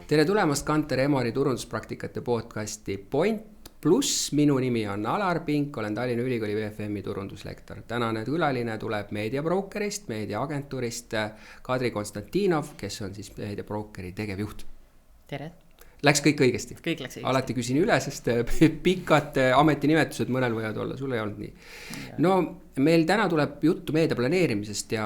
tere tulemast Kanter Emori turunduspraktikate podcasti Point Plus. Minu nimi on Alar Pink, olen Tallinna Ülikooli VFM-i turunduslektor. Tänane külaline tuleb meediabrokerist, meediaagentuurist Kadri Konstantinov, kes on siis meediabrokeri tegevjuht. Tere! Läks kõik õigesti? Kõik läks õigesti. Alati küsin üle, sest pikad ametinimetused mõnel võivad olla, sul ei olnud nii. No meil täna tuleb juttu meedia planeerimisest ja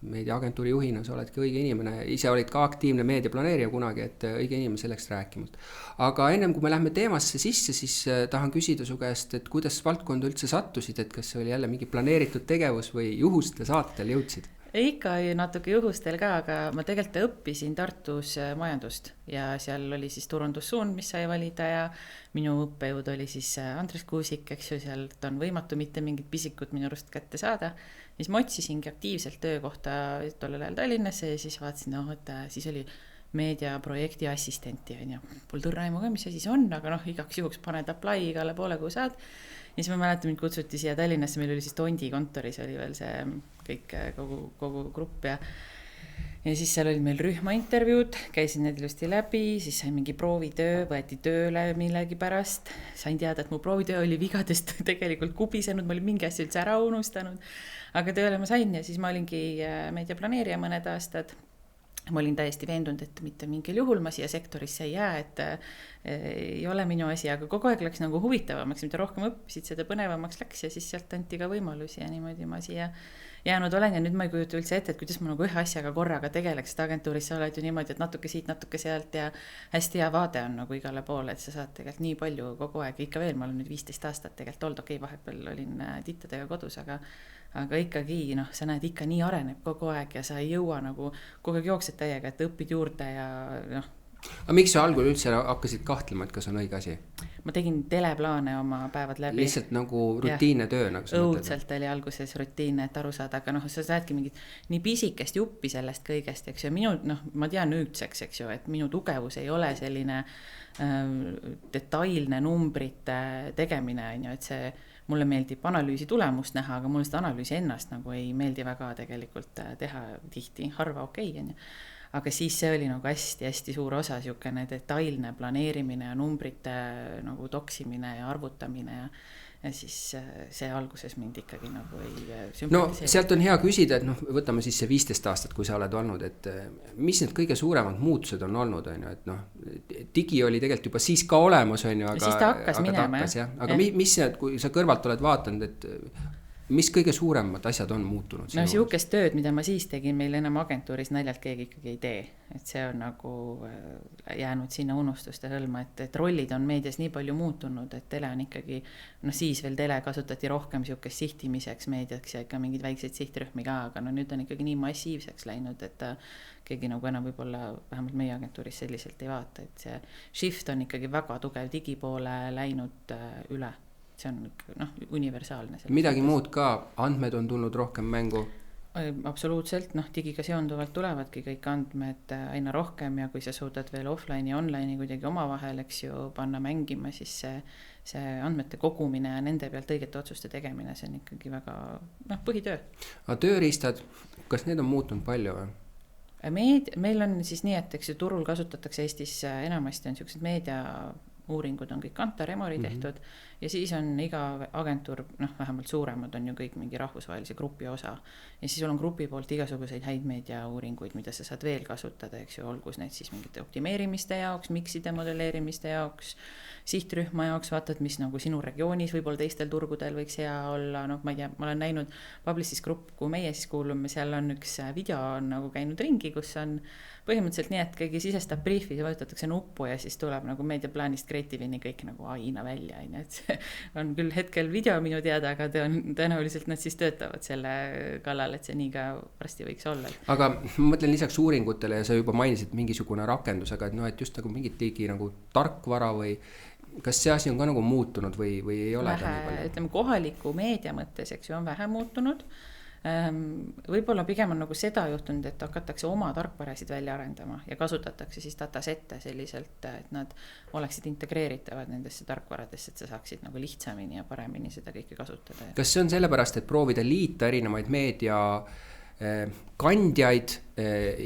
meediaagentuuri juhina sa oledki õige inimene. Ise olid ka aktiivne meedia planeerija kunagi, et õige inimene selleks rääkimalt. Aga ennem kui me lähme teemasse sisse, siis tahan küsida su käest, et kuidas valdkonda üldse sattusid, et kas see oli jälle mingi planeeritud tegevus või juhuste saatel jõudsid? Ikka natuke juhustel ka, aga ma tegelikult õppisin Tartus majandust ja seal oli siis turundussuund, mis sai valida ja minu õppejõud oli siis Andres Kuusik, eks ju, sealt on võimatu mitte mingit pisikut minu arust kätte saada. Siis ma otsisingi aktiivselt töökohta tollel ajal Tallinnasse ja siis vaatasin, et siis oli meediaprojekti assistenti, pole tõrra aimu ka, mis asi see on, aga igaks juhuks paned apply igale poole, kui saad. Ja siis ma mäletan, mind kutsuti siia Tallinnasse, meil oli siis Tondi kontoris, oli veel see kõik, kogu grupp ja siis seal oli meil rühma intervjuud, käisin need ilusti läbi, siis sain mingi proovitöö, võeti tööle millegi pärast, sain teada, et mu proovitöö oli vigadest tegelikult kubisenud, ma olin mingi asja üldse ära unustanud, aga tööle ma sain ja siis ma olingi meediaplaneerija mõned aastad. Ma olin täiesti veendunud, et mitte mingil juhul ma siia sektorisse ei jää, et ei ole minu asi, aga kogu aeg läks nagu huvitavamaks, mida rohkem õppisid, seda põnevamaks läks ja siis sealt anti ka võimalusi ja niimoodi ma siia jäänud olen ja nüüd ma ei kujuta üldse ette, et kuidas ma nagu ühe asjaga korraga tegeleks, et agentuuris sa oled ju niimoodi, et natuke siit, natuke sealt ja hästi hea vaade on nagu igale poole, et sa saad tegelikult nii palju kogu aeg, ikka veel, ma olen nüüd 15 aastat tegelikult olnud, okei, vahepeal olin tittadega kodus, aga ikkagi, sa näed, ikka nii areneb kogu aeg ja sa ei jõua nagu kogu aeg jooksed täiega, et õpid juurde ja Aga miks sa algul üldse hakkasid kahtlema, et kas on õige asi? Ma tegin teleplaane oma päevad läbi. Lihtsalt nagu rutiinne töö. Nagu õudselt oli alguses rutiinne, et aru saada, aga sa saadki mingit nii pisikest juppi sellest kõigest, eks ju. Minu, ma tean nüüdseks, eks ju, et minu tugevus ei ole selline detailne numbrite tegemine, et see mulle meeldib analüüsi tulemust näha, aga mulle seda analüüsi ennast nagu ei meeldi väga tegelikult teha tihti, harva okei. Aga siis see oli nagu hästi suur osa, siukene detailne planeerimine ja numbrite nagu toksimine ja arvutamine ja siis see alguses mind ikkagi nagu ei sümpatiseeri. No sealt on hea küsida, et võtame siis see 15 aastat, kui sa oled olnud, et mis need kõige suuremad muutused on olnud, et digi oli tegelikult juba siis ka olemas, aga siis ta hakkas minema. Aga mis need, kui sa kõrvalt oled vaatanud, et mis kõige suuremad asjad on muutunud? No siukest tööd, mida ma siis tegin, meil enam agentuuris naljalt keegi ikkagi ei tee. Et see on nagu jäänud sinna unustuste hõlma, et rollid on meedias nii palju muutunud, et tele on ikkagi, siis veel tele kasutati rohkem siukest sihtimiseks meediaks ja ikka mingid väikseid sihtrühmi ka, aga nüüd on ikkagi nii massiivseks läinud, et keegi nagu enam võib-olla vähemalt meie agentuuris selliselt ei vaata, et see shift on ikkagi väga tugev digipoole läinud üle. See on universaalne. Midagi muud ka, andmed on tulnud rohkem mängu? Absoluutselt, digiga seonduvalt tulevadki kõik andmed aina rohkem ja kui sa suudad veel offline ja online kuidagi omavahel, eks ju, panna mängima, siis see andmete kogumine ja nende pealt õigete otsuste tegemine, see on ikkagi väga põhitöö. Aga tööriistad, kas need on muutunud palju või? Meil on siis nii, et eks ju turul kasutatakse Eestis enamasti on siuksed meediauuringud on kõik Kanter Emori tehtud ja siis on iga agentuur, vähemalt suuremad on ju kõik mingi rahvusvahelise grupi osa ja siis sul on grupi poolt igasuguseid häid meediauuringuid, mida sa saad veel kasutada, eks ju, olgus need siis mingite optimeerimiste jaoks, mikside modelleerimiste jaoks, sihtrühma jaoks, vaatad, mis nagu sinu regioonis võib-olla teistel turgudel võiks hea olla, ma ei tea, ma olen näinud Publicis Group, kui meie siis kuulume, seal on üks video on nagu käinud ringi, kus on põhimõtteliselt nii, et keegi sisestab briefi, vajutatakse nuppu ja siis tuleb nagu meediaplaanist Creative'ini kõik nagu aina välja, et see on küll hetkel video minu teada, aga tõenäoliselt nad siis töötavad selle kallal, et see nii ka varsti võiks olla. Aga ma mõtlen lisaks uuringutele ja sa juba mainisid mingisugune rakendus, aga et just nagu mingit liigi nagu tarkvara või kas see asi on ka nagu muutunud või ei ole? Vähe, ütleme kohaliku meedia mõttes, eks ju, on vähe muutunud. Võib-olla pigem on nagu seda juhtunud, et hakatakse oma tarkvarasid välja arendama ja kasutatakse siis datasette selliselt, et nad oleksid integreeritavad nendesse tarkvaradesse, et sa saaksid nagu lihtsamini ja paremini seda kõike kasutada. Kas see on sellepärast, et proovida liita erinevaid meedia kandjaid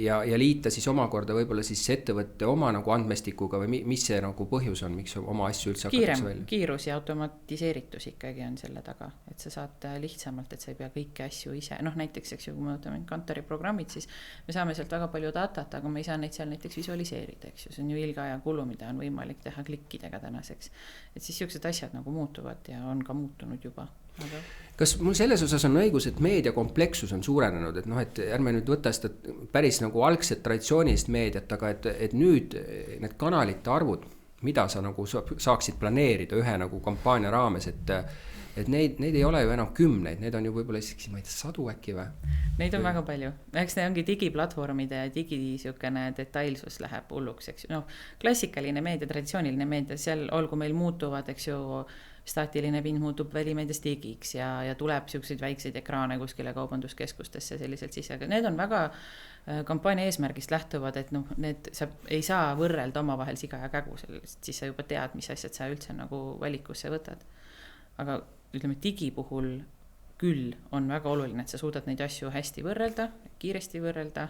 ja liita siis omakorda võib-olla siis ettevõtte oma nagu andmestikuga või mis see nagu põhjus on, miks oma asju üldse hakatakse välja? Kiirus ja automatiseeritus ikkagi on selle taga, et sa saad lihtsamalt, et sa ei pea kõiki asju ise, näiteks, eks ju, kui me võtame kontoriprogrammid, siis me saame sealt väga palju datat, aga me ei saa neid seal näiteks visualiseerida, eks ju, see on ju ilge aja kulu, mida on võimalik teha klikkidega tänaseks. Et siis sellised asjad nagu muutuvad ja on ka muutunud juba. Aga... Kas mul selles osas on õigus, et meedia kompleksus on suurenenud, et et ärme nüüd võtta seda päris nagu algset traditsioonilist meediat, aga et nüüd need kanalite arvud, mida sa nagu saaksid planeerida ühe nagu kampaania raames, et neid ei ole ju enam 10, need on ju võib-olla isegi, ma ei tea, 100 äkki või? Neid on väga palju. Eks need ongi digiplatvormide ja digi detailsus läheb hulluks, eks ju. Klassikaline meedia, traditsiooniline meedia, seal olgu meil muutuvad, eks ju, staatiline pind muutub välimeedias digiks ja tuleb selliseid väikseid ekraane kuskile kaubanduskeskustesse selliselt sisse, aga need on väga kampaania eesmärgist lähtuvad, et need sa ei saa võrrelda omavahel siga ja kägu, siis sa juba tead, mis asjad sa üldse nagu valikusse võtad. Aga ütleme, digi puhul küll on väga oluline, et sa suudad neid asju hästi võrrelda, kiiresti võrrelda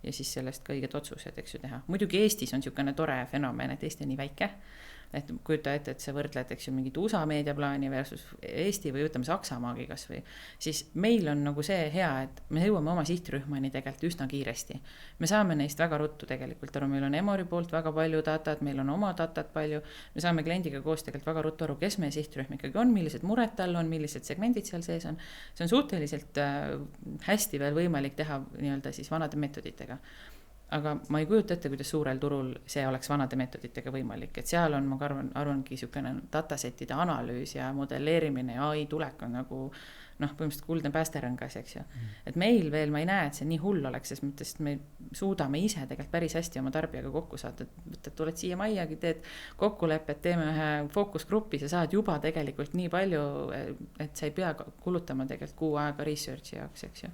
ja siis sellest ka õiged otsused, eks ju, teha. Muidugi Eestis on niisugune tore fenomen, et Eesti on nii väike, et kujuta ette, et sa võrdled, eks ju, mingit USA meediaplaani versus Eesti või võtame Saksamaagi kas või, siis meil on nagu see hea, et me jõuame oma sihtrühmani tegelikult üsna kiiresti. Me saame neist väga ruttu tegelikult aru, meil on Emori poolt väga palju datat, meil on oma datat palju, me saame kliendiga koos tegelikult väga ruttu aru, kes meie sihtrühm ikkagi on, millised mured tal on, millised segmendid seal sees on. See on suhteliselt hästi veel võimalik teha nii-öelda siis vanade meetoditega. Aga ma ei kujuta ette, kuidas suurel turul see oleks vanade meetoditega võimalik, et seal on, ma arvangi, niisugune datasettide analüüs ja modelleerimine ja AI tulek on nagu põhimõtteliselt kuldne päästerõngas, eks ju. Et meil veel ma ei näe, et see nii hull oleks, sest mõttes, et me suudame ise tegelikult päris hästi oma tarbijaga kokku saada, et tuled siia maiagi, teed kokkulepet, teeme ühe fookusgruppi, sa saad juba tegelikult nii palju, et sa ei pea kulutama tegelikult kuu aega researchi jaoks, eks ju.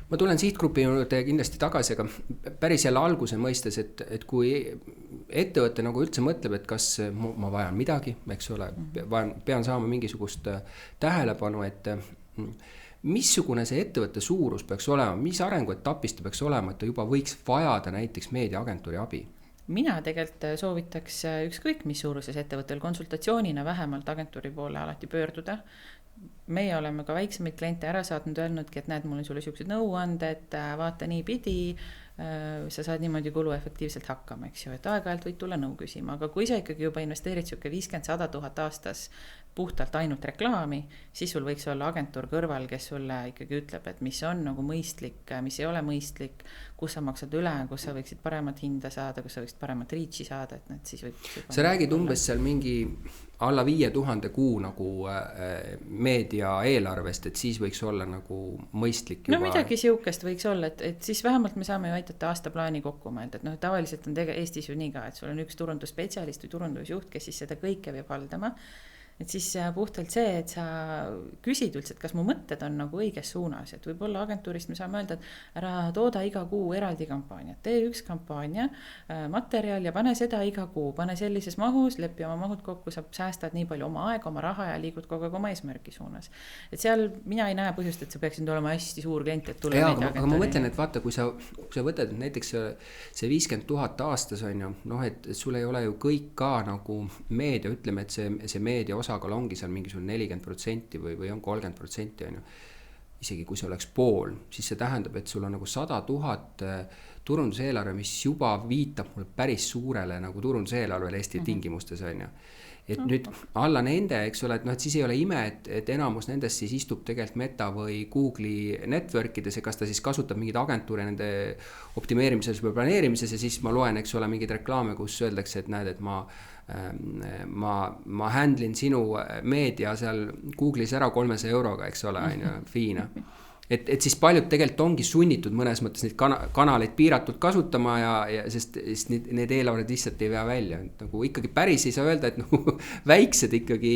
Ma tulen sihtgrupi juurde kindlasti tagasi, aga päris jälle alguse mõistes, et kui ettevõte nagu üldse mõtleb, et kas ma vajan midagi, eks ole, pean saama mingisugust tähelepanu, et missugune see ettevõtte suurus peaks olema, mis arenguetapist peaks olema, et ta juba võiks vajada näiteks meediaagentuuri abi? Mina tegelikult soovitaks ükskõik mis suuruses ettevõttel konsultatsioonina vähemalt agentuuri poole alati pöörduda. Meie oleme ka väiksemaid kliente ära saatnud, öelnudki, et näed, mul on sulle sellised nõuanded, vaata nii pidi, sa saad niimoodi kuluefektiivselt hakkama, eks ju, et aeg-ajalt võid tulla nõu küsima, aga kui sa ikkagi juba investeerid 50-100 000 aastas puhtalt ainult reklaami, siis sul võiks olla agentuur kõrval, kes sulle ikkagi ütleb, et mis on nagu mõistlik, mis ei ole mõistlik, kus sa maksad üle, kus sa võiksid paremat hinda saada, kus sa võiksid paremat reachi saada, et need siis võib... Sa räägid umbes seal mingi alla 5000 kuu nagu meedia eelarvest, et siis võiks olla nagu mõistlik juba... midagi siukest võiks olla, et siis vähemalt me saame ju aidata aastaplaani kokku mõelda, et tavaliselt on Eestis ju nii ka, et sul on üks turundusspetsialist või turundusjuht, kes siis seda kõike peab haldama. Et siis puhtalt see, et sa küsid üldse, et kas mu mõtted on nagu õiges suunas, et võib-olla agentuurist me saame öelda, et ära tooda iga kuu eraldi kampaaniat, tee üks kampaania, materjal ja pane seda iga kuu, pane sellises mahus, lepi oma mahud kokku, sa säästad nii palju oma aega, oma raha ja liigud kogu aeg oma eesmärgi suunas. Et seal mina ei näe põhjust, et sa peaksid olema hästi suur klient, et tule aga ma mõtlen, et vaata, kui sa võtad näiteks see 50 000 aastas on ju, et sul ei ole ju kõik ka nagu meedia, ütleme, et see meedia osakaal ongi seal mingisugune 40% või on 30% on ju. Isegi kui see oleks pool, siis see tähendab, et sul on nagu 100 000 turunduseelarve, mis juba viitab mulle päris suurele nagu turunduseelarvele Eesti tingimustes on ju. Et nüüd alla nende, eks ole, et siis ei ole ime, et enamus nendest siis istub tegelikult Meta või Google'i networkides ja kas ta siis kasutab mingid agentuure nende optimeerimises või planeerimises ja siis ma loen, eks ole, mingid reklaame, kus öeldakse, et näed, et ma handlin sinu meedia seal Google'is ära 300 €, eks ole, fiina. Et siis paljud tegelikult ongi sunnitud mõnes mõttes neid kanaleid piiratult kasutama ja sest need eelarved lihtsalt ei vea välja. Nagu ikkagi päris ei saa öelda, et nagu väiksed ikkagi,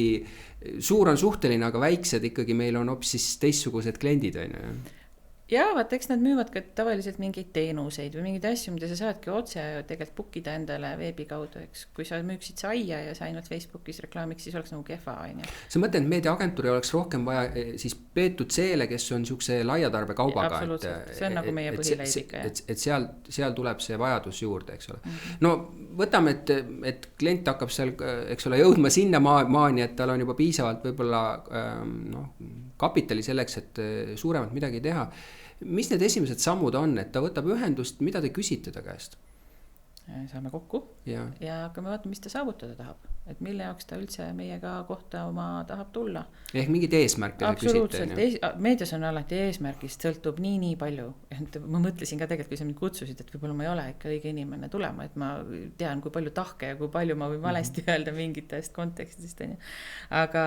suur on suhteline, aga väiksed ikkagi meil on hoopis teistsugused kliendid. ja vaata, eks nad müüvad ka tavaliselt mingeid teenuseid või mingeid asju, mida sa saadki otse tegelikult bookida endale veebi kaudu, eks. Kui sa müüksid saia ja sa ainult Facebookis reklaamiks, siis oleks nagu kehva, on ju. Sa mõtled, et meediaagentuuri oleks rohkem vaja siis peetud seele, kes on niisuguse laiatarbe kaubaga. Absoluutselt, see on nagu meie põhileib ikka. Et seal tuleb see vajadus juurde, eks ole. No võtame, et klient hakkab seal, eks ole, jõudma sinna maani, et tal on juba piisavalt võib-olla kapitali selleks, et suuremat midagi teha. Mis need esimesed sammud on, et ta võtab ühendust, mida te küsite ta käest? Saame kokku ja hakkame vaatama, mis ta saavutada tahab, et mille jaoks ta üldse meiega kohta oma tahab tulla. Ehk mingid eesmärke absoluutselt, meedias on alati eesmärgist sõltub nii palju, et ma mõtlesin ka tegelikult, kui sa mind kutsusid, et võib-olla ma ei ole ikka õige inimene tulema, et ma tean, kui palju tahke ja kui palju ma võin valesti öelda mingitest kontekstist, aga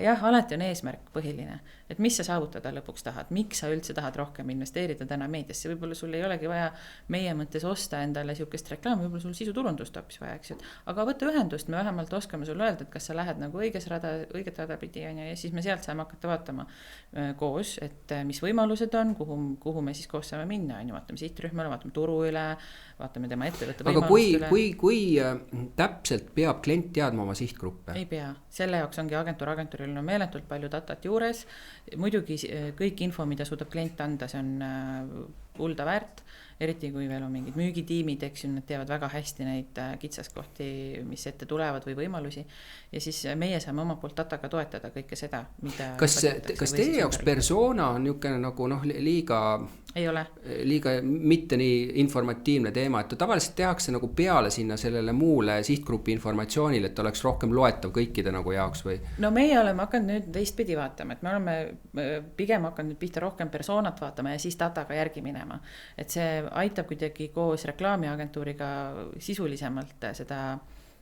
jah, alati on eesmärk põhiline, et mis sa saavutada lõpuks tahad, miks sa üldse tahad rohkem investeerida täna meediasse, võib-olla sul ei olegi vaja meie mõttes osta endale siukest reklaami, võib-olla sul sisuturundust hoopis vaja, eks, aga võtta ühendust, me vähemalt oskame sulle öelda, et kas sa lähed nagu õiget rada pidi, ja siis me sealt saame hakata vaatama koos, et mis võimalused on, kuhu me siis koos saame minna, vaatame sihtrühmale, vaatame turu üle, vaatame tema ettevõtte võimalust üle. Aga kui täpselt peab klient teadma oma sihtgruppe? Ei pea, selle jaoks ongi agentuuril on meeletult palju datat juures, muidugi kõik info, mida suudab klient anda, see on kulda väärt, eriti kui veel on mingid müügitiimid, eks ju, nad teevad väga hästi neid kitsaskohti, mis ette tulevad või võimalusi, ja siis meie saame oma poolt dataga toetada kõike seda, mida kas teie jaoks persona on niisugune nagu liiga mitte nii informatiivne teema, et tavaliselt tehakse nagu peale sinna sellele muule sihtgrupi informatsioonile, et oleks rohkem loetav kõikide nagu jaoks või? No meie oleme hakanud nüüd teistpidi vaatama, et me oleme pigem hakanud nüüd pihta rohkem persoonat vaatama ja siis dataga järgi minema, et see aitab kuidagi koos reklaamiagentuuriga sisulisemalt seda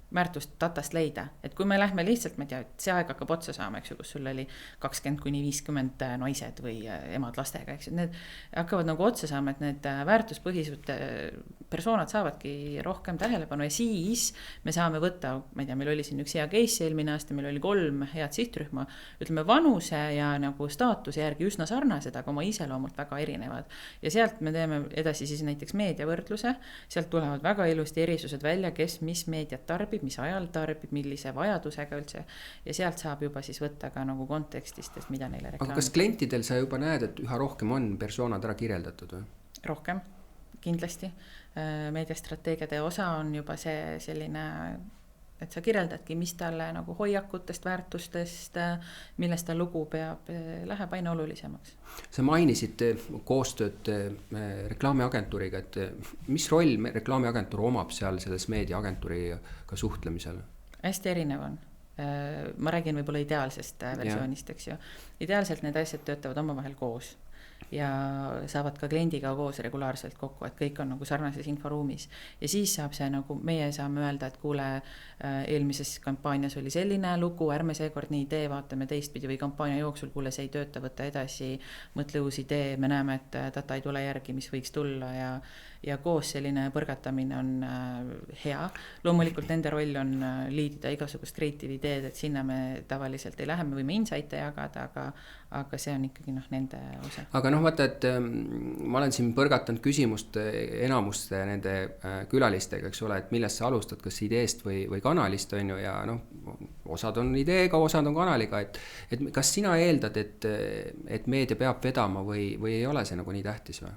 väärtust datast leida, et kui me lähme lihtsalt, ma ei tea, see aeg hakkab otsa saama, eks ju, kus sul oli 20–50 naised või emad lastega, eks ju, need hakkavad nagu otsa saama, et need väärtuspõhised persoonad saavadki rohkem tähelepanu ja siis me saame võtta, ma ei tea, meil oli siin üks hea case eelmine aasta, meil oli 3 head sihtrühma, ütleme vanuse ja nagu staatuse järgi üsna sarnased, aga oma iseloomult väga erinevad ja sealt me teeme edasi siis näiteks meediavõrdluse, sealt tulevad väga ilusti erisused välja, kes mis meediat tarbib, mis ajal tarbib, millise vajadusega üldse ja sealt saab juba siis võtta ka nagu kontekstist, et mida neile reklaamida. Aga kas klientidel sa juba näed, et üha rohkem on persoonad ära kirjeldatud või? Rohkem, kindlasti. Meediastrateegiade osa on juba see selline, et sa kirjeldadki, mis talle nagu hoiakutest, väärtustest, millest ta lugu peab, läheb aina olulisemaks. Sa mainisid koostööd reklaamiagentuuriga, et mis roll reklaamiagentuur omab seal selles meediaagentuuriga suhtlemisel? Hästi erinev on. Ma räägin võib-olla ideaalsest versioonist, eks ju. Ideaalselt need asjad töötavad omavahel koos ja saavad ka kliendiga koos regulaarselt kokku, et kõik on nagu sarnases inforuumis ja siis saab see nagu, meie saame öelda, et kuule, eelmises kampaanias oli selline lugu, ärme seekord nii tee, vaatame teistpidi või kampaania jooksul, kuule, see ei tööta, võtta edasi, mõtle uus idee, me näeme, et data ei tule järgi, mis võiks tulla ja koos selline põrgatamine on hea. Loomulikult nende roll on liidida igasugust creative ideed, et sinna me tavaliselt ei lähe, me võime insight'e jagada, aga see on ikkagi nende osa. Aga vaata, et ma olen siin põrgatanud küsimust enamuste nende külalistega, eks ole, et millest sa alustad, kas ideest või kanalist on ju ja osad on ideega, osad on kanaliga, et kas sina eeldad, et meedia peab vedama või ei ole see nagu nii tähtis või?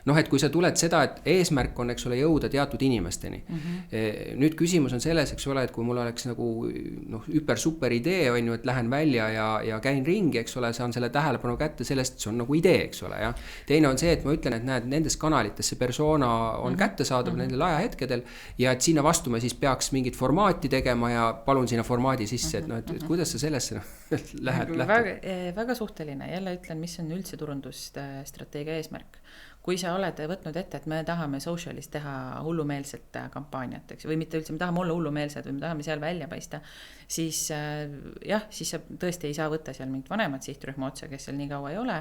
Et kui sa tuled seda, et eesmärk on, eks ole, jõuda teatud inimesteni. Nüüd küsimus on selles, eks ole, et kui mul oleks nagu super idee on ju, et lähen välja ja käin ringi, eks ole, saan selle tähelepanu kätte sellest, see on nagu idee, eks ole, ja teine on see, et ma ütlen, et näed, nendes kanalites see persona on kättesaadav nendel ajahetkedel ja et sinna vastu me siis peaks mingit formaati tegema ja palun sinna formaadi sisse, et kuidas sa sellesse lähed? Väga suhteline, jälle ütlen, mis on üldse turundusstrateegia eesmärk. Kui sa oled võtnud ette, et me tahame socialis teha hullumeelset kampaaniat, eks, või mitte üldse, me tahame olla hullumeelsed või me tahame seal välja paista, siis siis sa tõesti ei saa võtta seal mingit vanemat sihtrühma otsa, kes seal nii kaua ei ole,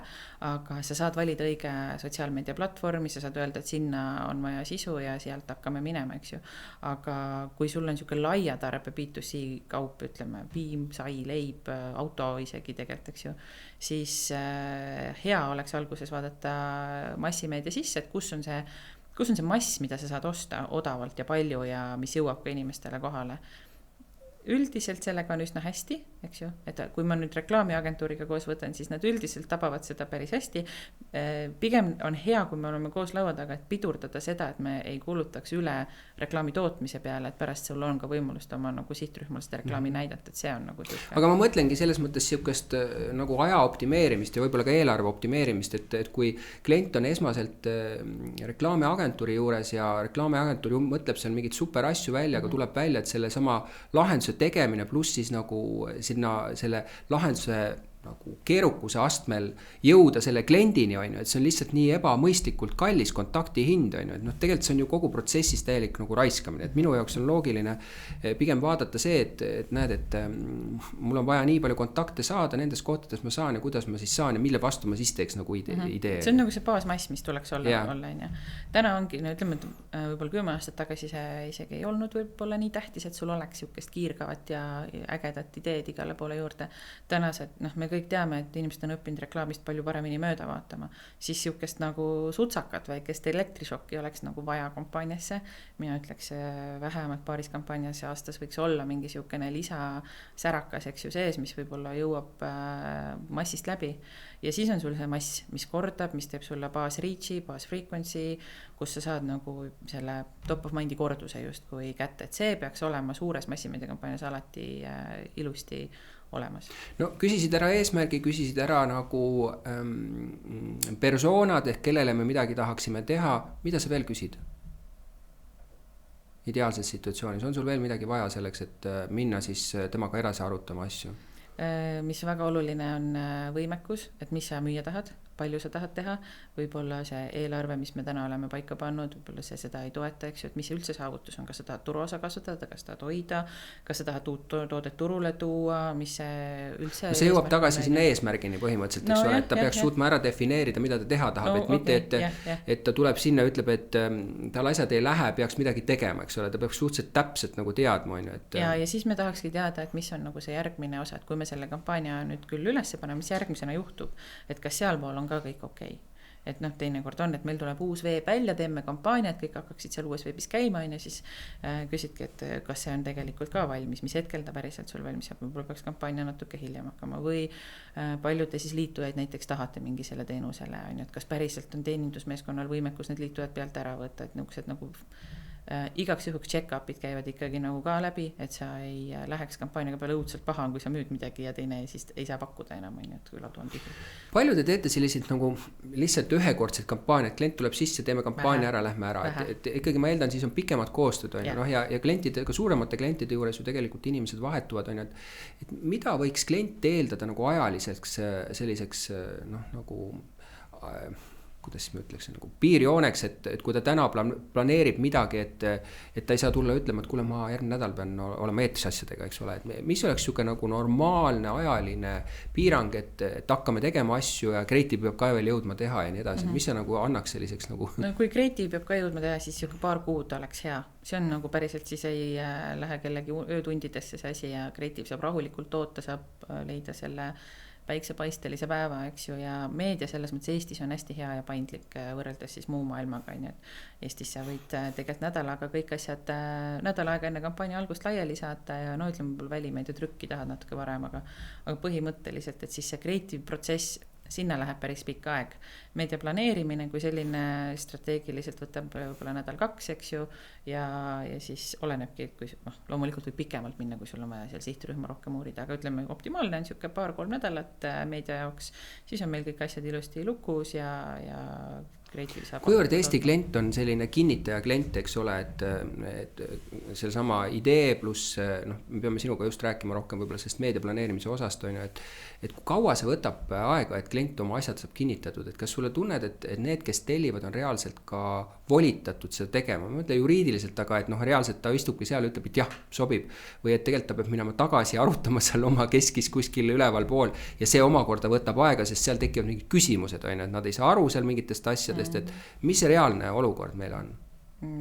aga sa saad valida õige sotsiaalmeedia platvormi, sa saad öelda, et sinna on vaja sisu ja sealt hakkame minema, eks ju. Aga kui sul on niisugune laia tarbe B2C kaup, ütleme, piim, sai, leib, auto isegi tegelikult, eks ju, siis hea oleks alguses vaadata massimeedia sisse, et kus on see mass, mida sa saad osta odavalt ja palju ja mis jõuab ka inimestele kohale. Üldiselt sellega on üsna hästi, eks ju, et kui ma nüüd reklaamiagentuuriga koos võtan, siis nad üldiselt tabavad seda päris hästi. Pigem on hea, kui me oleme koos laua taga, et pidurdada seda, et me ei kulutaks üle reklaami tootmise peale, et pärast sul on ka võimalust oma nagu sihtrühmal seda reklaami näidata, et see on nagu tükk. Aga ma mõtlengi selles mõttes siukest nagu aja optimeerimist ja võib-olla ka eelarve optimeerimist, et kui klient on esmaselt reklaamiagentuuri juures ja reklaamiagentuur mõtleb seal mingit super asju välja, aga tuleb välja, et selle sama lahenduse tegemine pluss siis nagu sinna selle lahenduse nagu keerukuse astmel jõuda selle kliendini, on ju, et see on lihtsalt nii ebamõistlikult kallis kontakti hind, on ju, et noh, tegelikult see on ju kogu protsessis täielik nagu raiskamine, et minu jaoks on loogiline pigem vaadata see, et näed, et mul on vaja nii palju kontakte saada, nendes kohtades ma saan ja kuidas ma siis saan ja mille vastu ma siis teeks nagu idee. See on nagu see baasmass, mis tuleks olla, on ju. Täna ongi, no ütleme, et võib-olla 10 aastat tagasi see isegi ei olnud võib-olla nii tähtis, et sul oleks siukest kiirgavat ja ägedat ideed igale poole juurde. Tänased, noh, me kõik teame, et inimesed on õppinud reklaamist palju paremini mööda vaatama, siis siukest nagu sutsakat väikest elektrišokki oleks nagu vaja kampaaniasse. Mina ütleks vähemalt paaris kampaanias aastas võiks olla mingi siukene lisasärakas, eks ju sees, mis võib-olla jõuab massist läbi. Ja siis on sul see mass, mis kordab, mis teeb sulle baas reach'i, baas frequency, kus sa saad nagu selle top of mind'i korduse just kui kätte, et see peaks olema suures massimeediakampaanias alati ilusti olemas. No küsisid ära eesmärgi, küsisid ära nagu persoonad ehk kellele me midagi tahaksime teha, mida sa veel küsid? Ideaalses situatsioonis, on sul veel midagi vaja selleks, et minna siis temaga edasi arutama asju? Mis väga oluline on võimekus, et mis sa müüa tahad, palju sa tahad teha, võib-olla see eelarve, mis me täna oleme paika pannud, võib-olla see seda ei toeta, eks ju, et mis see üldse saavutus on, kas sa tahad turuosa kasutada, kas tahad hoida, kas sa tahad toodet turule tuua, mis see üldse... See jõuab tagasi sinna eesmärgini põhimõtteliselt, eks ole, et ta peaks suutma ära defineerida, mida ta teha tahab, et mitte, et ta tuleb sinna, ütleb, et tal asjad ei lähe, peaks midagi tegema, eks ole, ta peaks suhteliselt täpselt nagu teadma, on ju, et... Ja siis me tahakski teada, et mis on nagu see järgmine osa, et kui me selle kampaania nüüd küll üles paneme, mis järgmisena juhtub, et kas sealpool on ka kõik okei. Et noh, teinekord on, et meil tuleb uus veeb välja, teeme kampaania, et kõik hakkaksid seal uues veebis käima, ja siis küsidki, et kas see on tegelikult ka valmis, mis hetkel ta päriselt sul valmis saab, võib-olla peaks kampaania natuke hiljem hakkama või paljud te siis liitujaid näiteks tahate mingi selle teenusele, on ju, et kas päriselt on teenindusmeeskonnal võimekus need liitujad pealt ära võtta, et nõuksed nagu igaks juhuks check-upid käivad ikkagi nagu ka läbi, et sa ei läheks kampaaniaga peale õudselt paha, kui sa müüd midagi ja teine siis ei saa pakkuda enam, et kui ladu on tihti. Palju te teete selliseid nagu lihtsalt ühekordseid kampaaniaid, klient tuleb sisse, teeme kampaania ära, lähme ära, et ikkagi ma eeldan, siis on pikemad koostööd, on ju, ja klientide, ka suuremate klientide juures ju tegelikult inimesed vahetuvad, on ju, et mida võiks klient eeldada nagu ajaliseks selliseks noh, nagu kuidas ma ütleksin, nagu piirjooneks, et kui ta täna planeerib midagi, et ta ei saa tulla ütlema, et kuule, ma järgmine nädal pean olema eetris asjadega, eks ole, et mis oleks siuke nagu normaalne ajaline piirang, et hakkame tegema asju ja creative peab ka veel jõudma teha ja nii edasi, mis see nagu annaks selliseks nagu... No kui creative peab ka jõudma teha, siis siuke paar kuud oleks hea. See on nagu päriselt, siis ei lähe kellegi öötundidesse see asi ja creative saab rahulikult toota, saab leida selle päiksepaistelise päeva, eks ju, ja meedia selles mõttes Eestis on hästi hea ja paindlik võrreldes siis muu maailmaga, nii et Eestis sa võid tegelikult nädalaga kõik asjad nädal aega enne kampaania algust laiali saata ja no ütleme, välimeedia trükki tahad natuke varem, aga põhimõtteliselt, et siis see creative protsess, sinna läheb päris pikk aeg. Meedia planeerimine kui selline strateegiliselt võtab võib-olla nädal-2, eks ju, ja siis olenebki, kui loomulikult võib pikemalt minna, kui sul on vaja seal sihtrühma rohkem uurida, aga ütleme, optimaalne on siuke 2-3 nädalat meedia jaoks, siis on meil kõik asjad ilusti lukus ja kuivõrd Eesti klient on selline kinnitaja klient, eks ole, et selle sama idee pluss, noh, me peame sinuga just rääkima rohkem võib-olla sellest meedia planeerimise osast, on ju, et kui kaua see võtab aega, et klient oma asjad saab kinnitatud, et kas sulle tunned, et need, kes tellivad, on reaalselt ka volitatud seda tegema, ma mõtlen juriidiliselt, aga et noh, reaalselt ta istubki seal ja ütleb, et jah, sobib, või et tegelikult ta peab minema tagasi arutama seal oma keskis kuskil üleval pool ja see omakorda võtab aega, sest seal tekivad mingid küsimused, on ju, et nad ei saa aru seal mingitest asjadest, et mis see reaalne olukord meil on?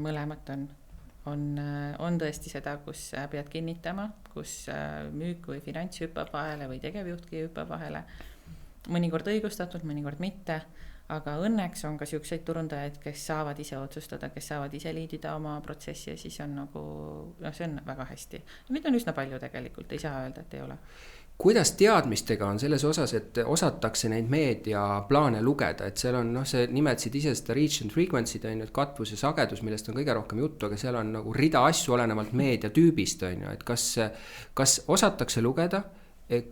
Mõlemat on tõesti seda, kus pead kinnitama, kus müük või finants hüppab vahele või tegevjuhtki hüppab vahele. mõnikord õigustatult, mõnikord mitte, aga õnneks on ka siukseid turundajaid, kes saavad ise otsustada, kes saavad ise liidida oma protsessi ja siis on nagu, see on väga hästi. Neid on üsna palju tegelikult, ei saa öelda, et ei ole. Kuidas teadmistega on selles osas, et osatakse neid meediaplaane lugeda, et seal on, see nimetasid ise seda reach and frequency, et katvus ja sagedus, millest on kõige rohkem juttu, aga seal on nagu rida asju olenevalt meediatüübist, et kas osatakse lugeda,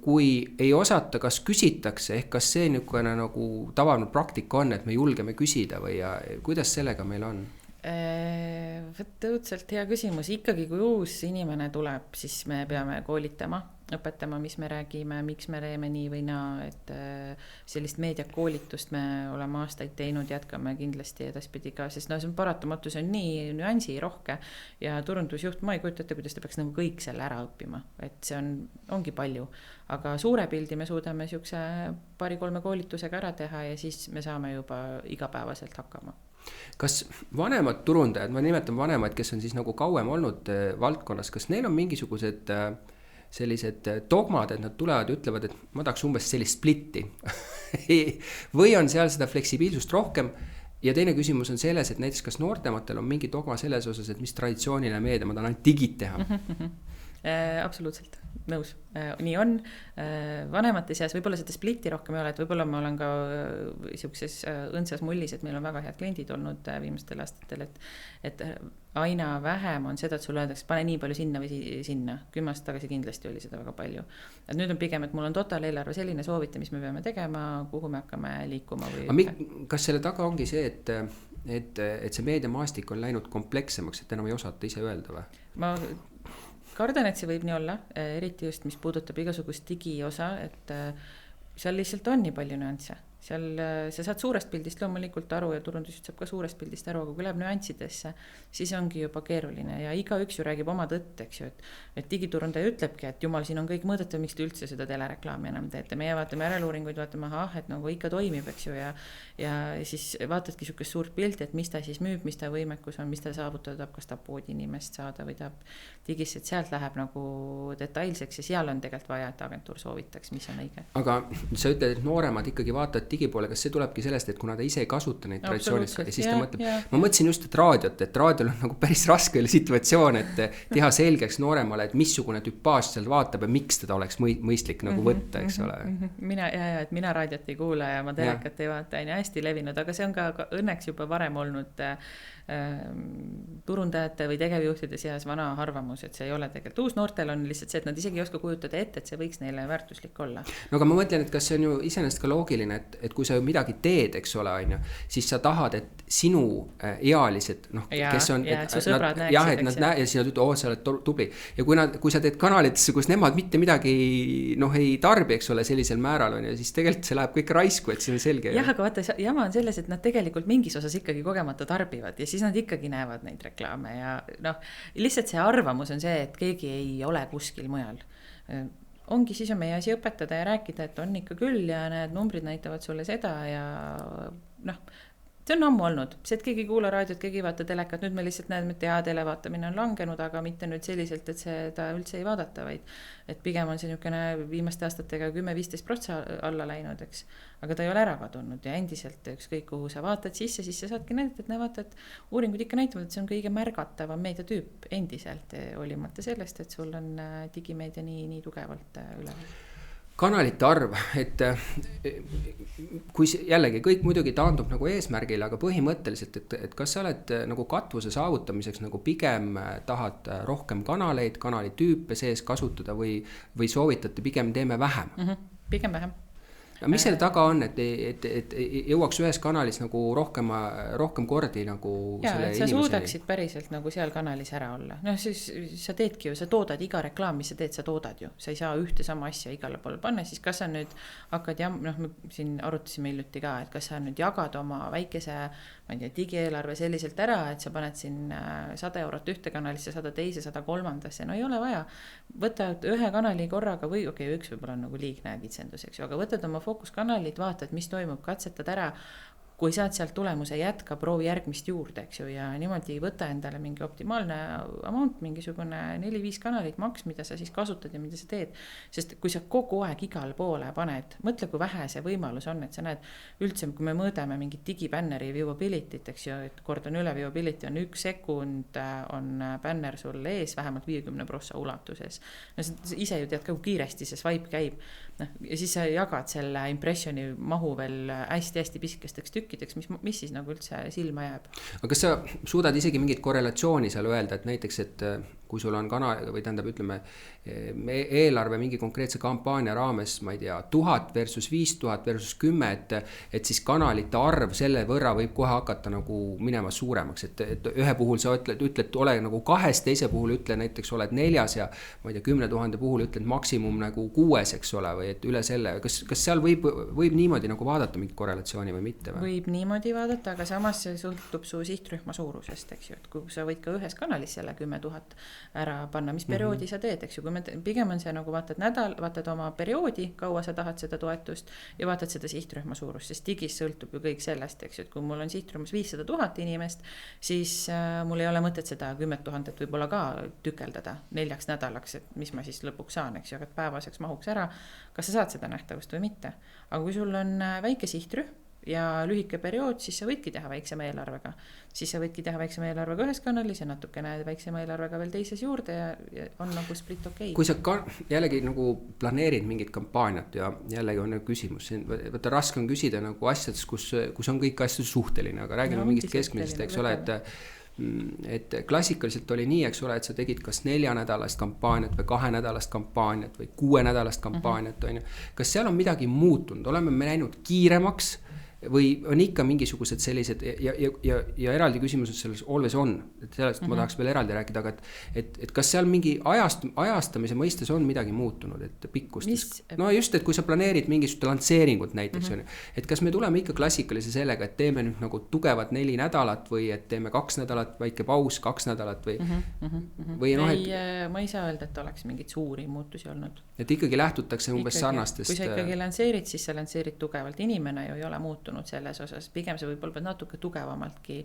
kui ei osata, kas küsitakse, ehk kas see niisugune nagu tavaline praktika on, et me julgeme küsida või kuidas sellega meil on? Võtta õudselt hea küsimus, ikkagi kui uus inimene tuleb, siis me peame koolitama, õpetama, mis me räägime, miks me teeme nii või naa, et sellist meediakoolitust me oleme aastaid teinud, jätkame kindlasti edaspidi ka, sest see on paratamatu, see on nii nüansi rohke ja turundusjuht, ma ei kujuta ette, kuidas ta peaks nagu kõik selle ära õppima, et see ongi palju, aga suure pildi me suudame siukse 2-3 koolitusega ära teha ja siis me saame juba igapäevaselt hakkama. Kas vanemad turundajad, ma nimetan vanemaid, kes on siis nagu kauem olnud valdkonnas, kas neil on mingisugused sellised dogmad, et nad tulevad ja ütlevad, et ma tahaks umbes sellist splitti või on seal seda fleksibiilsust rohkem? Ja teine küsimus on selles, et näiteks kas noortematel on mingi dogma selles osas, et mis traditsiooniline meedia, ma tahan ainult digit teha? Absoluutselt, nõus, nii on. Vanemate seas võib-olla seda splitti rohkem ei ole, et võib-olla ma olen ka siukses õndsas mullis, et meil on väga head kliendid olnud viimastel aastatel, et aina vähem on seda, et sulle öeldakse, pane nii palju sinna või sinna. 10 aastat tagasi kindlasti oli seda väga palju. Et nüüd on pigem, et mul on total eelarve selline soovita, mis me peame tegema, kuhu me hakkame liikuma. Kas selle taga ongi see, et see meediamaastik on läinud komplekssemaks, et enam ei osata ise öelda või? Ma kardan, et see võib nii olla, eriti just, mis puudutab igasugust digiosa, et seal lihtsalt on nii palju nüansse. Seal sa saad suurest pildist loomulikult aru ja turundusjuht saab ka suurest pildist aru, aga kui läheb nüanssidesse, siis ongi juba keeruline ja iga üks ju räägib oma tõtt, eks ju, et digiturundaja ütlebki, et jumal, siin on kõik mõõdetav, miks te üldse seda telereklaami enam teete. Meie vaatame järeleuuringuid, vaatame, et nagu ikka toimib, eks ju, ja siis vaatadki siukest suurt pilti, et mis ta siis müüb, mis ta võimekus on, mis ta saavutada, kas ta poodi inimest saada või ta digisse, et sealt läheb nagu detailseks ja seal on tegelikult vaja, et agentuur soovitaks, mis on õige. Aga sa ütled, et nooremad ikkagi vaatavad digipoole, kas see tulebki sellest, et kuna ta ise ei kasuta neid traditsioonilisi, ja siis ta mõtleb, ma mõtlesin just, et raadiol on nagu päris raske situatsioon, et teha selgeks nooremale, et missugune tüpaaž seal vaatab ja miks teda oleks mõistlik nagu võtta, eks ole. Mina raadiot ei kuule ja ma telekat ei vaata, on hästi levinud, aga see on ka õnneks juba varem olnud turundajate või tegevjuhtide seas vana arvamus, et see ei ole tegelikult uus. Noortel on lihtsalt see, et nad isegi ei oska kujutada ette, et see võiks neile väärtuslik olla. No aga ma mõtlen, et kas see on ju iseenesest ka loogiline, et kui sa midagi teed, eks ole, siis sa tahad, et sinu ealised, kes on, et su sõbrad näeksid, et nad näe, ja siis nad ütlevad, sa oled tubli. Ja kui sa teed kanalitesse, kus nemad mitte midagi ei tarbi, eks ole, sellisel määral on ja siis tegelikult see läheb kõik raisku, et see on selge. Jah, aga vaata, jama on selles, et nad tegelikult mingis osas ikkagi kogemata tarbivad ja siis nad ikkagi näevad neid reklaame ja lihtsalt see arvamus on see, et keegi ei ole kuskil mujal. Ongi, siis on meie asi õpetada ja rääkida, et on ikka küll ja need numbrid näitavad sulle seda ja see on ammu olnud. See, et keegi kuula raadiot, keegi vaata telekat, nüüd me lihtsalt näeme, et televaatamine on langenud, aga mitte nüüd selliselt, et seda üldse ei vaadata, vaid et pigem on see niisugune viimaste aastatega 10-15% alla läinud, eks. Aga ta ei ole ära kadunud ja endiselt ükskõik kuhu sa vaatad sisse, siis sa saadki näidata, et vaata, et uuringud ikka näitavad, et see on kõige märgatavam meediatüüp endiselt, olimata sellest, et sul on digimeedia nii tugevalt üleval. Kanalite arv, et kui jällegi kõik muidugi taandub nagu eesmärgile, aga põhimõtteliselt, et kas sa oled nagu katvuse saavutamiseks nagu pigem tahad rohkem kanalitüüpe sees kasutada või soovitate pigem teeme vähem? Pigem vähem. Mis selle taga on, et jõuaks ühes kanalis nagu rohkem kordi nagu selle inimeseni? Sa suudaksid päriselt nagu seal kanalis ära olla. Siis sa teedki ju, sa toodad iga reklaam, mis sa teed, sa toodad ju. Sa ei saa ühte sama asja igale poole panna, siis kas sa nüüd hakkad me siin arutasime hiljuti ka, et kas sa nüüd jagad oma väikese digieelarve selliselt ära, et sa paned siin 100 eurot ühte kanalisse, 100 teise, 100 kolmandasse. Ei ole vaja. Võta ühe kanali korraga või üks võib-olla nagu liigne kitsendus, eks ju, aga võtad oma fookuskanalid, vaatad, mis toimub, katsetad ära, kui saad sealt tulemuse, jätka, proovi järgmist juurde, eks ju, ja niimoodi võta endale mingi optimaalne amount, mingisugune 4-5 kanalit maks, mida sa siis kasutad ja mida sa teed. Sest kui sa kogu aeg igale poole paned, mõtle, kui vähe see võimalus on, et sa näed üldse, kui me mõõdame mingit digibänneri viewability't, eks ju, et kordan üle, viewability on 1 sekund, on bänner sul ees vähemalt 50% ulatuses. No sa ise ju tead ka, kui kiiresti see swipe käib. No, ja siis sa jagad selle impressioni mahu veel hästi-hästi pisikesteks tükkideks, mis siis nagu üldse silma jääb. Aga kas sa suudad isegi mingit korrelatsiooni seal öelda, et näiteks, et kui sul on või tähendab, ütleme, eelarve mingi konkreetse kampaania raames, ma ei tea, 1000 versus 5000 versus 10, et siis kanalite arv selle võrra võib kohe hakata nagu minema suuremaks, et ühe puhul sa ütled ole nagu 2, teise puhul ütle näiteks oled 4 ja ma ei tea, 10 000 puhul ütled maksimum nagu 6, eks ole, või et üle selle, kas seal võib niimoodi nagu vaadata mingit korrelatsiooni või mitte? Võib niimoodi vaadata, aga samas see sõltub su sihtrühma suurusest, eks ju, et kui sa võid ka ühes kanalis selle 10 000 ära panna, mis perioodi sa teed, eks ju, kui pigem on see nagu vaatad vaatad oma perioodi, kaua sa tahad seda toetust ja vaatad seda sihtrühma suurust, sest digis sõltub ju kõik sellest, eks ju, et kui mul on sihtrühmas 500 000 inimest, siis mul ei ole mõtet seda 10 000 võib-olla ka tükeldada 4 nädalaks, et mis ma siis lõpuks saan, eks ju, et päevaseks mahuks ära, kas sa saad seda nähtavust või mitte. Aga kui sul on väike sihtrühm ja lühike periood, siis sa võidki teha väiksema eelarvega. Siis sa võidki teha väiksema eelarvega ühes kanalis ja natukene väiksema eelarvega veel teises juurde ja on nagu split okei. Kui sa jällegi nagu planeerid mingit kampaaniat ja jällegi on nagu küsimus, võtta raske on küsida nagu asjades, kus on kõik asjad suhteline, aga räägime mingit keskmisest, eks ole, et klassikaliselt oli nii, eks ole, et sa tegid kas 4-nädalast kampaaniat või 2-nädalast kampaaniat või 6-nädalast kampaaniat, on ju. Kas seal on midagi muutunud? Oleme me näinud kiiremaks või on ikka mingisugused sellised ja eraldi küsimused selles always on, et sellest ma tahaks veel eraldi rääkida, aga et kas seal mingi ajastamise mõistes on midagi muutunud, et pikkustes, no just, et kui sa planeerid mingisugust lansseeringut näiteks, et kas me tuleme ikka klassikalise sellega, et teeme nüüd nagu tugevat 4 nädalat või et teeme 2 nädalat, väike paus 2 nädalat või noh, et ma ei saa öelda, et oleks mingit suuri muutusi olnud. Et ikkagi lähtutakse umbes sarnastest. Kui sa ikkagi lansseerid, siis sa lansseerid tugevalt. Inimene ju ei ole muutunud selles osas. Pigem sa võib-olla pead natuke tugevamaltki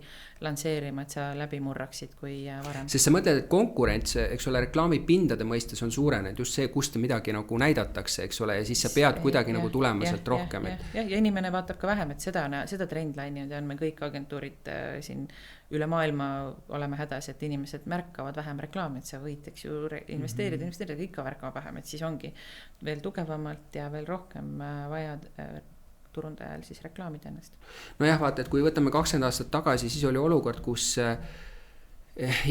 lansseerima, et sa läbi murraksid kui varem. Sest sa mõtled, et konkurents, eks ole, reklaamipindade mõistes on suurenenud just see, kust midagi nagu näidatakse, eks ole, ja siis sa pead kuidagi nagu tulema sealt rohkem. Ja inimene vaatab ka vähem, et seda trendline'i on me kõik agentuurid siin üle maailma oleme hädas, et inimesed märkavad vähem reklaami, et sa võid, eks ju, investeerida, ikka märkama vähem, et siis ongi veel tugevamalt ja veel rohkem vaja turundajal siis reklaamida ennast. No jah, vaata, et kui võtame 20 aastat tagasi, siis oli olukord, kus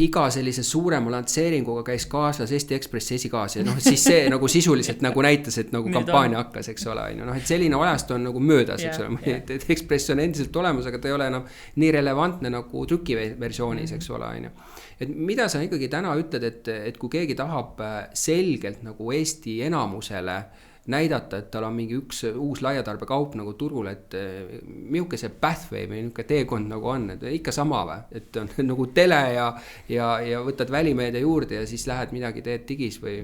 iga sellise suurema lansseeringuga käis kaaslas Eesti Ekspressi esikaas ja noh, siis see nagu sisuliselt nagu näitas, et nagu kampaania hakkas, eks ole, noh, et selline ajast on nagu möödas, eks ole, et Ekspress on endiselt olemas, aga ta ei ole enam nii relevantne nagu trükiversioonis, eks ole, et mida sa ikkagi täna ütled, et kui keegi tahab selgelt nagu Eesti enamusele näidata, et tal on mingi üks uus laiatarbekaup nagu turul, et milline see pathway või milline teekond nagu on, et ikka sama või, et on nagu tele ja võtad välimeedia juurde ja siis lähed midagi teed digis või?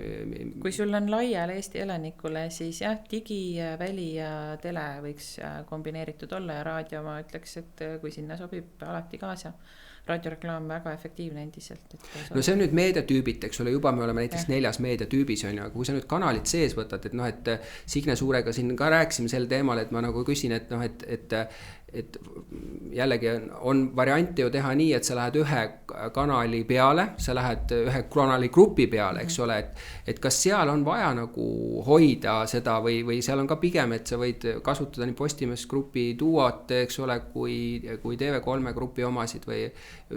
Kui sul on laiale Eesti elanikule, siis jah, digi, väli ja tele võiks kombineeritud olla ja raadio ma ütleks, et kui sinna sobib alati kaasa. Raadioreklaam väga efektiivne endiselt. No see on nüüd meediatüübid, eks ole, juba me oleme näiteks 4 meediatüübis on, aga kui sa nüüd kanalit sees võtad, et noh, et Signe Suurega siin ka rääkisime sel teemal, et ma nagu küsin, et noh, et jällegi on variante ju teha nii, et sa lähed ühe kanali peale, sa lähed ühe kanali grupi peale, eks ole, et kas seal on vaja nagu hoida seda või seal on ka pigem, et sa võid kasutada nii Postimees grupi duot, eks ole, kui TV3 grupi omasid või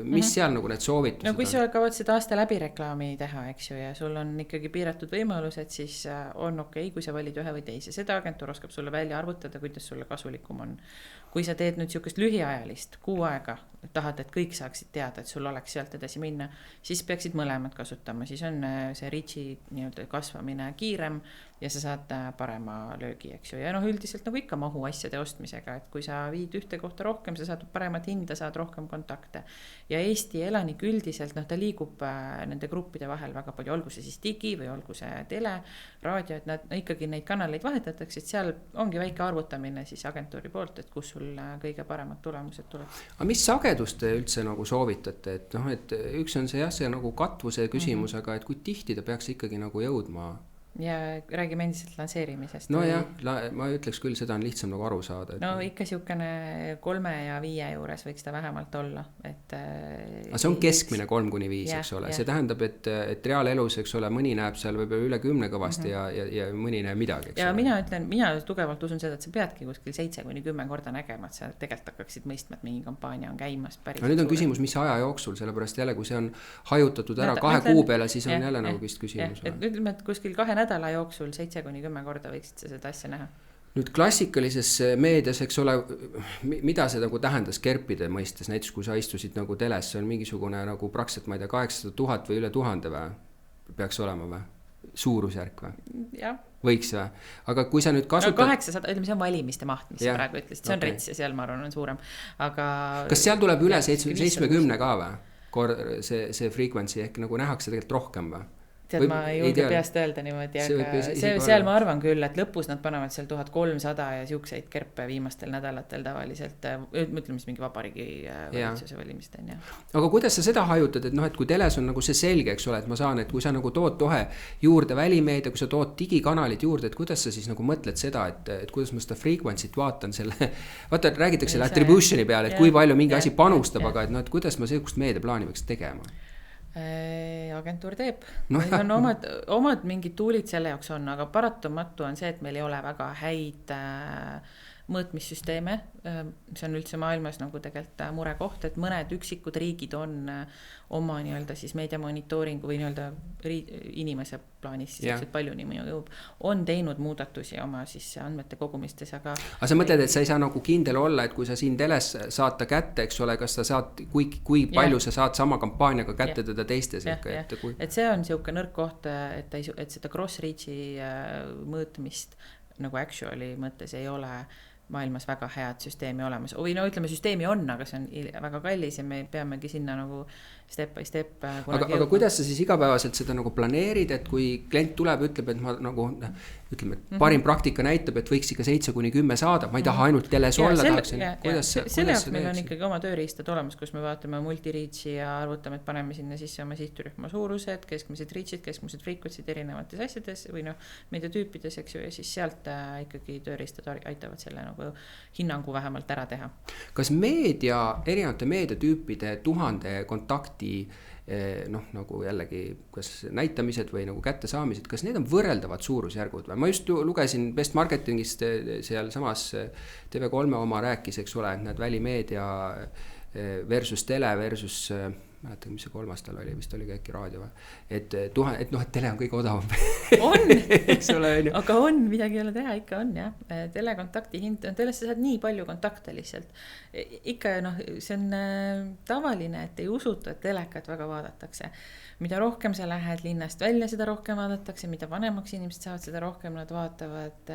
mis seal nagu need soovitused no kui sa kavatsed aasta läbi reklaami teha, eks ju, ja sul on ikkagi piiratud võimalused, siis on okei, kui sa valid ühe või teise, seda agentuur oskab sulle välja arvutada, kuidas sulle kasulikum on. Kui sa teed nüüd siukest lühiajalist 6 aega, tahad, et kõik saaksid teada, et sul oleks sealt edasi minna, siis peaksid mõlemad kasutama, siis on see reach'i nii-öelda kasvamine kiirem ja sa saad parema löögi, eks ju. Ja noh, üldiselt nagu ikka mahu asjade ostmisega, et kui sa viid ühte kohta rohkem, sa saad paremat hinda, saad rohkem kontakte. Ja Eesti elanik üldiselt, noh, ta liigub nende gruppide vahel väga palju, olgu see siis digi või olgu see tele, raadio, et nad ikkagi neid kanaleid vahetatakse, et seal ongi väike arvutamine siis agentuuri poolt, et kus sul kõige paremad tulemused tuleb. Aga mis sagedust te üldse nagu soovitate, et noh, et üks on see jah, see nagu katvuse küsimus, aga et kui tihti ta peaks ikkagi nagu jõudma? Ja räägime endiselt lanseerimisest. No jah, ma ütleks küll, seda on lihtsam nagu aru saada. No ikka siukene 3 ja 5 juures võiks ta vähemalt olla. Aga see on keskmine 3-5, eks ole. See tähendab, et reaalelus, eks ole, mõni näeb seal võib-olla üle 10 kõvasti ja mõni näeb midagi. Ja mina tugevalt usun seda, et sa peadki kuskil 7-10 korda nägema, et sa tegelikult hakkaksid mõistma, et mingi kampaania on käimas päris. No nüüd on küsimus, mis aja jooksul, sellepärast jälle, kui see on hajutatud ära 2 kuu peale, siis on jälle nagu vist küsimus. Et ütleme, et kuskil 2 nädala jooksul 7-10 korda võiksid sa seda asja näha. Nüüd klassikalises meedias, eks ole, mida see nagu tähendas kerpide mõistes, näiteks kui sa istusid nagu teles, see on mingisugune nagu praktiliselt, ma ei tea, 800 000 või üle 1000 või peaks olema või? Suurusjärk või? Jah. Võiks või? Aga kui sa nüüd kasutad... No 800, ütleme, see on valimiste maht, mis praegu ütlesid, see on rets ja seal ma arvan on suurem. Aga... Kas seal tuleb üle 70 ka või? See frequency ehk nagu nähakse tegelikult rohkem või? Tead, ma ei julge peast öelda niimoodi, aga seal ma arvan küll, et lõpus nad panevad seal 1300 ja siukseid kerpe viimastel nädalatel tavaliselt, ütleme siis mingi vabariigi valitsuse valimisten. Aga kuidas sa seda hajutad, et noh, et kui teles on nagu see selge, eks ole, et ma saan, et kui sa nagu tood tohe juurde välimeedia, kui sa tood digikanalid juurde, et kuidas sa siis nagu mõtled seda, et kuidas ma seda frequency't vaatan selle, vaata, räägitakse selle attributioni peale, et kui palju mingi asi panustab, aga et noh, et kuidas ma sellist meediaplaani võiks tegema? Agentuur teeb on omad mingid tuulid selle jaoks on, aga paratamatu on see, et meil ei ole väga häid mõõtmissüsteeme, see on üldse maailmas nagu tegelikult murekoht, et mõned üksikud riigid on oma nii-öelda siis meediamonitooringu või nii-öelda inimese plaanis siis palju niimoodi on teinud muudatusi oma siis andmete kogumistes, aga sa mõtled, et sa ei saa nagu kindel olla, et kui sa siin teles saata kätte, eks ole, kas sa saad, kui palju sa saad sama kampaaniaga kätte teda teistes et see on siuke nõrk koht, et seda cross-reach'i mõõtmist nagu actually mõttes ei ole maailmas väga head süsteemi olemas. Või no ütleme, süsteemi on, aga see on väga kallis ja me peamegi sinna nagu step by step. Aga kuidas sa siis igapäevaselt seda nagu planeerid, et kui klient tuleb, ütleb, et ma nagu, ütleme, parim praktika näitab, et võiks ikka 7-10 saada, ma ei taha ainult teles olla, tahaksin. Selle jaoks meil on ikkagi oma tööriistad olemas, kus me vaatame multi-reach'i ja arvutame, et paneme sinna sisse oma sihtrühma suurused, keskmised reach'id, keskmised frequency'd erinevates asjades või noh, meediatüüpides, eks ju, ja siis sealt ikkagi tööriistad aitavad selle nagu hinnangu vähemalt ära teha. Kas erinevate meediatüüpide 1000 kontakti nagu jällegi kas näitamised või nagu kättesaamised, kas need on võrreldavad suurusjärgud või? Ma just lugesin Best Marketingist seal samas TV3 oma rääkis, eks ole, et need välimeedia versus tele versus mäletan, mis see 3. tal oli, vist oli äkki raadio või? Et tele on kõige odavam. On, aga on, midagi ei ole teha, ikka on jah. Telekontakti hind, telesse saad nii palju kontakte lihtsalt. Ikka see on tavaline, et ei usuta, et telekat väga vaadatakse. Mida rohkem sa lähed linnast välja, seda rohkem vaadatakse, mida vanemaks inimesed saavad, seda rohkem nad vaatavad.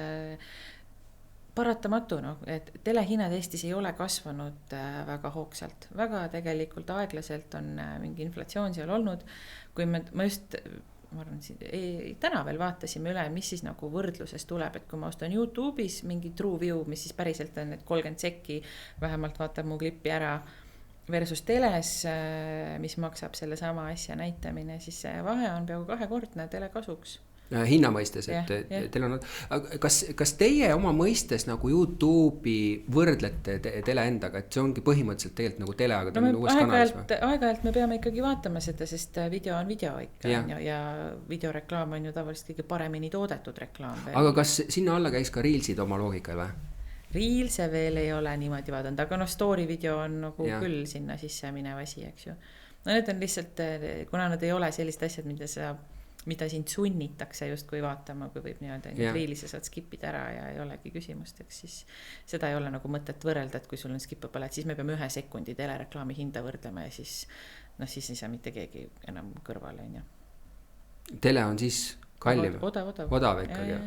Paratamatu, et telehinnad Eestis ei ole kasvanud väga hoogsalt. Väga tegelikult aeglaselt on mingi inflatsioon seal olnud. Kui ma just, ma arvan, täna veel vaatasime üle, mis siis nagu võrdluses tuleb, et kui ma ostan YouTube'is mingi true view, mis siis päriselt on, et 30 sekki vähemalt vaatab mu klippi ära versus teles, mis maksab selle sama asja näitamine, siis see vahe on peaaegu 2-kordne tele kasuks. Hinna mõistes, et teil on, kas teie oma mõistes nagu YouTube'i võrdlete tele endaga, et see ongi põhimõtteliselt tegelikult nagu tele, aga ta on uues kanalis või? Aeg-ajalt me peame ikkagi vaatama seda, sest video on video ikka ja videoreklaam on ju tavaliselt kõige paremini toodetud reklaam. Aga kas sinna alla käis ka Reelsid oma loogika või? Reelse veel ei ole niimoodi vaadanud, aga story video on nagu küll sinna sisse minev asi, eks ju. No need on lihtsalt, kuna nad ei ole sellist asjad, mida sind sunnitakse just kui vaatama, kui võib nii-öelda Reelise saad skipida ära ja ei olegi küsimust, eks siis seda ei ole nagu mõtet võrrelda, et kui sul on skipable, et siis me peame 1 sekundi telereklaami hinda võrdlema ja siis ei saa mitte keegi enam kõrvale. Tele on siis kallim, odav ikkagi.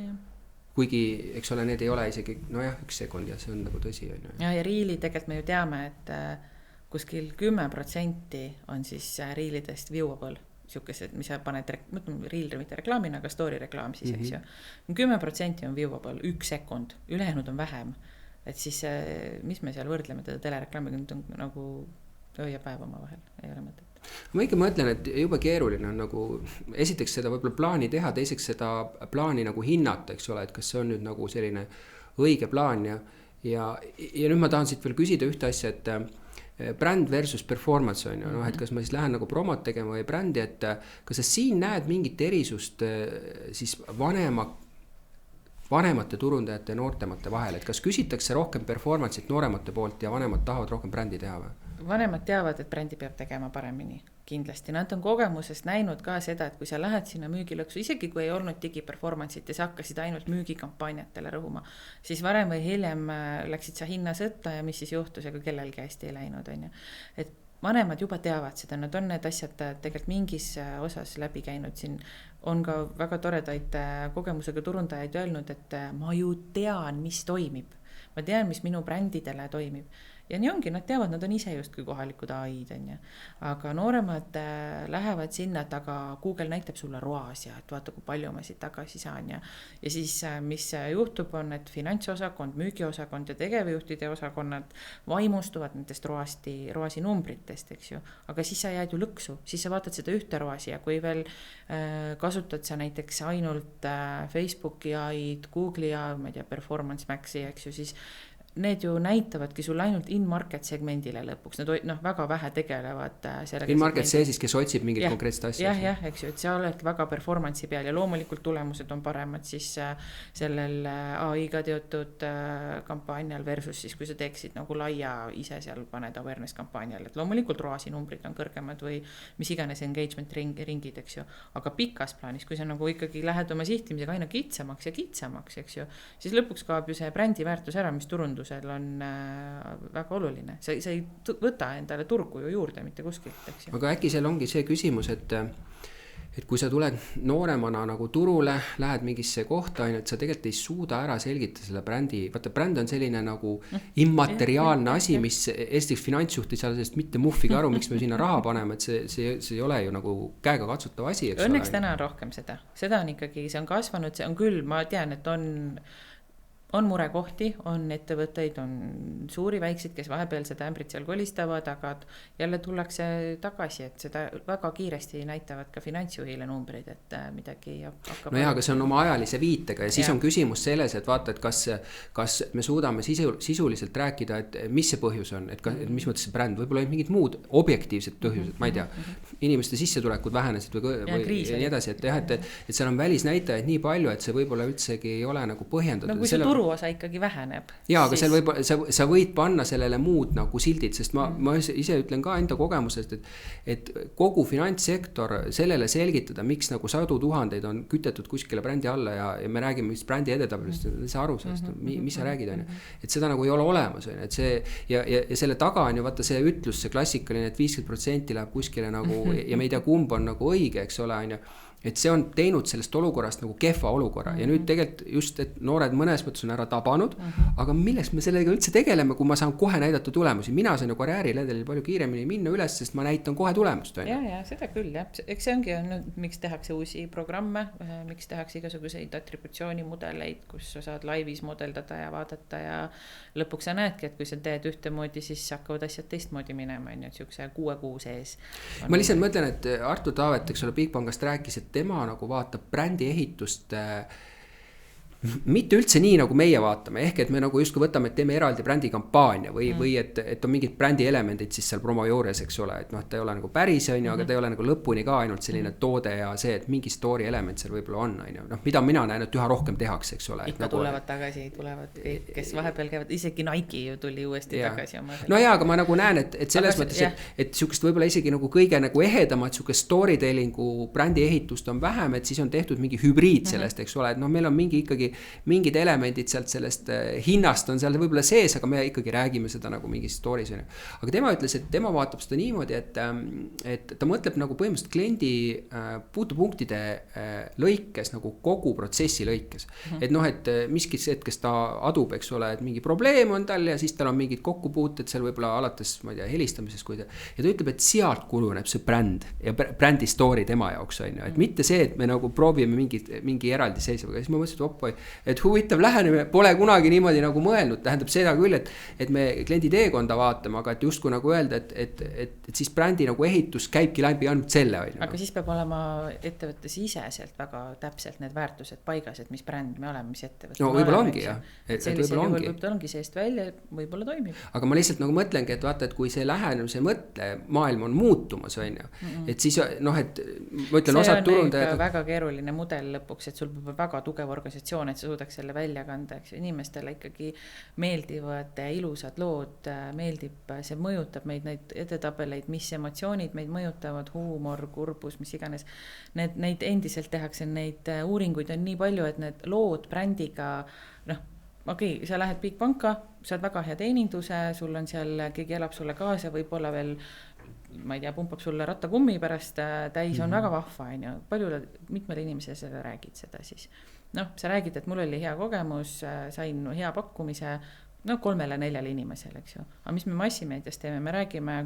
Kuigi, eks ole, need ei ole isegi, nojah, 1 sekund ja see on nagu tõsi. Ja riili tegelikult me ju teame, et kuskil 10% on siis riilidest viewable, siukesed, mis sa paned, riil mitte reklaamina, aga story reklaam siis, eks ju. 10% on viewable, 1 sekund, ülejäänud on vähem. Et siis, mis me seal võrdleme teda telereklaamiga, nüüd on nagu öö ja päev oma vahel, ei ole mõtet. Ma ikka mõtlen, et jube keeruline on nagu esiteks seda võib-olla plaani teha, teiseks seda plaani nagu hinnata, eks ole, et kas see on nüüd nagu selline õige plaan ja nüüd ma tahan siit veel küsida ühte asja, et brand versus performance on ju, noh, et kas ma siis lähen nagu promot tegema või brändi, et kas sa siin näed mingit erisust siis vanemate turundajate ja noortemate vahel, et kas küsitakse rohkem performance'it nooremate poolt ja vanemad tahavad rohkem brändi teha või? Vanemad teavad, et brändi peab tegema paremini, kindlasti. Nad on kogemusest näinud ka seda, et kui sa lähed sinna müügilõksu, isegi kui ei olnud digiperformance'it ja sa hakkasid ainult müügikampaaniatele rõhuma, siis varem või hiljem läksid sa hinnasõtta ja mis siis juhtus, ega kellelgi hästi ei läinud, on ju. Et vanemad juba teavad seda, nad on need asjad tegelikult mingis osas läbi käinud. Siin on ka väga toredaid kogemusega turundajaid öelnud, et ma ju tean, mis toimib. Ma tean, mis minu brändidele toimib. Ja nii ongi, nad teavad, nad on ise justkui kohalikud AI-d, on ju. Aga nooremad lähevad sinna, et aga Google näitab sulle ROAS ja et vaata, kui palju ma siit tagasi saan. Ja siis, mis juhtub, on, et finantsosakond, müügiosakond ja tegevjuhtide osakonnad vaimustuvad nendest ROAS-i numbritest, eks ju. Aga siis sa jääd ju lõksu, siis sa vaatad seda ühte ROAS-i ja kui veel kasutad sa näiteks ainult Facebooki AI-d, Google'i ja ma ei tea, Performance Maxi, eks ju, siis need ju näitavadki sulle ainult in-market segmendile lõpuks. Nad väga vähe tegelevad sellega. In-market see siis, kes otsib mingit konkreetset asja. Jah, eks ju, et sa oled väga performance'i peal ja loomulikult tulemused on paremad siis sellel AI-ga teotud kampaanial versus siis, kui sa teeksid nagu laia ise seal paned awareness kampaanial. Et loomulikult ROAS-i numbrid on kõrgemad või mis iganes engagement ringid, eks ju. Aga pikas plaanis, kui sa nagu ikkagi lähed oma sihtimisega aina kitsamaks ja kitsamaks, eks ju, siis lõpuks kaob ju see brändi väärtus ära, mis turundus on väga oluline. Sa ei võta endale turgu ju juurde mitte kuskilt, eks ju. Aga äkki seal ongi see küsimus, et kui sa tuled nooremana nagu turule, lähed mingisse kohta, et sa tegelikult ei suuda ära selgita selle brändi. Vaata, bränd on selline nagu immateriaalne asi, mis esiteks finantsjuht ei saa sellest mitte muhviga aru, miks me sinna raha paneme, et see ei ole ju nagu käega katsutav asi. Õnneks täna on rohkem seda. Seda on ikkagi, see on kasvanud, see on küll, ma tean, et on murekohti, on ettevõtteid, on suuri väikseid, kes vahepeal seda ämbrit seal kolistavad, aga jälle tullakse tagasi, et seda väga kiiresti näitavad ka finantsjuhile numbrid, et midagi hakkab. No jah, aga see on oma ajalise viitega ja siis on küsimus selles, et vaata, et kas me suudame sisuliselt rääkida, et mis see põhjus on, et mis mõttes see bränd, võib-olla mingid muud objektiivsed põhjused, ma ei tea, inimeste sissetulekud vähenesid või ja nii edasi, et seal on välisnäitajaid nii palju, et see võib-olla üldsegi ei ole nagu põhjendatud. Turuosa ikkagi väheneb. Jaa, aga seal sa võid panna sellele muud nagu sildid, sest ma ise ütlen ka enda kogemusest, et kogu finantssektor sellele selgitada, miks nagu 100 000 on kütetud kuskile brändi alla ja me räägime mis brändi edetabelist, ei saa aru sellest, mis sa räägid, on ju. Et seda nagu ei ole olemas, on ju, et see ja selle taga on ju vaata see ütlus, see klassikaline, et 50% läheb kuskile nagu ja me ei tea, kumb on nagu õige, eks ole, on ju. Et see on teinud sellest olukorrast nagu kehva olukorra ja nüüd tegelikult just, et noored mõnes mõttes on ära tabanud, aga milleks me sellega üldse tegeleme, kui ma saan kohe näidata tulemusi. Mina saan ju karjääriledelil palju kiiremini minna üles, sest ma näitan kohe tulemust. Ja, seda küll, jah. Eks see ongi, miks tehakse uusi programme, miks tehakse igasuguseid attributsioonimudeleid, kus sa saad laivis modeldada ja vaadata ja lõpuks sa näedki, et kui sa teed ühtemoodi, siis hakkavad asjad teistmoodi minema, et siukse 6 kuu sees. Ma lihtsalt mõtlen, et Artur Taavet, eks ole, Bigbankast rääkis, et tema nagu vaatab brändi ehitust mitte üldse nii, nagu meie vaatame, ehk et me nagu justkui võtame, et teeme eraldi brändi kampaania või et on mingid brändi elemendid siis seal promo juures, eks ole, et ta ei ole nagu päris, on ju, aga ta ei ole nagu lõpuni ka ainult selline toode ja see, et mingi story element seal võib-olla on, on ju, mida mina näen, et üha rohkem tehakse, eks ole. Ikka nagu tulevad tagasi, kes vahepeal käivad, isegi Nike ju tuli uuesti tagasi. No jaa, aga ma nagu näen, et selles mõttes, et sükest võib-olla isegi nagu kõige nagu ehedamat sükest storytellingu brändi ehitust on vähem, et siis on tehtud mingi hübriid sellest, eks ole, et meil on mingi ikkagi mingid elemendid sealt sellest hinnast on seal võib-olla sees, aga me ikkagi räägime seda nagu mingis stories. Aga tema ütles, et tema vaatab seda niimoodi, et ta mõtleb nagu põhimõtteliselt kliendi puutupunktide lõikes nagu kogu protsessi lõikes. Et noh, et miskis hetkes ta adub, eks ole, et mingi probleem on tal ja siis tal on mingid kokkupuuted seal võib-olla alates, ma ei tea, helistamises, ja ta ütleb, et sealt kuluneb see bränd ja brändi story tema jaoks on ju, et mitte see, et me nagu proovime mingi eraldi seisvaga, siis ma mõtlesin, et huvitav lähenemine, pole kunagi niimoodi nagu mõelnud, tähendab seda küll, et me kliendi teekonda vaatame, aga et justkui nagu öelda, et siis brändi nagu ehitus käibki läbi ainult selle on ju. Aga siis peab olema ettevõtte siseselt väga täpselt need väärtused paigas, et mis bränd me oleme, mis ettevõtte no võib-olla ongi jah. Sellisel juhul võib ta ongi seest välja, võib-olla toimib. Aga ma lihtsalt nagu mõtlengi, et vaata, et kui see lähenemise mõtle maailm on muutumas on ju, et siis noh, et ma ütlen osad turundajad. See on väga keeruline mudel lõpuks, et sul peab väga tugev organisatsioon, et sa suudaks selle välja kanda, eks inimestele ikkagi meeldivad ilusad lood, meeldib, see mõjutab meid neid edetabeleid, mis emotsioonid meid mõjutavad, huumor, kurbus, mis iganes. Neid endiselt tehakse, neid uuringuid on nii palju, et need lood brändiga, noh, okei, sa lähed Bigbanka, saad väga hea teeninduse, sul on seal, keegi elab sulle kaasa, võib-olla veel, ma ei tea, pumpab sulle rattakummi pärast täis, on väga vahva, on ju. Palju, mitmele inimesele seda räägid seda siis? Noh, sa räägid, et mul oli hea kogemus, sain hea pakkumise, no 3-4 inimesele, eks ju. Aga mis me massimeedias teeme? Me räägime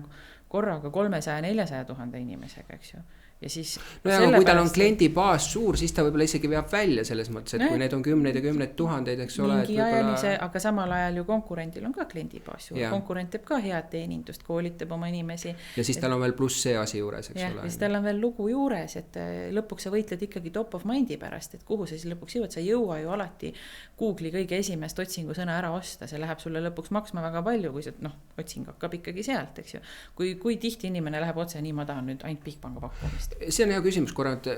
korraga 300-400 000 inimesega, eks ju. Ja siis no ja kui tal on kliendi baas suur, siis ta võib-olla isegi veab välja selles mõttes, et kui need on 10 ja 10 tuhandeid, eks ole. Mingi ajalise, aga samal ajal ju konkurendil on ka kliendi baas suur. Konkurent teeb ka head teenindust, koolitab oma inimesi. Ja siis tal on veel pluss see asi juures, eks ole. Ja siis tal on veel lugu juures, et lõpuks sa võitled ikkagi top of mind'i pärast, et kuhu sa siis lõpuks jõuad, sa jõua ju alati Google'i kõige esimest otsingu sõna ära osta, see läheb sulle lõpuks maksma väga palju, kui see otsing hakkab ikkagi sealt, eks ju. Kui tihti inimene läheb otse nii, ma tahan nüüd ainult Bigbanka pakkumist. See on hea küsimus korra, et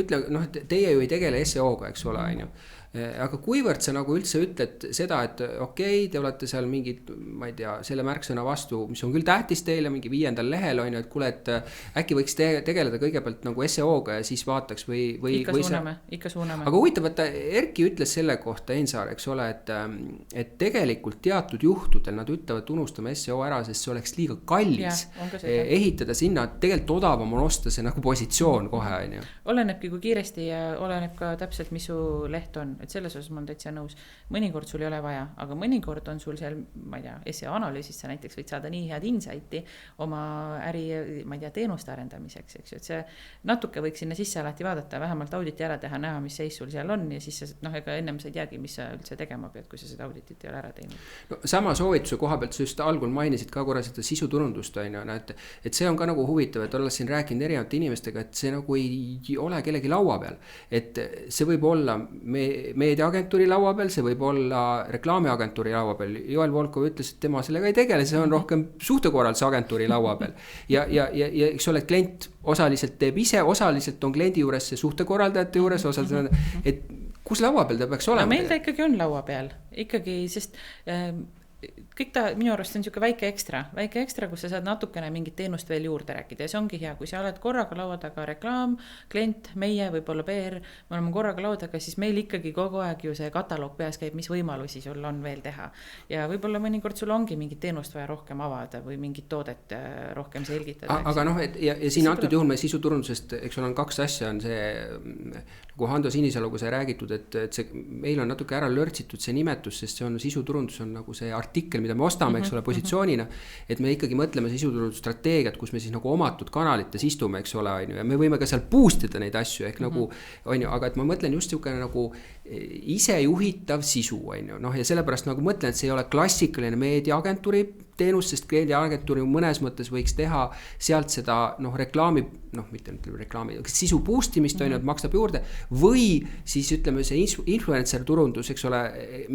ütle, noh, et teie ju ei tegele SEO-ga, eks ole, on ju. Aga kuivõrd sa nagu üldse ütled seda, et okei, te olete seal mingid, ma ei tea, selle märksõna vastu, mis on küll tähtis teile mingi 5. lehel on ju, et kuule, et äkki võiks tegeleda kõigepealt nagu SEO-ga ja siis vaataks või ikka suuname. Aga huvitav, et Erki ütles selle kohta Einsaar, eks ole, et tegelikult teatud juhtudel nad ütlevad unustame SEO ära, sest see oleks liiga kallis ehitada sinna, tegelikult odavam on osta see nagu positsioon kohe on ju. Olenebki kui kiiresti ja oleneb ka täpselt, mis su leht on. Et selles osas ma olen täitsa nõus. Mõnikord sul ei ole vaja, aga mõnikord on sul seal, ma ei tea, SEO analüüsis sa näiteks võid saada nii head insighti oma äri, ma ei tea, teenuste arendamiseks, eks ju, et see natuke võiks sinna sisse alati vaadata, vähemalt auditi ära teha, näha, mis seis sul seal on ja siis sa, noh, ega ennem sa ei teagi, mis sa üldse tegema pead, kui sa seda auditit ei ole ära teinud. No, sama soovituse koha pealt sa just algul mainisid ka korra seda sisuturundust, on ju, et see on ka nagu huvitav, et olles siin rääkinud erinevate inimestega, et see nagu ei ole kellegi laua peal, et see võib olla meediaagentuuri laua peal, see võib olla reklaamiagentuuri laua peal. Joel Volkov ütles, et tema sellega ei tegele, see on rohkem suhtekorralduse agentuuri laua peal. Ja eks ole, klient osaliselt teeb ise, osaliselt on kliendi juures see suhtekorraldajate juures, osaliselt, et kus laua peal ta peaks olema? No meil ta ikkagi on laua peal, ikkagi, sest kõik ta minu arust on niisugune väike ekstra, kus sa saad natukene mingit teenust veel juurde rääkida ja see ongi hea, kui sa oled korraga laua taga reklaam, klient, meie, võib-olla PR, me oleme korraga laua taga, siis meil ikkagi kogu aeg ju see kataloog peas käib, mis võimalusi sul on veel teha ja võib-olla mõnikord sul ongi mingit teenust vaja rohkem avada või mingit toodet rohkem selgitada. Aga noh, ja siin antud juhul me sisuturundusest, eks ole, on 2 asja, on see nagu Hando Sinisaluga sai räägitud, et see, meil on natuke ära lörtsitud see nimetus, sest see on sisuturundus on nagu see artikkel, mida me ostame, eks ole, positsioonina, et me ikkagi mõtleme sisuturundusstrateegiat, kus me siis nagu omatud kanalites istume, eks ole, on ju, ja me võime ka seal boostida neid asju, ehk nagu on ju, aga et ma mõtlen just niisugune nagu isejuhitav sisu, on ju, noh ja sellepärast nagu mõtlen, et see ei ole klassikaline meediaagentuuri teenus, sest kliendiagentuuri mõnes mõttes võiks teha sealt seda noh reklaami, noh mitte reklaami, sisu boostimist on ju, et maksab juurde või siis ütleme see influencer turundus, eks ole,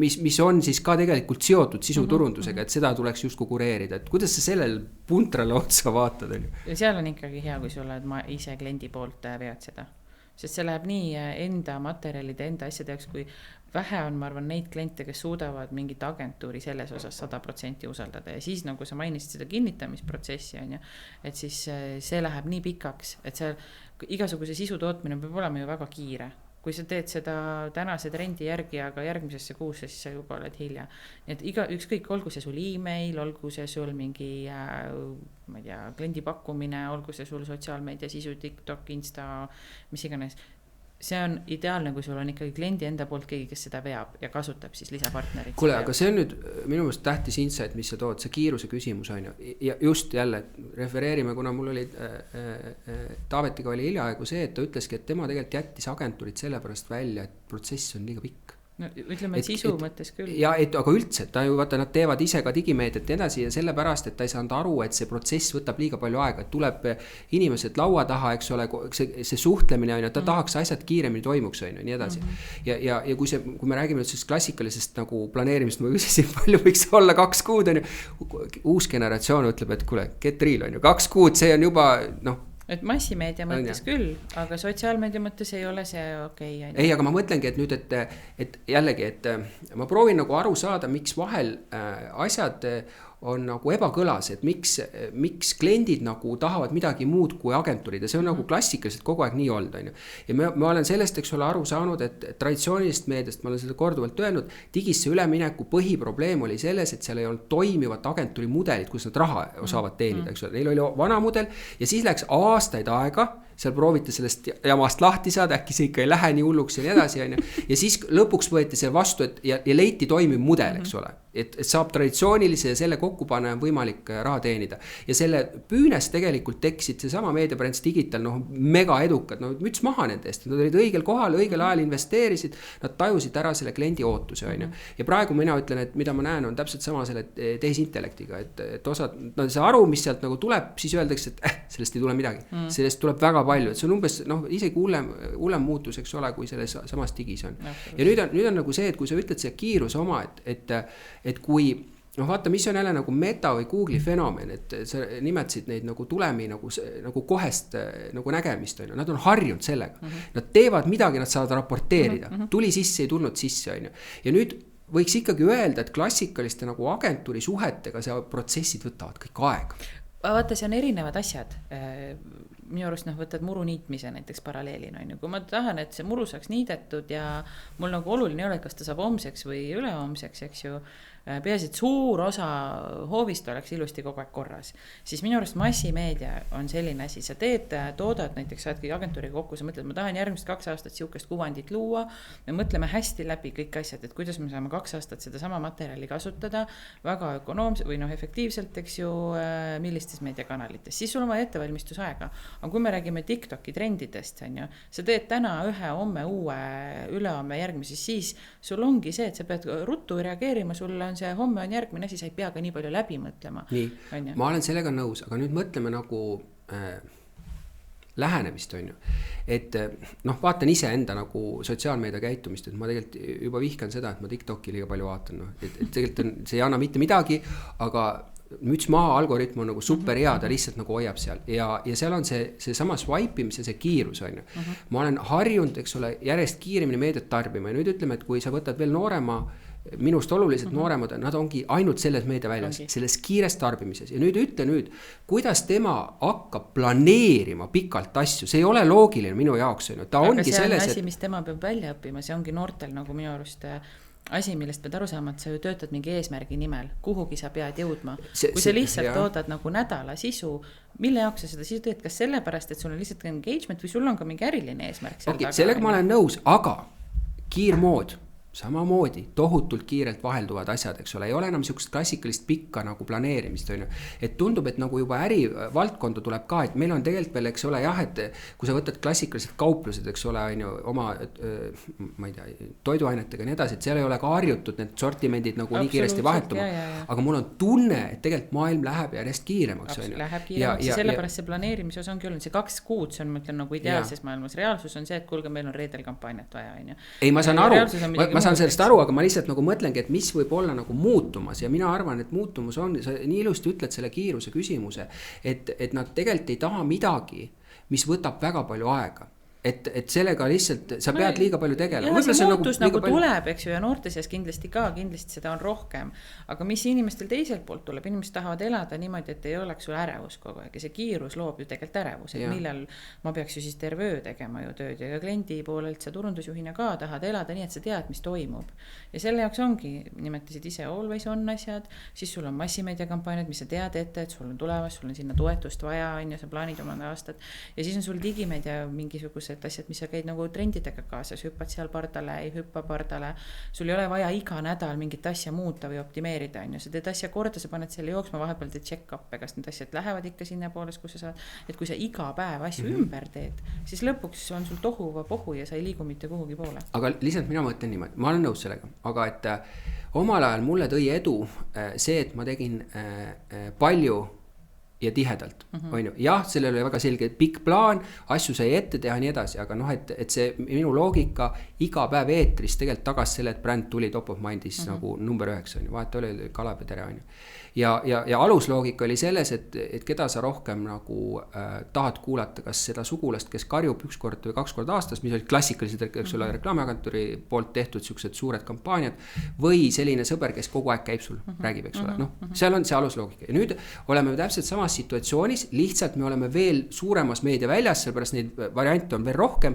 mis on siis ka tegelikult seotud sisuturundusega, et seda tuleks just kureerida, et kuidas sa sellel puntrale otsa vaatad? Ja seal on ikkagi hea, kui sa oled ise kliendi poolt vead seda, sest see läheb nii enda materjalide, enda asjade jaoks, kui vähe on, ma arvan, neid kliente, kes suudavad mingit agentuuri selles osas 100% usaldada ja siis nagu sa mainisid seda kinnitamisprotsessi on ju, et siis see läheb nii pikaks, et see igasuguse sisu tootmine peab olema ju väga kiire. kui sa teed seda tänase trendi järgi, aga järgmisesse kuusse, siis sa juba oled hilja. Nii et ükskõik, olgu see sul email, olgu see sul mingi ma ei tea, kliendi pakkumine, olgu see sul sotsiaalmeedia sisu, TikTok, Insta, mis iganes. See on ideaalne, kui sul on ikkagi kliendi enda poolt keegi, kes seda veab ja kasutab siis lisapartnerit. Kuule, aga see on nüüd minu meelest tähtis insight, mis sa tood, see kiiruse küsimus on ju. Ja just jälle refereerime, kuna mul oli Taavetiga oli hiljaaegu see, et ta ütleski, et tema tegelikult jättis agentuurid sellepärast välja, et protsess on liiga pikk. No, ütleme sisu mõttes küll. Ja aga üldse, ta ju vaata, nad teevad ise ka digimeediat ja edasi ja sellepärast, et ta ei saanud aru, et see protsess võtab liiga palju aega, et tuleb inimesed laua taha, eks ole, see suhtlemine on, ta tahaks asjad kiiremini toimuks on ja nii edasi. Ja kui me räägime siis klassikalisest nagu planeerimist, ma küsisin, palju võiks olla 2 kuud on ju, uus generatsioon ütleb, et kuule, get real on ju, 2 kuud, see on juba et massimeedia mõttes küll, aga sotsiaalmeedia mõttes ei ole see okei. Ei, aga ma mõtlengi, et nüüd, et jällegi, et ma proovin nagu aru saada, miks vahel asjad on nagu ebakõlas, et miks kliendid nagu tahavad midagi muud kui agentuurid ja see on nagu klassikaliselt kogu aeg nii olnud, on ju. Ja ma olen sellest, eks ole, aru saanud, et traditsioonilist meediast, ma olen seda korduvalt öelnud, digisse ülemineku põhiprobleem oli selles, et seal ei olnud toimivat agentuuri mudelit, kus nad raha saavad teenida, eks ole. Neil oli vana mudel ja siis läks aastaid aega, seal prooviti sellest jamast lahti saada, äkki see ikka ei lähe nii hulluks ja nii edasi, on ju. Ja siis lõpuks võeti see vastu ja leiti toimiv mudel, eks ole. Et saab traditsioonilise ja selle kokku panna on võimalik raha teenida. Ja selle püünes tegelikult teksid see sama Mediabrands Digital, mega edukad, müts maha nendest. Nad olid õigel kohal, õigel ajal investeerisid, nad tajusid ära selle kliendi ootuse, on ju. Ja praegu mina ütlen, et mida ma näen, on täpselt sama selle tehisintellektiga, et osad, see aru, mis sealt nagu tuleb, siis öeldakse, et sellest ei tule midagi. Sellest tuleb väga palju, et see on umbes, isegi hullem muutus, eks ole, kui selles samas digis on. Ja nüüd on nagu see, et kui sa ütled see kiiruse oma, et kui, vaata, mis on jälle nagu Meta või Google'i fenomen, et sa nimetasid neid nagu tulemi nagu kohest nagu nägemist, on ju. Nad on harjunud sellega. Nad teevad midagi, nad saavad raporteerida. Tuli sisse, ei tulnud sisse, on ju. Ja nüüd võiks ikkagi öelda, et klassikaliste nagu agentuuri suhetega see protsessid võtavad kõik aega. Vaata, see on erinevad asjad. Minu arust võtad muru niitmise näiteks paralleelina, on ju. Kui ma tahan, et see muru saaks niidetud ja mul nagu oluline ei ole, kas ta saab homseks või ülehomseks, eks ju, peaasi, et suur osa hoovist oleks ilusti kogu aeg korras, siis minu arust massimeedia on selline asi, sa toodad näiteks, saadki agentuuriga kokku, sa mõtled, ma tahan järgmist 2 aastat siukest kuvandit luua, me mõtleme hästi läbi kõik asjad, et kuidas me saame 2 aastat seda sama materjali kasutada väga ökonoomselt või efektiivselt, eks ju, millistes meediakanalites, siis sul on vaja ettevalmistusaega. Aga kui me räägime TikToki trendidest, on ju, sa teed täna ühe, homme uue, ülehomme järgmise, siis sul ongi see, et sa pead ruttu reageerima, sul on see homme on järgmine asi, sa ei pea ka nii palju läbi mõtlema. Nii, ma olen sellega nõus, aga nüüd mõtleme nagu lähenemist, on ju. Et vaatan ise enda nagu sotsiaalmeedia käitumist, et ma tegelikult juba vihkan seda, et ma TikToki liiga palju vaatan. Et tegelikult see ei anna mitte midagi, aga müts maha algoritm on nagu super hea, ta lihtsalt nagu hoiab seal. Ja seal on see sama swipe'imis ja see kiirus, on ju. Ma olen harjunud, eks ole, järjest kiiremini meediat tarbima ja nüüd ütleme, et kui sa võtad veel noorema, minust oluliselt nooremad, nad ongi ainult selles meediaväljas, selles kiires tarbimises. Ja nüüd, kuidas tema hakkab planeerima pikalt asju, see ei ole loogiline minu jaoks. Ta aga ongi see on selles, asi, mis tema peab välja õppima, see ongi noortel nagu minu arust asi, millest pead aru saama, et sa ju töötad mingi eesmärgi nimel, kuhugi sa pead jõudma. Kui sa lihtsalt toodad nagu nädala sisu, mille jaoks sa seda sisu teed, kas sellepärast, et sul on lihtsalt engagement või sul on ka mingi äriline eesmärk? Okay, sellega ma olen nõus, aga kiirmood samamoodi, tohutult kiirelt vahelduvad asjad, eks ole, ei ole enam siukest klassikalist pikka nagu planeerimist, on ju. Et tundub, et nagu juba ärivaldkonda tuleb ka, et meil on tegelikult veel, eks ole, jah, et kui sa võtad klassikalised kauplused, eks ole, on ju, oma, ma ei tea, toiduainetega nii edasi, et seal ei ole ka harjutud need sortimendid nagu nii kiiresti vahetuma. Aga mul on tunne, et tegelikult maailm läheb järjest kiiremaks, on ju. Läheb kiiremaks ja sellepärast see planeerimise osa ongi olnud, see 2 kuud, see on, ma ütlen, nagu ideaalses maailmas. Reaalsus on see, et kuulge, meil on reedel kampaaniat vaja, on ju. Ei, ma saan aru, ma saan sellest aru, aga ma lihtsalt nagu mõtlengi, et mis võib olla nagu muutumas ja mina arvan, et muutumus on, sa nii ilusti ütled selle kiiruse küsimuse, et nad tegelikult ei taha midagi, mis võtab väga palju aega. et sellega lihtsalt sa pead liiga palju tegelema. Ja see muutus nagu tuleb, eks ju, ja noorte seas kindlasti seda on rohkem. Aga mis inimestel teiselt poolt tuleb, inimesed tahavad elada niimoodi, et ei oleks sul ärevus kogu aeg. Ja see kiirus loob ju tegelikult ärevus, et millal ma peaks ju siis terve öö tegema ju tööd. Ja kliendi poolelt sa turundusjuhina ka tahad elada nii, et sa tead, mis toimub. Ja selle jaoks ongi, nimetasid ise always on asjad, siis sul on massimeediakampaaniad, mis sa tead ette, et sul on tulemas, sul on sinna toetust vaja, ja sa plaanid oma aastat. Ja siis on sul digimeedia mingisugused asjad, mis sa käid nagu trendidega kaasas, hüppad seal pardale, ei hüppa pardale. Sul ei ole vaja iga nädal mingit asja muuta või optimeerida, on ju. Sa teed asja korda, sa paned selle jooksma, vahepeal teed check-up'e, kas need asjad lähevad ikka sinna poolest, kus sa saad. Et kui sa iga päev asju ümber teed, siis lõpuks on sul tohuva pohu ja sa ei liigu mitte kuhugi poole. Aga lihtsalt mina mõtlen niimoodi, ma olen nõus sellega, aga et omal ajal mulle tõi edu see, et ma tegin palju ja tihedalt, on ju. Jah, sellel oli väga selge pikk plaan, asju sai ette teha nii edasi, aga noh, et see minu loogika iga päev eetris tegelikult tagas selle, et bränd tuli top of mind'is nagu number 9, on ju, vaata oli Kalev ja Tere, on ju. Ja alusloogika oli selles, et keda sa rohkem nagu tahad kuulata, kas seda sugulast, kes karjub 1 kord või 2 korda aastas, mis olid klassikalised, eks ole, reklaamiagentuuri poolt tehtud siuksed suured kampaaniad, või selline sõber, kes kogu aeg käib sul, räägib, eks ole. Noh, seal on see alusloogika. Ja nüüd oleme täpselt samas situatsioonis, lihtsalt me oleme veel suuremas meedia väljas, sellepärast neid variante on veel rohkem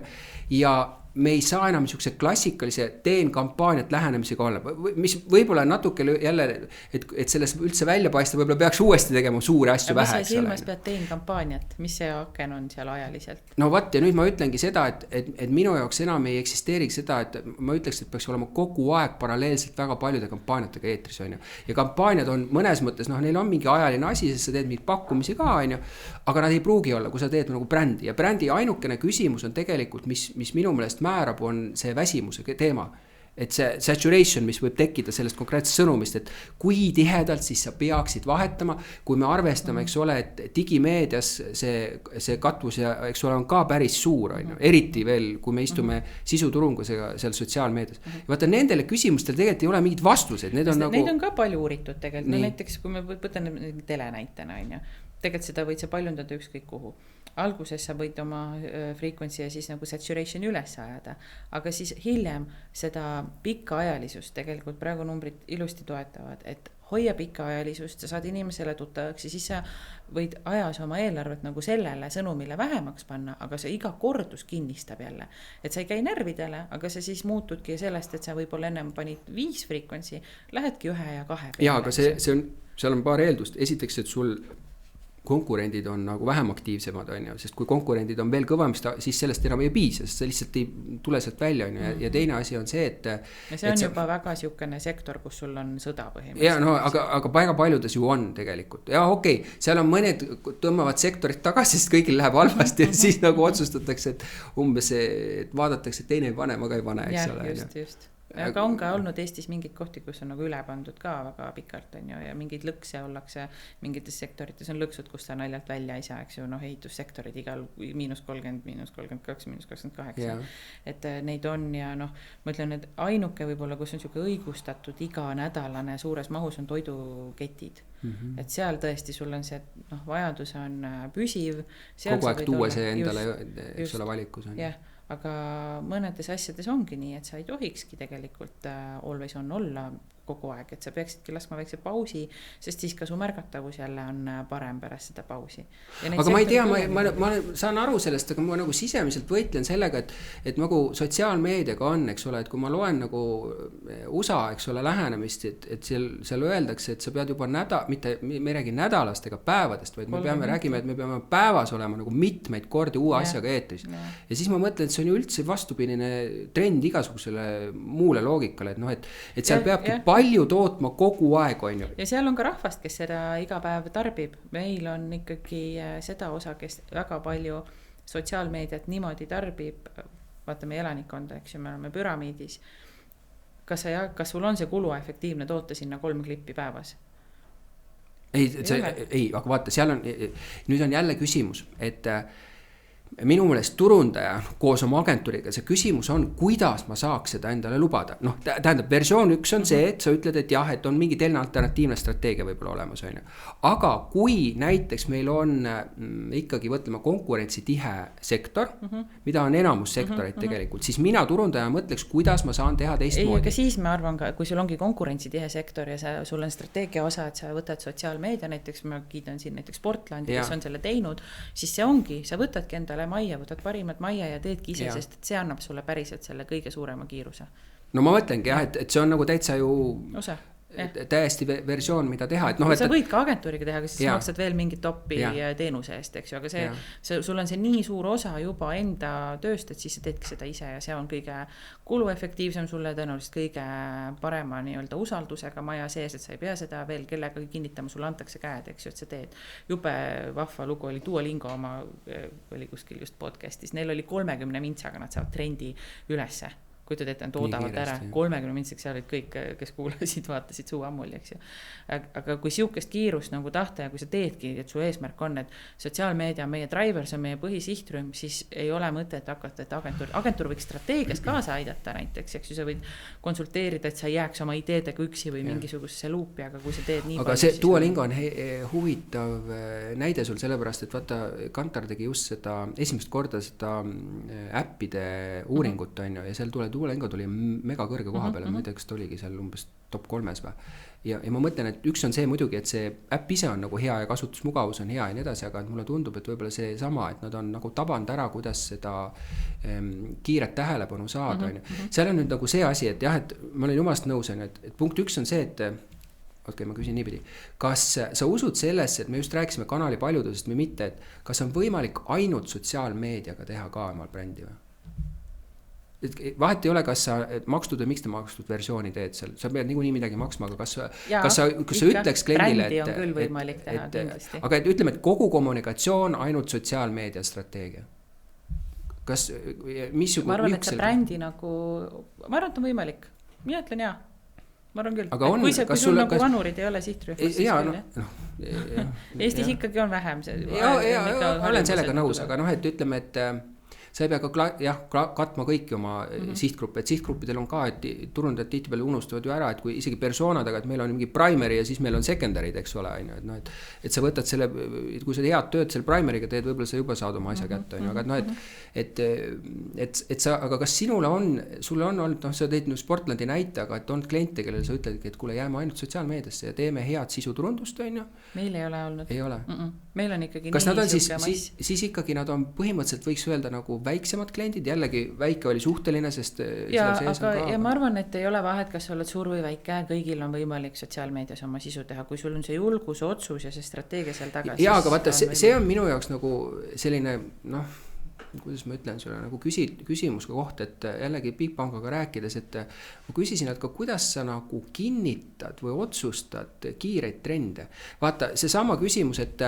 ja me ei saa enam niisuguse klassikalise teen kampaaniat lähenemisega olla, mis võib-olla natuke jälle, et sellest üldse välja paista, võib-olla peaks uuesti tegema suuri asju vähe. Mis sa silmas pead teen kampaaniat, mis see aken on seal ajaliselt? No vaat, ja nüüd ma ütlengi seda, et minu jaoks enam ei eksisteeriks seda, et ma ütleks, et peaks olema kogu aeg paralleelselt väga paljude kampaaniatega eetris, on ju. Ja kampaaniad on mõnes mõttes, noh, neil on mingi ajaline asi, sest sa teed mingit pakkumisi ka, on ju, aga nad ei pruugi olla, kui sa teed nagu brändi. Ja brändi ainukene küsimus on tegelikult, mis minu meelest määrab, on see väsimuse teema. Et see saturation, mis võib tekkida sellest konkreetsest sõnumist, et kui tihedalt siis sa peaksid vahetama, kui me arvestame, eks ole, et digimeedias see katvus ja eks ole on ka päris suur, on ju, eriti veel, kui me istume sisuturungusega seal sotsiaalmeedias. Ja vaata, nendele küsimustele tegelikult ei ole mingid vastuseid. Neid on ka palju uuritud tegelikult. No, näiteks, kui me võtan telenäitena, on ju, tegelikult seda võid sa paljundada ükskõik kuhu. Alguses sa võid oma frequency ja siis nagu saturation üles ajada, aga siis hiljem seda pikaajalisust tegelikult praegu numbrid ilusti toetavad, et hoia pikaajalisust, sa saad inimesele tuttavaks ja siis sa võid ajas oma eelarvet nagu sellele sõnumile vähemaks panna, aga see iga kordus kinnistab jälle, et sa ei käi närvidele, aga sa siis muutudki sellest, et sa võib-olla ennem panid 5 frequency, lähedki 1 ja 2 peale. Ja, aga seal on paar eeldust, esiteks, et sul konkurendid on nagu vähem aktiivsemad, on ju, sest kui konkurendid on veel kõvemist, siis sellest enam ei piisa, sest see lihtsalt ei tule sealt välja, on ju, ja teine asi on see, et ja see on juba väga siukene sektor, kus sul on sõda põhimõtteliselt. Ja no, aga väga paljudes ju on tegelikult. Ja okei, seal on mõned tõmbavad sektorit tagasi, sest kõigil läheb halvasti ja siis nagu otsustatakse, et umbes et vaadatakse, et teine ei pane, ma ka ei pane, eks ole. Just. Aga on ka olnud Eestis mingid kohti, kus on nagu üle pandud ka väga pikalt, on ju, ja mingid lõkse ollakse, mingites sektorites on lõksud, kus ta naljalt välja ei saa, eks ju, noh, ehitussektorid igal -30, -32, -28. Yeah. Et neid on ja noh, ma ütlen, et ainuke võib-olla, kus on siuke õigustatud iganädalane suures mahus on toiduketid. Et seal tõesti sul on see, noh, vajadus on püsiv. Kogu aeg tuua see endale, eks ole, valikus on. Jah. Aga mõnedes asjades ongi nii, et sa ei tohikski tegelikult always on olla kogu aeg, et sa peaksidki laskma väikse pausi, sest siis ka su märgatavus jälle on parem pärast seda pausi. Aga ma ei tea, ma saan aru sellest, aga ma nagu sisemiselt võitlen sellega, et nagu sotsiaalmeediaga on, eks ole, et kui ma loen nagu USA, eks ole, lähenemist, et seal öeldakse, et sa pead juba mitte me räägi nädalast ega päevadest, vaid me räägime, et me peame päevas olema nagu mitmeid kordi uue asjaga eetris. Ja siis ma mõtlen, et see on ju üldse vastupidine trend igasugusele muule loogikale, et noh, et seal peabki palju tootma kogu aeg, on ju. Ja seal on ka rahvast, kes seda iga päev tarbib. Meil on ikkagi seda osa, kes väga palju sotsiaalmeediat niimoodi tarbib. Vaatame elanikkonda, eks ju, me oleme püramiidis. Kas sul on see kuluefektiivne toota sinna 3 klippi päevas? Ei, aga vaata, seal on, nüüd on jälle küsimus, et minu meelest turundaja koos oma agentuuriga, see küsimus on, kuidas ma saaks seda endale lubada. Noh, tähendab, versioon 1 on see, et sa ütled, et jah, et on mingi teine alternatiivne strateegia võib-olla olemas, on ju. Aga kui näiteks meil on ikkagi võtlema konkurentsitihe sektor, mida on enamus sektoreid tegelikult, siis mina turundaja mõtleks, kuidas ma saan teha teistmoodi. Ei, aga siis ma arvan ka, kui sul ongi konkurentsitihe sektor ja sul on strateegia osa, et sa võtad sotsiaalmeedia, näiteks ma kiidan siin näiteks Sportlandi, kes on selle teinud, siis see ongi, sa võtadki endale majja, võtad parimat majja ja teedki ise, sest et see annab sulle päriselt selle kõige suurema kiiruse. No ma mõtlengi jah, et see on nagu täitsa ju osa. Täiesti versioon, mida teha, et noh, sa võid ka agentuuriga teha, aga siis maksad veel mingit topi teenuse eest, eks ju, aga sul on see nii suur osa juba enda tööst, et siis sa teedki seda ise ja see on kõige kuluefektiivsem sulle, tõenäoliselt kõige parema nii-öelda usaldusega maja sees, et sa ei pea seda veel kellega kinnitama, sulle antakse käed, eks ju, et sa teed. Jube vahva lugu oli Duolingo oma, oli kuskil just podcastis, neil oli 30 mintsaga, nad saavad trendi ülesse. Kui te teete, toodavad ära 30 mintseks, seal olid kõik, kes kuulasid, vaatasid suu ammuli, eks ju. Aga kui siukest kiirust nagu tahta ja kui sa teedki, et su eesmärk on, et sotsiaalmeedia on meie driver, see on meie põhisihtrühm, siis ei ole mõtet hakata, et agentuur võiks strateegias kaasa aidata näiteks, eks ju, sa võid konsulteerida, et sa jääks oma ideedega üksi või mingisugusesse luupi, aga kui sa teed nii aga see Duolingo on huvitav näide sul sellepärast, et vaata, Kantar tegi just seda esimest korda seda äppide uuringut on ju, ja seal Duolingo tuli mega kõrge koha peale, ma ei tea, kas ta oligi seal umbes top 3 või. Ja ma mõtlen, et üks on see muidugi, et see äpp ise on nagu hea ja kasutusmugavus on hea ja nii edasi, aga mulle tundub, et võib-olla see sama, et nad on nagu tabanud ära, kuidas seda kiiret tähelepanu saada. Seal on nüüd nagu see asi, et jah, et ma olen jumalast nõus, et punkt 1 on see, et ma küsin niipidi, kas sa usud sellesse, et me just rääkisime kanali paljudusest või mitte, et kas on võimalik ainult sotsiaalmeediaga teha ka omal brändi või? Vahet ei ole, kas sa makstud või miks te makstud versiooni teed seal, sa pead niikuinii midagi maksma, aga kas sa ütleks kliendile, brändi on küll võimalik teha kindlasti. Aga et ütleme, et kogu kommunikatsioon ainult sotsiaalmeedia strateegia. Kas, ma arvan, et see brändi nagu, ma arvan, et on võimalik. Mina ütlen jaa. Ma arvan küll. Kui sul nagu vanurid ei ole sihtrühmas, siis küll. Eestis ikkagi on vähem. Olen sellega nõus, aga noh, et ütleme, et sa ei pea ka katma kõiki oma sihtgruppe, et sihtgruppidel on ka, et turundajad tihtipeale unustavad ju ära, et kui isegi persoonadega, et meil on mingi primary ja siis meil on secondary'd, eks ole, et sa võtad selle, kui sa head tööd selle primary'ga teed, võib-olla sa juba saad oma asja kätte, aga no, et sa, aga kas sulle on olnud, noh, sa teed Sportlandi näite, aga et on kliente, kellele sa ütledki, et kuule, jääme ainult sotsiaalmeediasse ja teeme head sisuturundust, on ju? Meil ei ole olnud. Ei ole. Meil on ikkagi kas nad on siis ikkagi nad on põhimõtteliselt võiks öelda nagu väiksemad kliendid, jällegi väike oli suhteline, sest ja ma arvan, et ei ole vahet, kas sa oled suur või väike, kõigil on võimalik sotsiaalmeedias oma sisu teha, kui sul on see julgus, otsus ja see strateegia seal taga. Ja, aga vaata, see on minu jaoks nagu selline, noh, kuidas ma ütlen sulle, nagu küsimus ka koht, et jällegi Bigbankaga rääkides, et ma küsisin, et ka kuidas sa nagu kinnitad või otsustad kiireid trende. Vaata, see sama küsimus, et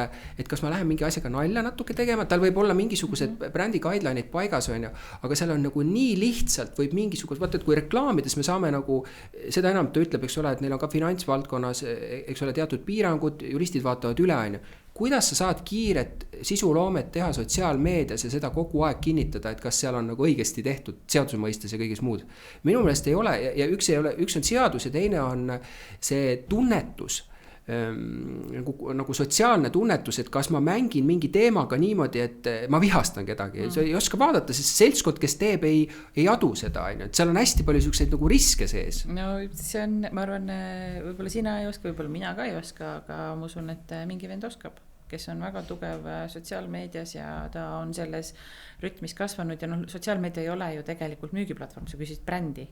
kas ma lähen mingi asjaga nalja natuke tegema, tal võib olla mingisugused brändi guideline'id paigas, on ju, aga seal on nagu nii lihtsalt võib mingisugused, vaata, et kui reklaamides me saame nagu, seda enam ta ütleb, eks ole, et neil on ka finantsvaldkonnas, eks ole, teatud piirangud, juristid vaatavad üle, on ju. Kuidas sa saad kiiret sisuloomet teha sotsiaalmeedias ja seda kogu aeg kinnitada, et kas seal on nagu õigesti tehtud seaduse mõistes ja kõigis muud? Minu meelest ei ole ja üks on seadus ja teine on see tunnetus, nagu sotsiaalne tunnetus, et kas ma mängin mingi teemaga niimoodi, et ma vihastan kedagi. Sa ei oska vaadata, sest seltskond, kes teeb, ei adu seda. Et seal on hästi palju selliseid nagu riske sees. No see on, ma arvan, võib-olla sina ei oska, võib-olla mina ka ei oska, aga ma usun, et mingi vend oskab, kes on väga tugev sotsiaalmeedias ja ta on selles rütmis kasvanud ja noh, sotsiaalmeedia ei ole ju tegelikult müügiplatvorm, sa küsisid brändi,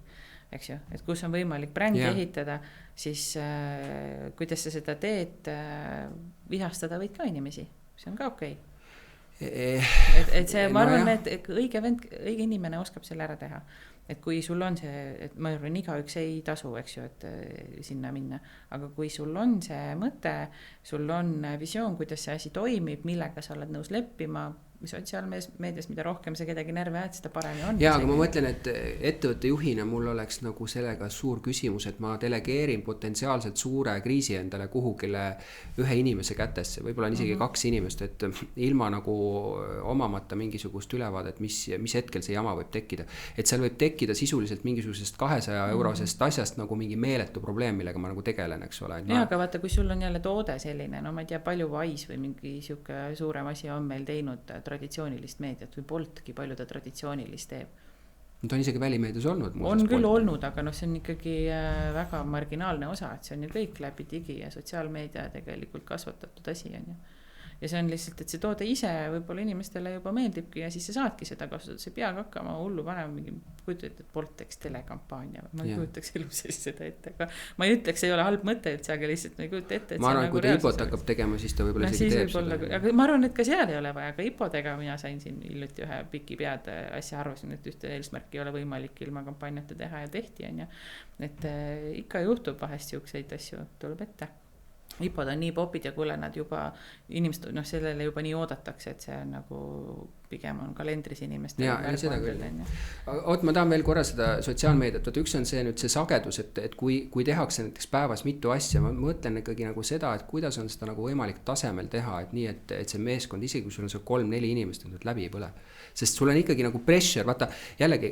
eks ju, et kus on võimalik brändi ehitada, siis kuidas sa seda teed, vihastada võid ka inimesi, see on ka okei. Et see, ma arvan, et õige inimene oskab selle ära teha. Et kui sul on see, et ma arvan, igaüks ei tasu, eks ju, et sinna minna, aga kui sul on see mõte, sul on visioon, kuidas see asi toimib, millega sa oled nõus leppima, sotsiaalmeedias, mida rohkem sa kedagi närvi ajad, seda parem on. Jaa, aga ma mõtlen, et ettevõtte juhina mul oleks nagu sellega suur küsimus, et ma delegeerin potentsiaalselt suure kriisi endale kuhugile ühe inimese kätesse, võib-olla on isegi 2 inimest, et ilma nagu omamata mingisugust ülevaadet, mis hetkel see jama võib tekkida. Et seal võib tekkida sisuliselt mingisugusest 200 eurosest asjast nagu mingi meeletu probleem, millega ma nagu tegelen, eks ole. Jaa, aga vaata, kui sul on jälle toode selline, no ma ei tea, palju Wise või mingi siuke suurem asi on meil teinud traditsioonilist meediat või Boltki palju ta traditsioonilist teeb. Ta on isegi välimeedias olnud. On küll olnud, aga see on ikkagi väga marginaalne osa, et see on ju kõik läbi digi ja sotsiaalmeedia tegelikult kasvatatud asi on ju. Ja see on lihtsalt, et see toode ise võib-olla inimestele juba meeldibki ja siis sa saadki seda kasutada, see peagi hakkama hullu panema mingi, kujuta, et Bolt teeks telekampaania, ma ei kujutaks elu sees seda ette, aga ma ei ütleks, ei ole halb mõte üldse, aga lihtsalt ma ei kujuta ette, et ma arvan, kui ta IPO-t hakkab tegema, siis ta võib-olla isegi teeb seda. Aga ma arvan, et ka seal ei ole vaja, aga IPO-dega mina sain siin hiljuti ühe piki pead asja, arvasin, et ühte eesmärki ei ole võimalik ilma kampaaniate teha ja tehti on ja, et ikka juhtub vahest siukseid asju, tuleb ette. IPO-d on nii popid ja kuule nad juba inimesed, sellele juba nii oodatakse, et see on nagu pigem on kalendris inimestel. Jaa, seda küll. Oot, ma tahan veel korra seda sotsiaalmeediat, üks on see nüüd see sagedus, et kui tehakse näiteks päevas mitu asja, ma mõtlen ikkagi nagu seda, et kuidas on seda nagu võimalik tasemel teha, et nii, et see meeskond, isegi kui sul on see 3-4 inimest, et läbi ei põle. Sest sul on ikkagi nagu pressure, vaata jällegi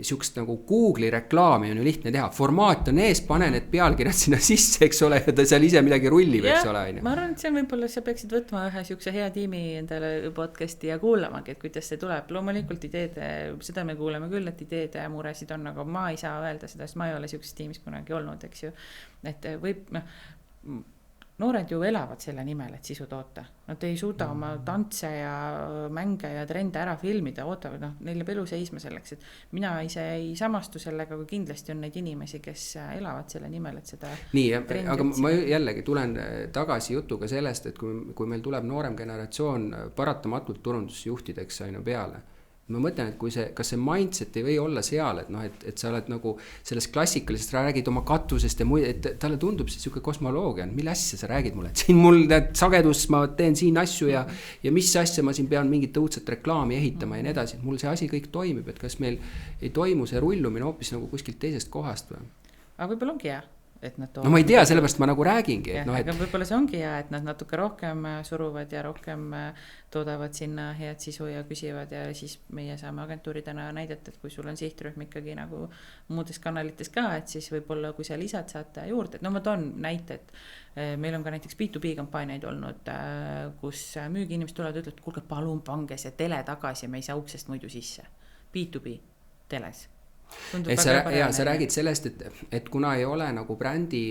siukest nagu Google'i reklaami on ju lihtne teha, formaat on ees, pane need pealkirjad sinna sisse, eks ole, ja ta seal ise midagi rullib, eks ole. Ma arvan, et see on võib-olla, sa peaksid võtma ühe siukse hea tiimi endale podcasti ja kuulamagi, et kuidas see tuleb. Loomulikult ideede, seda me kuuleme küll, et ideede ja muresid on, aga ma ei saa öelda seda, sest ma ei ole siukses tiimis kunagi olnud, eks ju. Et võib, noored ju elavad selle nimel, et sisu toota. Nad ei suuda oma tantse ja mänge ja trende ära filmida, ootavad, neil jääb elu seisma selleks, et mina ise ei samastu sellega, kui kindlasti on neid inimesi, kes elavad selle nimel, et seda nii, aga ma jällegi tulen tagasi jutuga sellest, et kui meil tuleb noorem generatsioon paratamatult turundusjuhtideks aina peale, ma mõtlen, et kas see mindset ei või olla seal, et sa oled nagu selles klassikalisest räägid oma katusest ja et talle tundub see siuke kosmoloogia, mille asja sa räägid mulle, et siin mul sagedus, ma teen siin asju ja mis asja ma siin pean mingit õudset reklaami ehitama ja nii edasi, et mul see asi kõik toimib, et kas meil ei toimu see rullumine hoopis nagu kuskilt teisest kohast või? Aga võib-olla ongi hea. No ma ei tea, sellepärast ma nagu räägingi. Aga võib-olla see ongi hea, et nad natuke rohkem suruvad ja rohkem toodavad sinna head sisu ja küsivad ja siis meie saame agentuuridena näidata, et kui sul on sihtrühm ikkagi nagu muudes kanalites ka, et siis võib-olla kui sa lisad saate juurde, et ma toon näite, et meil on ka näiteks B2B kampaaniaid olnud, kus müügiinimesed tulevad ja ütlevad, kuulge palun pange see tele tagasi, me ei saa uksest muidu sisse. B2B teles. Sa räägid sellest, et kuna ei ole nagu brändi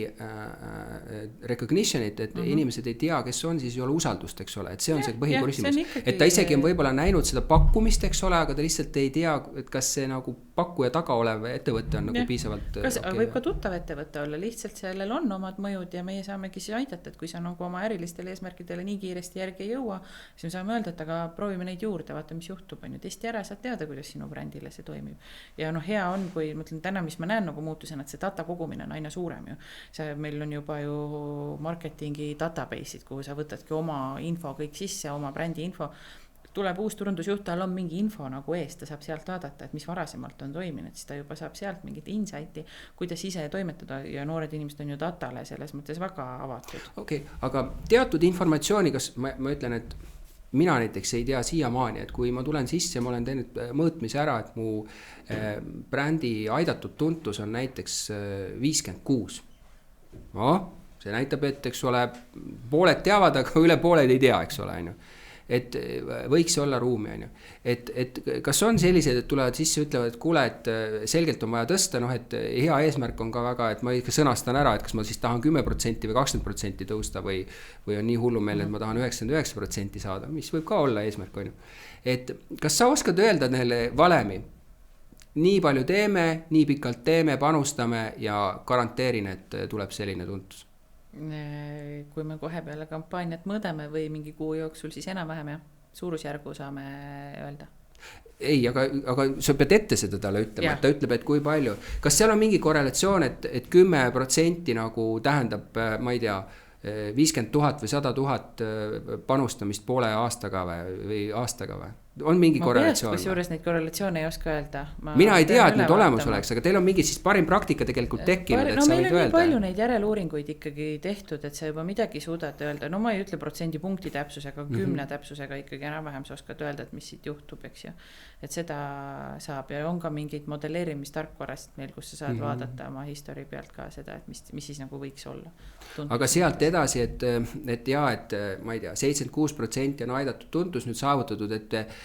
recognition'it, et inimesed ei tea, kes on, siis ei ole usaldust, eks ole, et see on see põhiküsimus, et ta isegi on võib-olla näinud seda pakkumist, eks ole, aga ta lihtsalt ei tea, et kas see nagu pakkuja taga olev ettevõtte on nagu piisavalt võib ka tuttav ettevõtte olla, lihtsalt sellel on omad mõjud ja meie saamegi siis aidata, et kui sa nagu oma ärilistele eesmärkidele nii kiiresti järgi ei jõua, siis me saame öelda, et aga proovime neid juurde, vaata mis juhtub, on ju, testi ära, saad teada, kuidas sinu brändile see toimib. Ja hea on, kui mõtlen täna, mis ma näen nagu muutusena, et see data kogumine on aina suurem ju. Meil on juba ju marketingi database'id, kuhu sa võtadki oma info kõik sisse, oma brändi info. Tuleb uus turundusjuht, tal on mingi info nagu ees, ta saab sealt vaadata, et mis varasemalt on toiminud, siis ta juba saab sealt mingit insighti, kuidas ise toimetada ja noored inimesed on ju datale selles mõttes väga avatud. Okei, aga teatud informatsiooni, kas ma ütlen, et mina näiteks ei tea siiamaani, et kui ma tulen sisse, ma olen teinud mõõtmise ära, et mu brändi aidatud tuntus on näiteks 56. See näitab, et eks ole, pooled teavad, aga üle pooled ei tea, eks ole, et võiks olla ruumi, et kas on sellised, et tulevad sisse, ütlevad, et kuule, et selgelt on vaja tõsta, et hea eesmärk on ka väga, et ma ikka sõnastan ära, et kas ma siis tahan 10% või 20% tõusta või on nii hullu meil, et ma tahan 99% saada, mis võib ka olla eesmärk, on ju. Et kas sa oskad öelda neile valemi, nii palju teeme, nii pikalt teeme, panustame ja garanteerin, et tuleb selline tuntus? Kui me kohe peale kampaaniat mõõdame või mingi kuu jooksul, siis enam-vähem suurusjärgu saame öelda. Ei, aga sa pead ette seda talle ütlema, et ta ütleb, et kui palju. Kas seal on mingi korrelatsioon, et 10% nagu tähendab, ma ei tea, 50 000 või 100 000 panustamist poole aastaga või aastaga või? On mingi korrelatsioon? Kusjuures neid korrelatsioone ei oska öelda. Mina ei tea, et nüüd olemas oleks, aga teil on mingi siis parim praktika tegelikult tekkinud, et sa võid öelda. Meil on nii palju neid järeluuringuid ikkagi tehtud, et sa juba midagi suudad öelda. No ma ei ütle protsendipunkti täpsusega, 10 täpsusega ikkagi enam-vähem sa oskad öelda, et mis siit juhtub, eks ju. Et seda saab ja on ka mingid modelleerimistarkvarast meil, kus sa saad vaadata oma history pealt ka seda, et mis siis nagu võiks olla. Aga sealt edasi, et ma ei tea, 76% on aidatud tuntus nüüd saavutatud,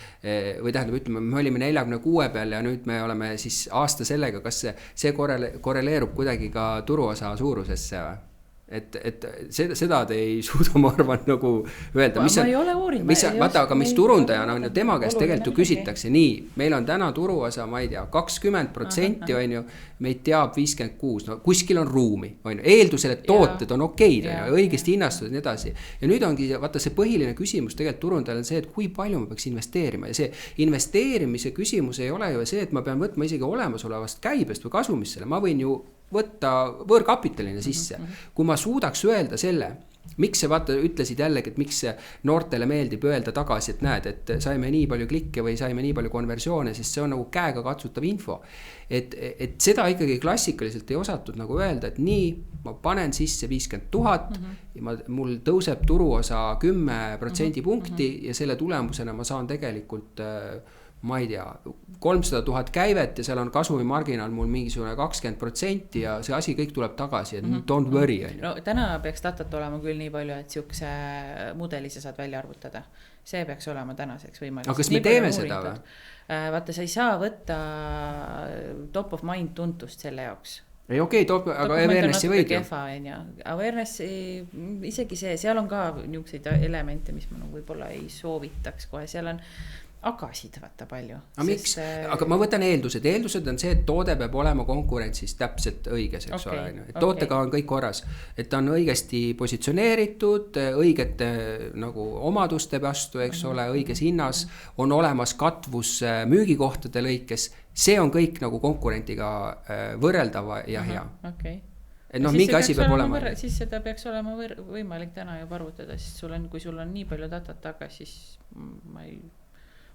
või tähendab, ütleme, me olime 46 peal ja nüüd me oleme siis aasta sellega, kas see korreleerub kuidagi ka turuosa suurusesse või? Et seda te ei suuda, ma arvan, nagu öelda. Ma ei ole uurinud. Vaata, aga mis turundajana on ju, tema käest tegelikult ju küsitakse nii, meil on täna turuosa, ma ei tea, 20% on ju, meid teab 56, no kuskil on ruumi, on ju, eeldusel, et tooted on okeid, õigesti hinnastatud ja nii edasi. Ja nüüd ongi, vaata, see põhiline küsimus tegelikult turundajal on see, et kui palju ma peaks investeerima ja see investeerimise küsimus ei ole ju see, et ma pean võtma isegi olemasolevast käibest või kasumist selle, ma võin ju võtta võõrkapitalina sisse. Kui ma suudaks öelda selle, miks see, vaata, ütlesid jällegi, et miks noortele meeldib öelda tagasi, et näed, et saime nii palju klikke või saime nii palju konversioone, sest see on nagu käega katsutav info. Et seda ikkagi klassikaliselt ei osatud nagu öelda, et nii, ma panen sisse 50 000 ja mul tõuseb turuosa 10% punkti ja selle tulemusena ma saan tegelikult ma ei tea, 300 000 käivet ja seal on kasumimarginaal mul mingisugune 20% ja see asi kõik tuleb tagasi, et don't worry. No täna peaks datat olema küll nii palju, et siukse mudeli sa saad välja arvutada. See peaks olema tänaseks võimalik. Aga kas me teeme seda või? Vaata, sa ei saa võtta top of mind tuntust selle jaoks. Ei okei, aga awareness'i võid ju. Awareness'i, isegi seal on ka niisuguseid elemente, mis ma võib-olla ei soovitaks kohe, seal on agasid vaata palju. Aga ma võtan eeldused. Eeldused on see, et toode peab olema konkurentsis täpselt õiges, eks ole. Et tootega on kõik korras. Et ta on õigesti positsioneeritud, õigete nagu omaduste vastu, eks ole, õiges hinnas, on olemas katvus müügikohtade lõikes. See on kõik nagu konkurentiga võrreldava ja hea. Et no mingi asi peab olema. Siis seda peaks olema võimalik täna juba arvutada, sest kui sul on nii palju datat taga, siis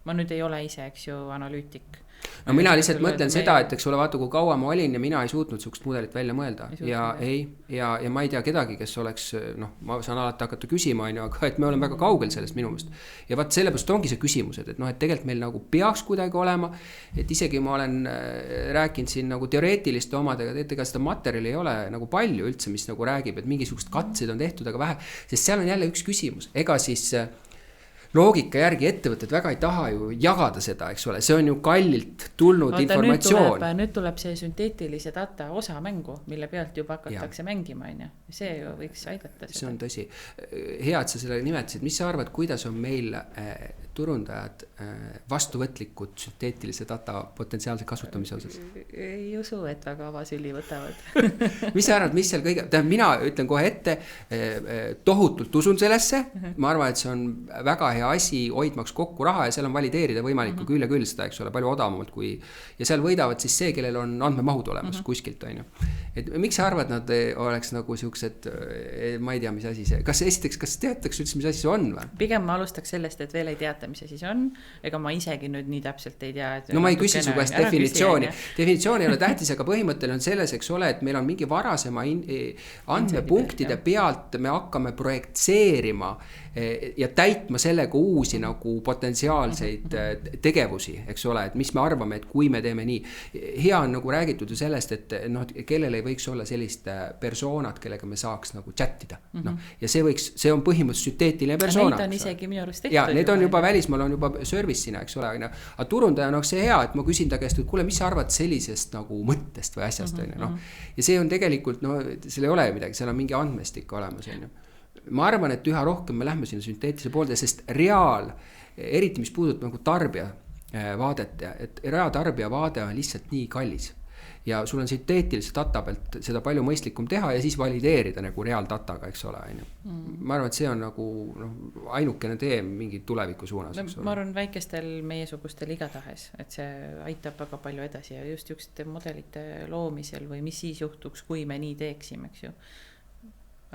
ma nüüd ei ole ise, eks ju, analüütik. No mina lihtsalt mõtlen seda, et eks ole vaata, kui kaua ma olin ja mina ei suutnud sukust mudelit välja mõelda. Ja ma ei tea kedagi, kes oleks, ma saan alati hakata küsima, aga et me oleme väga kaugel sellest minu meelest. Ja vaat sellepärast ongi see küsimus, et tegelikult meil nagu peaks kuidagi olema, et isegi ma olen rääkinud siin nagu teoreetiliste omadega, et ega seda materjali ei ole nagu palju üldse, mis nagu räägib, et mingisugust katseid on tehtud, aga vähe, sest seal on jälle üks küsimus, ega siis loogika järgi ettevõtted väga ei taha ju jagada seda, eks ole, see on ju kallilt tulnud informatsioon. Nüüd tuleb see sünteetilise data osa mängu, mille pealt juba hakatakse mängima, see ju võiks aidata. See on tõsi. Hea, et sa selle nimetasid, mis sa arvad, kuidas on meil turundajad vastuvõtlikud sünteetilise data potentsiaalse kasutamise osas? Ei usu, et väga avasüli võtavad. Mis sa arvad, mis seal kõige, mina ütlen kohe ette, tohutult usun sellesse, ma arvan, et see on väga hea asi hoidmaks kokku raha ja seal on valideerida võimalikku küll ja küll seda, eks ole, palju odavamalt kui, ja seal võidavad siis see, kellel on andmemahud olemas kuskilt, on ju. Et miks sa arvad, nad oleks nagu siuksed, ma ei tea, mis asi see, kas teataks üldse, mis asi see on või? Pigem ma alustaks sellest, et veel ei teata, mis asi see on, ega ma isegi nüüd nii täpselt ei tea. No ma ei küsi su käest definitsiooni. Definitsioon ei ole tähtis, aga põhimõttel on selles, eks ole, et meil on mingi varasema andmepunktide pealt me hakkame projektseerima ja täitma sellega uusi nagu potentsiaalseid tegevusi, eks ole, et mis me arvame, et kui me teeme nii. Hea on nagu räägitud ju sellest, et kellel ei võiks olla sellist persoonad, kellega me saaks nagu chattida. Ja see on põhimõtteliselt sünteetiline persoona. Neid on isegi minu arust tehtud. Ja need on juba välismaal on juba service'ina, eks ole. Aga turundaja on see hea, et ma küsin ta käest, et kuule, mis sa arvad sellisest nagu mõttest või asjast. Ja see on tegelikult, seal ei ole midagi, seal on mingi andmestik olemas. Ma arvan, et üha rohkem me lähme sinna sünteetilise poolde, sest eriti mis puudutab nagu tarbija vaadet, et reatarbija vaade on lihtsalt nii kallis. Ja sul on sünteetilise data pealt seda palju mõistlikum teha ja siis valideerida nagu reaaldataga, eks ole. Ma arvan, et see on nagu ainukene tee mingi tuleviku suunas. Ma arvan, väikestel meiesugustel igatahes, et see aitab väga palju edasi ja just ükste modelite loomisel või mis siis juhtuks, kui me nii teeksime, eks ju.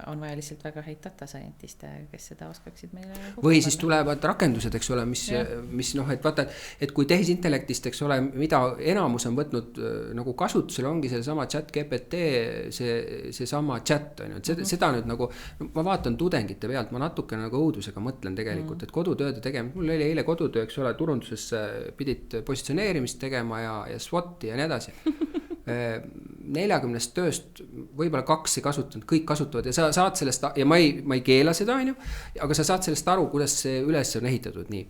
on vaja lihtsalt väga häid data scientiste, kes seda oskaksid meile või siis tulevad rakendused, eks ole, mis noh, et vaata, et kui tehisintellektist, eks ole, mida enamus on võtnud nagu kasutusele, ongi sellesama ChatGPT, see sama chat on ju, et seda nüüd nagu, ma vaatan tudengite pealt, ma natukene nagu õudusega mõtlen tegelikult, et kodutööde tegema, mul oli eile kodutöö, eks ole, turunduses pidid positsioneerimist tegema ja SWOT-i ja nii edasi 40 tööst võib-olla 2 ei kasutanud, kõik kasutavad ja sa saad sellest, ja ma ei keela seda, on ju, aga sa saad sellest aru, kuidas see üles on ehitatud nii.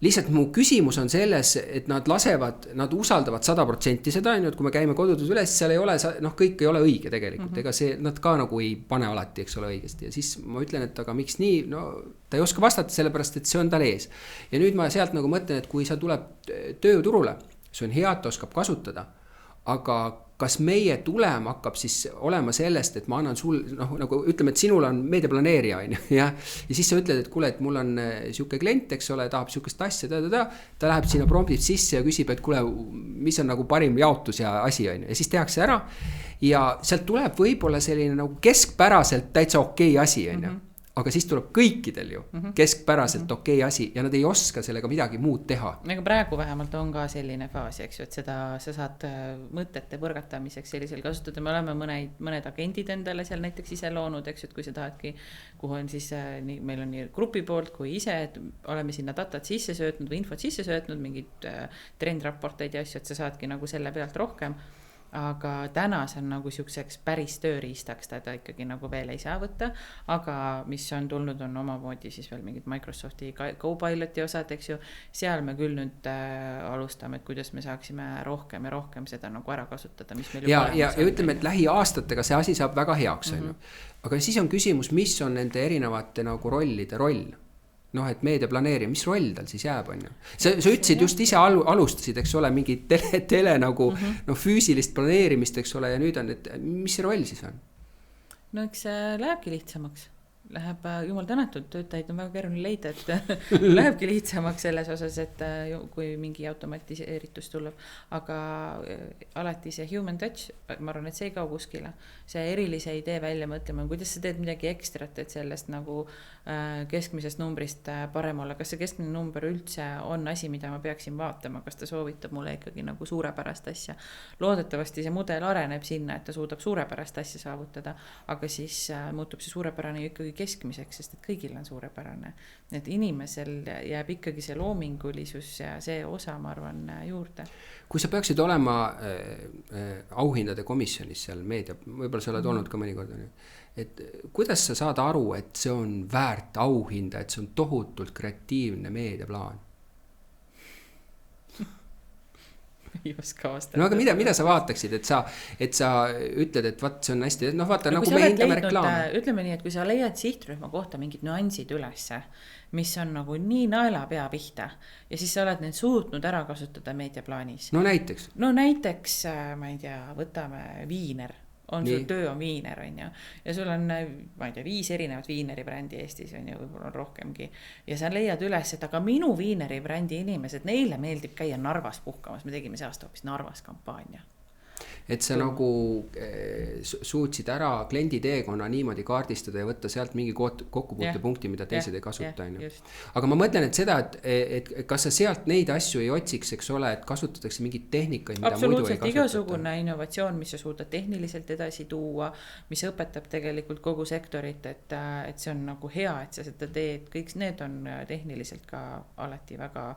Lihtsalt mu küsimus on selles, et nad usaldavad 100% seda, on ju, et kui me käime kodutööd üles, seal ei ole, noh, kõik ei ole õige tegelikult, ega see, nad ka nagu ei pane alati, eks ole, õigesti. Ja siis ma ütlen, et aga miks nii, no ta ei oska vastata sellepärast, et see on tal ees. Ja nüüd ma sealt nagu mõtlen, et kui sa tuleb tööturule, see on hea, et ta oskab kasutada, aga kas meie tulem hakkab siis olema sellest, et ma annan sul, noh, nagu ütleme, et sinul on meediaplaneerija, on ju, ja siis sa ütled, et kuule, et mul on siuke klient, eks ole, tahab siukest asja, ta läheb sinna promptib sisse ja küsib, et kuule, mis on nagu parim jaotus ja asi, on ju, ja siis tehakse ära ja sealt tuleb võib-olla selline nagu keskpäraselt täitsa okei asi, on ju. Aga siis tuleb kõikidel ju keskpäraselt okei asi ja nad ei oska sellega midagi muud teha. Aga praegu vähemalt on ka selline faas, eks ju, et seda sa saad mõtete põrgatamiseks sellisel kasutada. Me oleme mõned agendid endale seal näiteks ise loonud, eks ju, et kui sa tahadki, kuhu on siis, meil on nii grupi poolt kui ise, et oleme sinna datat sisse söötnud või infot sisse söötnud, mingid trendraporteid ja asju, et sa saadki nagu selle pealt rohkem. Aga täna see on nagu siukseks päris tööriistaks, ta ikkagi nagu veel ei saa võtta, aga mis on tulnud, on omamoodi siis veel mingid Microsofti Copiloti osad, eks ju, seal me küll nüüd alustame, et kuidas me saaksime rohkem ja rohkem seda nagu ära kasutada, mis meil ja ütleme, et lähiaastatega see asi saab väga heaks, on ju. Aga siis on küsimus, mis on nende erinevate nagu rollide roll? Noh, et meediaplaneerija, mis roll tal siis jääb, on ju? Sa ütlesid just ise alustasid, eks ole, mingi tele nagu no, füüsilist planeerimist, eks ole, ja nüüd on, et mis see roll siis on? No eks lähebki lihtsamaks. Läheb jumal tänatud, töötajaid on väga keeruline leida, et lähebki lihtsamaks selles osas, et kui mingi automatiseeritus tuleb, aga alati see human touch, ma arvan, et see ei kao kuskile. See erilise idee välja mõtlema, kuidas sa teed midagi ekstrat, et sellest nagu keskmisest numbrist parem olla. Kas see keskmine number üldse on asi, mida ma peaksin vaatama, kas ta soovitab mulle ikkagi nagu suurepärast asja. Loodetavasti see mudel areneb sinna, et ta suudab suurepärast asja saavutada, aga siis muutub see suurepärane ikkagi keskmiseks, sest et kõigil on suurepärane. Et inimesel jääb ikkagi see loomingulisus ja see osa, ma arvan, juurde. Kui sa peaksid olema auhindade komisjonis seal meedia, võib-olla sa oled olnud ka mõnikord, et kuidas sa saad aru, et see on väärt auhinda, et see on tohutult kreatiivne meediaplaan? Ei oska vastata. No aga mida sa vaataksid, et sa ütled, et vaat see on hästi, noh vaata no, nagu me hindame reklaame. Ütleme nii, et kui sa leiad sihtrühma kohta mingid nüansid ülesse, mis on nagu nii naela pea pihta ja siis sa oled need suutnud ära kasutada meediaplaanis. No näiteks, ma ei tea, võtame Viiner. Sul töö on Viiner, on ju. Ja sul on, ma ei tea, 5 erinevat Viineri brändi Eestis, on ju, võib-olla on rohkemgi. Ja sa leiad üles, et aga minu Viineri brändi inimesed, neile meeldib käia Narvas puhkamas. Me tegime see aasta hoopis Narvas kampaania. Et sa nagu suutsid ära kliendi teekonna niimoodi kaardistada ja võtta sealt mingi kokkupuutepunkti, mida teised ei kasuta. Aga ma mõtlen, et seda, et kas sa sealt neid asju ei otsiks, eks ole, et kasutatakse mingid tehnikaid, mida muidu ei kasutata. Igasugune innovatsioon, mis sa suudad tehniliselt edasi tuua, mis õpetab tegelikult kogu sektorit, et see on nagu hea, et sa seda teed, kõik need on tehniliselt ka alati väga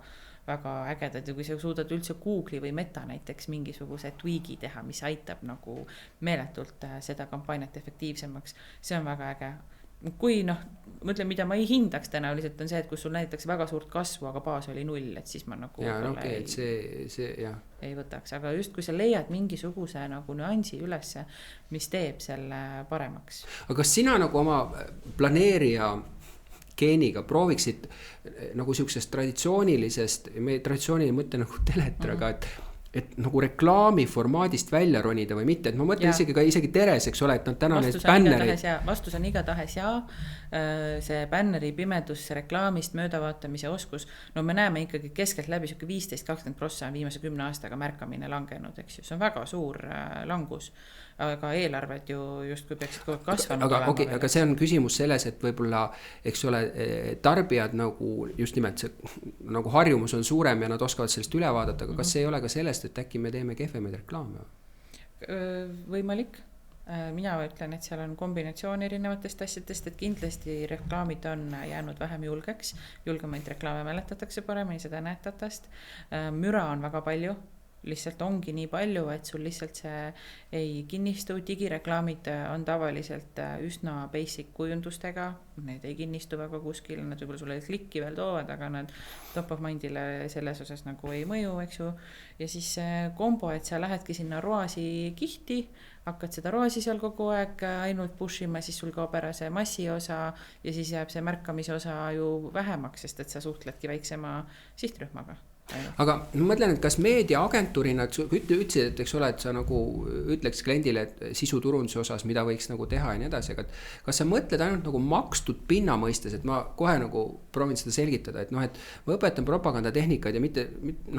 ägedad ja kui sa suudad üldse Google'i või Meta näiteks mingisuguse tweagi teha, mis aitab nagu meeletult seda kampaaniat efektiivsemaks, see on väga äge. Kui mõtlen, mida ma ei hindaks tõenäoliselt on see, et kus sul näitakse väga suurt kasvu, aga baas oli 0, et siis ma nagu ei võtaks. Aga just kui sa leiad mingisuguse nagu nüansi ülesse, mis teeb selle paremaks. Aga kas sina nagu oma planeerija geeniga prooviksid nagu siuksest traditsioonilisest, traditsiooniline mõte nagu teletraga, et nagu reklaami formaadist välja ronida või mitte, et ma mõtlen isegi Teres, eks ole, et nad täna need bännerid. Vastus on igatahes see bänneri pimedus, reklaamist möödavaatamise oskus, no me näeme ikkagi keskelt läbi 15-20% on viimase 10 aastaga märkamine langenud, eks ju, see on väga suur langus, aga eelarved ju justkui peaksid kogu kasvanud olema. Aga see on küsimus selles, et võib-olla, eks ole, tarbijad nagu just nimelt see nagu harjumus on suurem ja nad oskavad sellest üle vaadata, aga kas see ei ole ka sellest, et äkki me teeme kehvemaid reklaame? Võimalik. Mina ütlen, et seal on kombinatsioon erinevatest asjadest, et kindlasti reklaamid on jäänud vähem julgeks. Julgemaid reklaame mäletatakse paremini, seda näetatast. Müra on väga palju. Lihtsalt ongi nii palju, et sul lihtsalt see ei kinnistu. Digireklaamid on tavaliselt üsna basic kujundustega, need ei kinnistu väga kuskil, nad võib-olla sulle klikki veel toovad, aga nad top of mindile selles osas nagu ei mõju, eks ju. Ja siis kombo, et sa lähedki sinna roasi kihti, hakkad seda roasi seal kogu aeg ainult pushima, siis sul kaob ära see massi osa ja siis jääb see märkamise osa ju vähemaks, sest et sa suhtledki väiksema sihtrühmaga. Aga ma mõtlen, et kas meediaagentuurina, ütlesid, et eks ole, et sa nagu ütleks kliendile sisuturunduse osas, mida võiks nagu teha ja nii edasi, aga kas sa mõtled ainult nagu makstud pinna mõistes, et ma kohe nagu proovin seda selgitada, et noh, et ma õpetan propagandatehnikaid ja mitte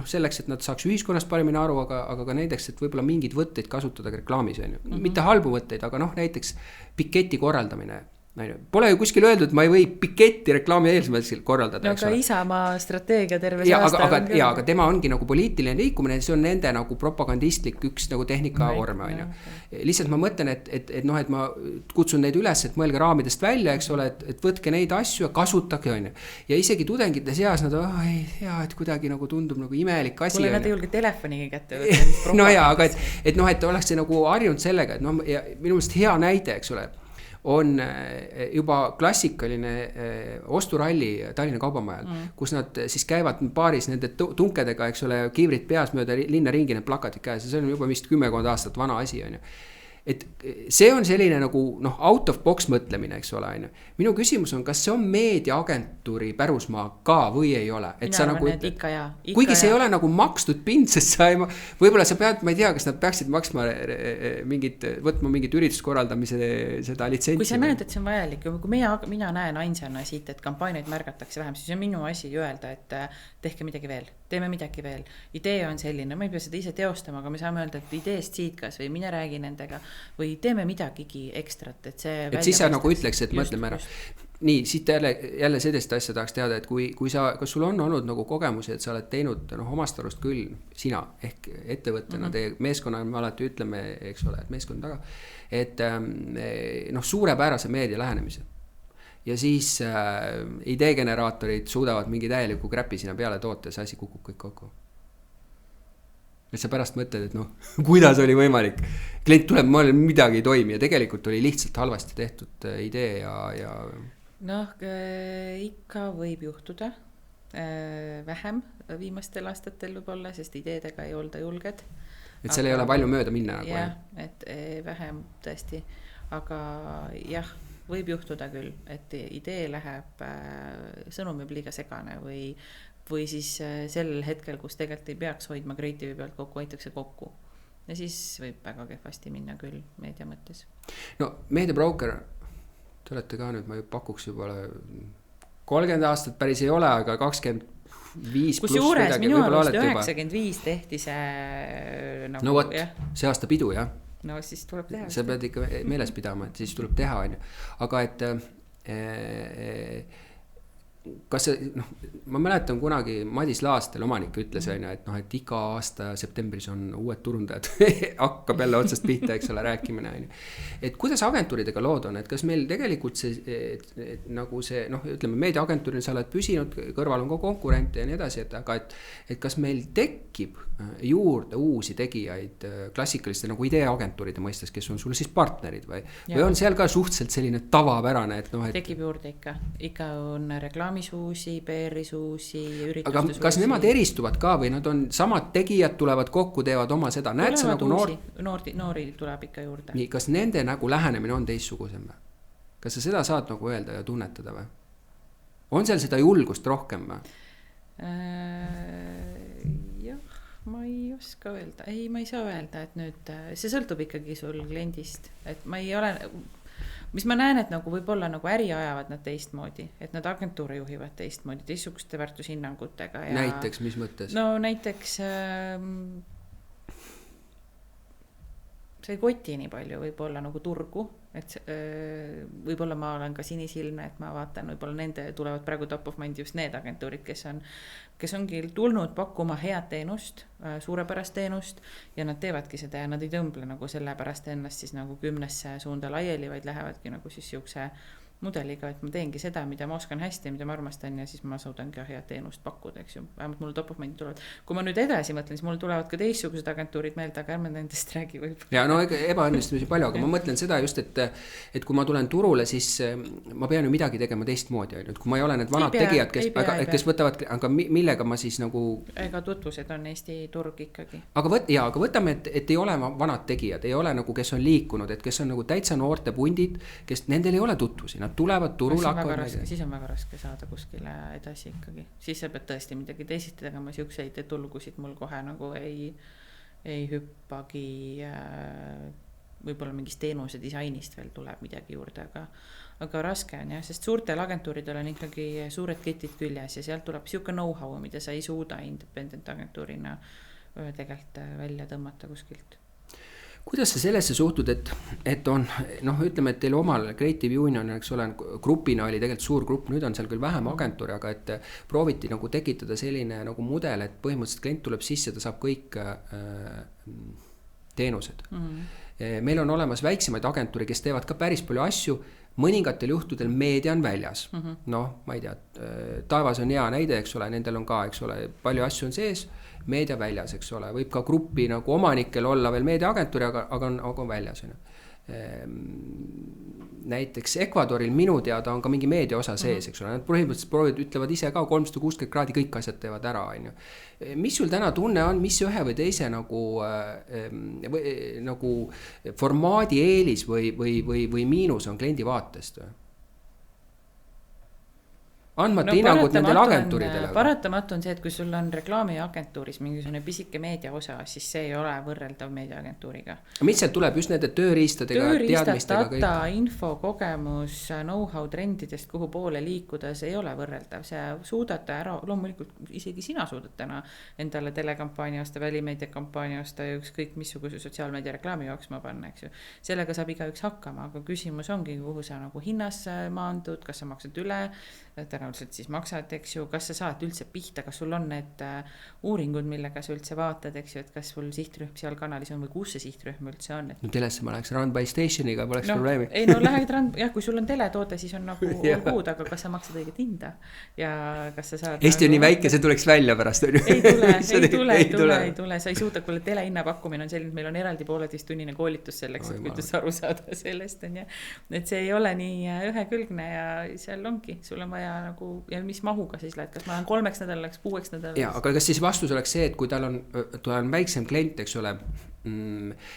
selleks, et nad saaks ühiskonnast paremini aru, aga ka näiteks, et võib-olla mingid võtteid kasutada reklaamis, mitte halbu võtteid, aga näiteks piketi korraldamine. Pole ju kuskil öeldud, et ma ei või piketti reklaami eelsmõttes korraldada. No aga Isamaa strateegia terve see aasta. Aga tema ongi nagu poliitiline liikumine, see on nende nagu propagandistlik üks nagu tehnika vorme. Lihtsalt ma mõtlen, et ma kutsun neid üles, et mõelge raamidest välja, eks ole, et võtke neid asju ja kasutage. Ja isegi tudengite seas nad et kuidagi nagu tundub nagu imelik asi. Kuule, nad ei julge telefoniga kätte võtta. No jaa, aga et oleks see nagu harjunud sellega, et minu meelest hea näide, eks ole, on juba klassikaline osturalli Tallinna Kaubamajal, kus nad siis käivad paaris nende tunkedega, eks ole, kiivrid peas mööda linna ringi, need plakatid käes, see on juba vist 10 aastat vana asi, on ju. Et see on selline nagu out of box mõtlemine, eks ole. Minu küsimus on, kas see on meediaagentuuri pärusmaa ka või ei ole? Et sa nagu, kuigi see ei ole nagu makstud pind, sest sa võib-olla sa pead, ma ei tea, kas nad peaksid maksma võtma mingit üritust korraldamise seda litsentsi. Kui sa näed, et see on vajalik, kui mina näen ainsana siit, et kampaaniaid märgatakse vähem, siis on minu asi öelda, et tehke midagi veel, teeme midagi veel. Idee on selline, ma ei pea seda ise teostama, aga me saame öelda, et ideest siit kas või mine räägi nendega või teeme midagigi ekstrat, et see et siis sa nagu ütleks, et mõtleme ära. Nii, siit jälle sellist asja tahaks teada, et kui sa, kas sul on olnud nagu kogemusi, et sa oled teinud omast arust küll sina ehk ettevõttena, teie meeskonna me alati ütleme, eks ole, et meeskond taga, et suurepärase meedia lähenemise. Ja siis ideegeneraatorid suudavad mingi täieliku kräpi sinna peale toote, see asi kukub kõik kokku. Et sa pärast mõtled, et kuidas oli võimalik. Klient tuleb, midagi ei toimi ja tegelikult oli lihtsalt halvasti tehtud idee ja... ikka võib juhtuda vähem viimastel aastatel võib-olla, sest ideedega ei olda julged. Et seal ei ole palju mööda minna nagu. Jah, et vähem tõesti, aga jah, võib juhtuda küll, et idee läheb sõnum võib liiga segane või siis sellel hetkel, kus tegelikult ei peaks hoidma kreatiivi pealt kokku, hoitakse kokku. Ja siis võib väga kehvasti minna küll meedia mõttes. No meediabroker, te olete ka nüüd, ma pakuks juba 30 aastat päris ei ole, aga 25 kus juures minu arust 95 tehti see nagu, no võt, see aasta pidu, jah. No siis tuleb teha. Sa pead ikka meeles pidama, et siis tuleb teha. Aga et kas see, ma mäletan kunagi Madis Laastel omanik ütles, et iga aasta septembris on uued turundajad hakkab jälle otsast pihta, eks ole, rääkimine. Et kuidas agentuuridega lood on, et kas meil tegelikult see, nagu see, ütleme, meediaagentuuril sa oled püsinud, kõrval on ka konkurente ja nii edasi, aga et kas meil tekib juurde uusi tegijaid klassikaliste nagu ideeagentuuride mõistes, kes on sul siis partnerid või on seal ka suhteliselt selline tavapärane, et tekib juurde ikka on reklaamisuusi, PR-isuusi, üritustes. Aga kas nemad eristuvad ka või nad on samad tegijad, tulevad kokku, teevad oma seda? Näed sa nagu noori tuleb ikka juurde. Nii, kas nende nagu lähenemine on teistsugusem? Kas sa seda saad nagu öelda ja tunnetada või? On seal seda julgust rohkem või? Jah, ma ei oska öelda, ma ei saa öelda, et nüüd see sõltub ikkagi sul kliendist, et ma ei ole, mis ma näen, et nagu võib-olla nagu äri ajavad nad teistmoodi, et nad agentuure juhivad teistmoodi, teistsuguste väärtushinnangutega ja näiteks, mis mõttes? No näiteks see ei koti nii palju võib-olla nagu turgu, et võib-olla ma olen ka sinisilmne, et ma vaatan, võib-olla nende tulevad praegu top of mind just need agentuurid, kes ongi tulnud pakkuma head teenust, suurepärast teenust ja nad teevadki seda ja nad ei tõmble nagu selle pärast ennast siis nagu 10 suunda laiali, vaid lähevadki nagu siis siukse mudeliga, et ma teengi seda, mida ma oskan hästi ja mida ma armastan ja siis ma suudangi head teenust pakkuda, eks ju. Vähemalt mul top of mind tulevad. Kui ma nüüd edasi mõtlen, siis mul tulevad ka teistsugused agentuurid meelde, aga ärme nendest räägi võib. Ja no ebaõnnestumisi palju, aga ma mõtlen seda just, et kui ma tulen turule, siis ma pean ju midagi tegema teistmoodi. Kui ma ei ole need vanad tegijad, kes võtavad, aga millega ma siis nagu... Ega tutvused on Eesti turg ikkagi. Aga võtame, et ei ole vanad tegijad, ei ole nagu, kes on liikunud, et kes on nagu täitsa noorte pundid, kes nendel ei ole tutvusi. Nad tulevad turul siis on väga raske saada kuskile edasi ikkagi. Siis sa pead tõesti midagi teisiti tegema, siukseid tulgusid mul kohe nagu ei hüppagi, võib-olla mingist teenuse disainist veel tuleb midagi juurde, aga raske on jah, sest suurtel agentuuridel on ikkagi suured ketid küljes ja sealt tuleb siuke know-how, mida sa ei suuda independent agentuurina tegelikult välja tõmmata kuskilt. Kuidas sa sellesse suhtud, et on, ütleme, et teil omal Creative Union, eks ole, grupina oli tegelikult suur grupp, nüüd on seal küll vähem agentuuri, aga et prooviti nagu tekitada selline nagu mudel, et põhimõtteliselt klient tuleb sisse, ta saab kõik teenused. Meil on olemas väiksemaid agentuuri, kes teevad ka päris palju asju, mõningatel juhtudel meedia on väljas. Ma ei tea, Taevas on hea näide, eks ole, nendel on ka, eks ole, palju asju on sees, meedia väljas, eks ole, võib ka grupi nagu omanikel olla veel meediaagentuuri, aga on väljas. Näiteks Ecuadoril minu teada on ka mingi meedia osa sees, eks ole, nad põhimõtteliselt ütlevad ise ka 360 kraadi kõik asjad teevad ära. Mis sul täna tunne on, mis ühe või teise nagu formaadi eelis või miinus on kliendi vaatest? Andmata hinnangut nendele agentuuridele. Paratamatu on see, et kui sul on reklaamiagentuuris mingisugune pisike meedia osa, siis see ei ole võrreldav meediaagentuuriga. Mis sealt tuleb just nende tööriistadega, teadmistega? Data, info, kogemus, know-how trendidest, kuhu poole liikuda, see ei ole võrreldav. See suudate ära, loomulikult isegi sina suudad täna endale telekampaania osta, välimeediakampaania osta ja ükskõik missuguse sotsiaalmeedia reklaami jooksma panna, eks ju. Sellega saab igaüks hakkama, aga küsimus ongi, kuhu sa nagu hinnas maandud, kas sa maksad üle, tõenäoliselt siis maksad, eks ju, kas sa saad üldse pihta, kas sul on need uuringud, millega sa üldse vaatad, eks ju, et kas sul sihtrühm seal kanalis on või kus see sihtrühm üldse on. No telesse ma läheks Run by Stationiga, poleks probleemi. Ei lähed jah, kui sul on teletoode, siis on nagu kuud, aga kas sa maksad õiget hinda ja kas sa saad... Eesti on nii väike, see tuleks välja pärast. Ei tule, sa ei suuda, kui telehinna pakkumine on selline, meil on eraldi 1,5-tunnine koolitus selleks, et kuidas aru saada sellest, on ja. Et see ei ole nii ühekülgne ja seal ongi, sul on vaja nagu, ja mis mahuga siis lähed, kas ma olen 3 nädalaks, 6 nädalaks? Ja, aga kas siis vastus oleks see, et kui tal on väiksem klient, eks ole,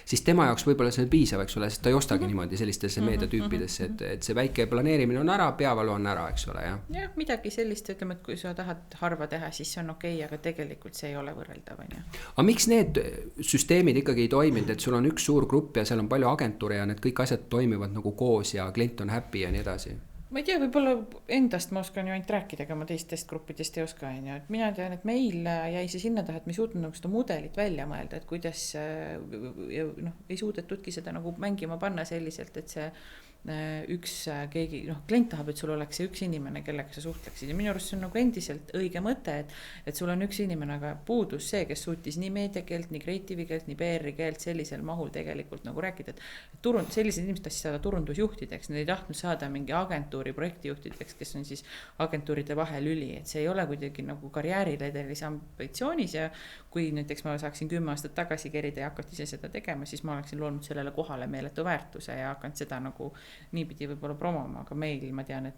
siis tema jaoks võib-olla see on piisav, eks ole, sest ta ei ostagi niimoodi sellistesse meediatüüpidesse, et see väike planeerimine on ära, peavalu on ära, eks ole, jah. Jah, midagi sellist, ütleme, et kui sa tahad harva teha, siis see on okei, aga tegelikult see ei ole võrreldav, on ju. Aga miks need süsteemid ikkagi ei toiminud, et sul on üks suur grupp ja seal on palju agentuure ja need kõik asjad toimivad nagu koos ja klient on happy ja nii edasi? Ma ei tea, võib-olla endast ma oskan ju ainult rääkida, aga ma teistest gruppidest ei oska, on ju. Et mina tean, et meil jäi see sinna taha, et me ei suutnud nagu seda mudelit välja mõelda, et kuidas ei suudetudki seda nagu mängima panna selliselt, et see üks keegi, klient tahab, et sul oleks see üks inimene, kellega sa suhtleksid ja minu arust see on nagu endiselt õige mõte, et sul on üks inimene, aga puudus see, kes suutis nii meediakeelt, nii kreatiivi keelt, nii PR-i keelt sellisel mahul tegelikult nagu rääkida, et sellised inimesed tahtsid saada turundusjuhtideks, nad ei tahtnud saada mingi agentuuri projektijuhtideks, kes on siis agentuuride vahelüli, et see ei ole kuidagi nagu karjääriledelis ambitsioonis ja kui näiteks ma saaksin 10 aastat tagasi kerida ja hakati seda tegema, siis ma oleksin loonud sellele kohale meeletu väärtuse ja hakanud seda nagu niipidi võib-olla promoma, aga meil ma tean, et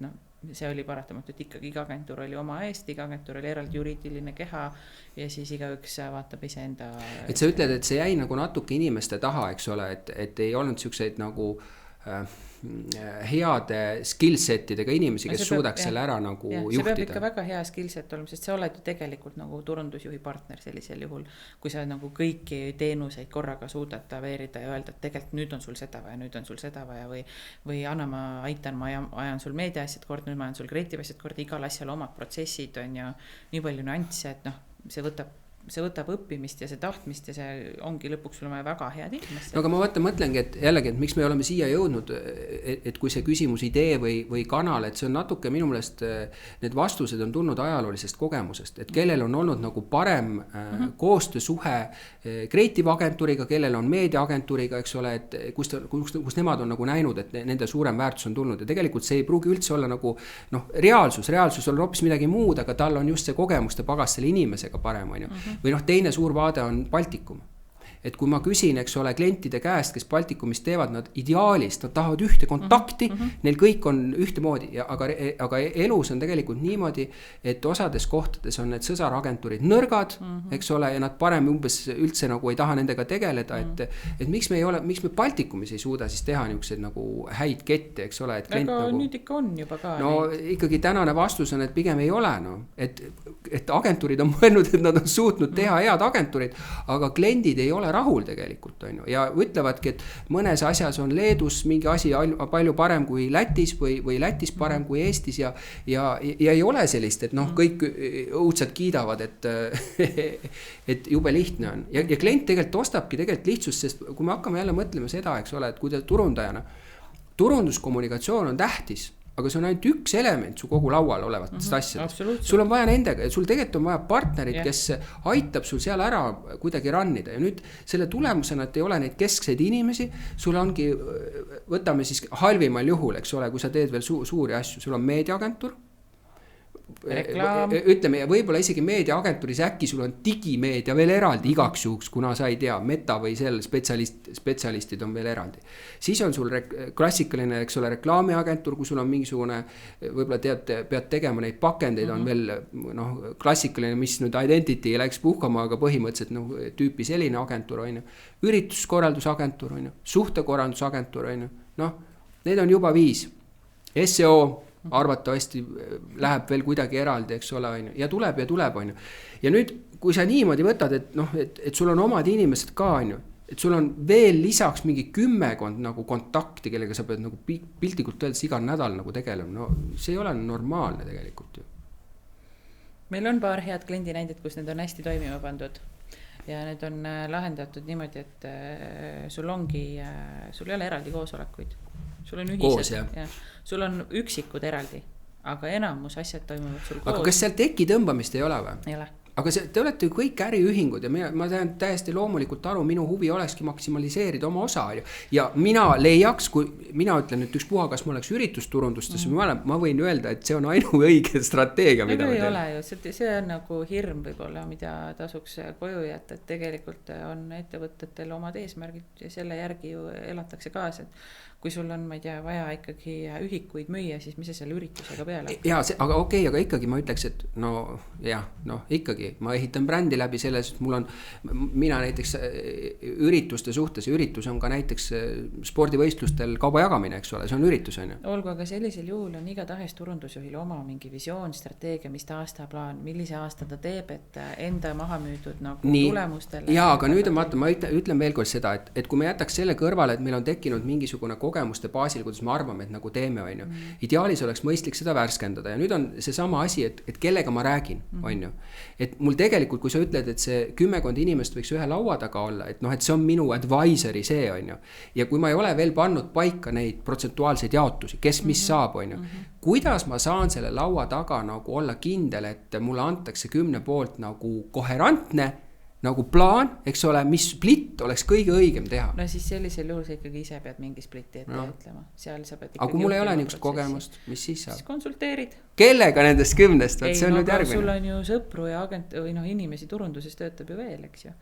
see oli paratamatu, et ikkagi iga agentuur oli oma eest, iga agentuur oli eraldi juriidiline keha ja siis igaüks vaatab iseenda. Et sa ütled, et see jäi nagu natuke inimeste taha, eks ole, et ei olnud siukseid nagu heade skillsetidega inimesi, kes suudaks selle ära nagu juhtida. See peab ikka väga hea skillset olema, sest sa oled ju tegelikult nagu turundusjuhi partner sellisel juhul, kui sa nagu kõiki teenuseid korraga suudad veerida ja öelda, et tegelikult nüüd on sul seda vaja, nüüd on sul seda vaja või anna, ma aitan, ma ajan sul meediaasjad kord, nüüd ma ajan sul kreatiiv asjad kord, igal asjal omad protsessid on ja nii palju nüansse, et noh, see võtab õppimist ja see tahtmist ja see ongi lõpuks sul vaja väga head inimest. No aga ma mõtlengi, et jällegi, et miks me oleme siia jõudnud, et kui see küsimus idee või kanal, et see on natuke minu meelest, need vastused on tulnud ajaloolisest kogemusest, et kellel on olnud nagu parem koostöösuhe kreatiivagentuuriga, kellel on meediaagentuuriga, eks ole, et kus nemad on nagu näinud, et nende suurem väärtus on tulnud ja tegelikult see ei pruugi üldse olla nagu reaalsus on hoopis midagi muud, aga tal on just see kogemuste pagas selle inimesega parem, on ju. Või teine suur vaade on Baltikum. Et kui ma küsin, eks ole, klientide käest, kes Baltikumis teevad, nad ideaalist, nad tahavad ühte kontakti, neil kõik on ühtemoodi, aga elus on tegelikult niimoodi, et osades kohtades on need sõsaragentuurid nõrgad, eks ole, ja nad parem umbes üldse nagu ei taha nendega tegeleda, et miks me Baltikumis ei suuda siis teha niisuguseid nagu häid kette, eks ole, et klient aga nagu... nüüd ikka on juba ka. No ikkagi tänane vastus on, et pigem ei ole, et agentuurid on mõelnud, et nad on suutnud teha head agentuurid, aga kliendid ei ole rahul tegelikult, on ju, ja ütlevadki, et mõnes asjas on Leedus mingi asi palju parem kui Lätis või Lätis parem kui Eestis ja ei ole sellist, et kõik õudselt kiidavad, et jube lihtne on. Ja klient tegelikult ostabki tegelikult lihtsust, sest kui me hakkame jälle mõtlema seda, eks ole, et kui te turundajana, turunduskommunikatsioon on tähtis, aga see on ainult üks element su kogu laual olevatest asjadest. Sul on vaja nendega ja sul tegelikult on vaja partnerid, kes aitab sul seal ära kuidagi rannida ja nüüd selle tulemusena, et ei ole neid keskseid inimesi, sul ongi, võtame siis halvimal juhul, eks ole, kui sa teed veel suuri asju, sul on meediaagentuur, ütleme, ja võib-olla isegi meediaagentuuris äkki sul on digimeedia veel eraldi igaks juhuks, kuna sa ei tea, meta või selle spetsialistid on veel eraldi. Siis on sul klassikaline, eks ole, reklaamiagentuur, kui sul on mingisugune, võib-olla pead tegema neid pakendeid, on veel klassikaline, mis nüüd identity ei läks puhkama, aga põhimõtteliselt tüüpi selline agentuur, on ju. Ürituskorraldusagentuur, on ju. Suhtekorraldusagentuur, on ju. Need on juba 5. SEO arvatavasti läheb veel kuidagi eraldi, eks ole, on ju. Ja tuleb, on ju. Ja nüüd, kui sa niimoodi võtad, et sul on omad inimesed ka, on ju, et sul on veel lisaks mingi 10 nagu kontakti, kellega sa pead nagu piltlikult öeldes igal nädal nagu tegelema, see ei ole normaalne tegelikult ju. Meil on paar head kliendi näidet, kus need on hästi toimima pandud ja need on lahendatud niimoodi, et sul ei ole eraldi koosolekuid. Sul on ühised, sul on üksikud eraldi, aga enamus asjad toimuvad sul koos. Aga kas seal teki tõmbamist ei ole või? Ei ole. Aga te olete ju kõik äriühingud ja ma tean täiesti loomulikult aru, minu huvi olekski maksimaliseerida oma osa. Ja mina leiaks, kui mina ütlen nüüd ükspuha, kas ma oleks üritusturundustes, ma võin öelda, et see on ainuõige strateegia, mida ei ole ju, see on nagu hirm võib-olla, mida tasuks koju jätta, et tegelikult on ettevõtetel omad eesmärgid ja selle järgi ju elatakse kaasa, et kui sul on, ma ei tea, vaja ikkagi ühikuid müüa, siis mis see selle üritusega peale? Ja, aga okei, aga ikkagi ma ütleks, et ikkagi ma ehitan brändi läbi selles, et mina näiteks ürituste suhtes, üritus on ka näiteks spordivõistlustel kauba jagamine, eks ole, see on üritus, on ju. Olgu, aga sellisel juhul on igatahes turundusjuhil oma mingi visioon, strateegia, mis ta aastaplaan, millise aasta ta teeb, et enda maha müüdud nagu tulemustele. Ja, aga nüüd ma ütlen veel kord seda, et kui me jätaks selle kõrvale, et meil on tekkinud mingisugune kogemuste baasil, kuidas me arvame, et nagu teeme, on ju. Ideaalis oleks mõistlik seda värskendada ja nüüd on see sama asi, et kellega ma räägin, on ju. Et mul tegelikult, kui sa ütled, et see 10 inimest võiks ühe laua taga olla, et see on minu advisory see, on ju. Ja kui ma ei ole veel pannud paika neid protsentuaalseid jaotusi, kes mis saab, on ju. Kuidas ma saan selle laua taga nagu olla kindel, et mulle antakse 10 poolt nagu koherentne nagu plaan, eks ole, mis split oleks kõige õigem teha. No siis sellisel juhul sa ikkagi ise pead mingi spliti ette ütlema. Seal sa pead aga kui mul ei ole niisugust kogemust, mis siis saab? Siis konsulteerid. Kellega nendest 10? See on nüüd järgmine. Sul on ju sõpru ja inimesi turunduses töötab ju veel, eks ju.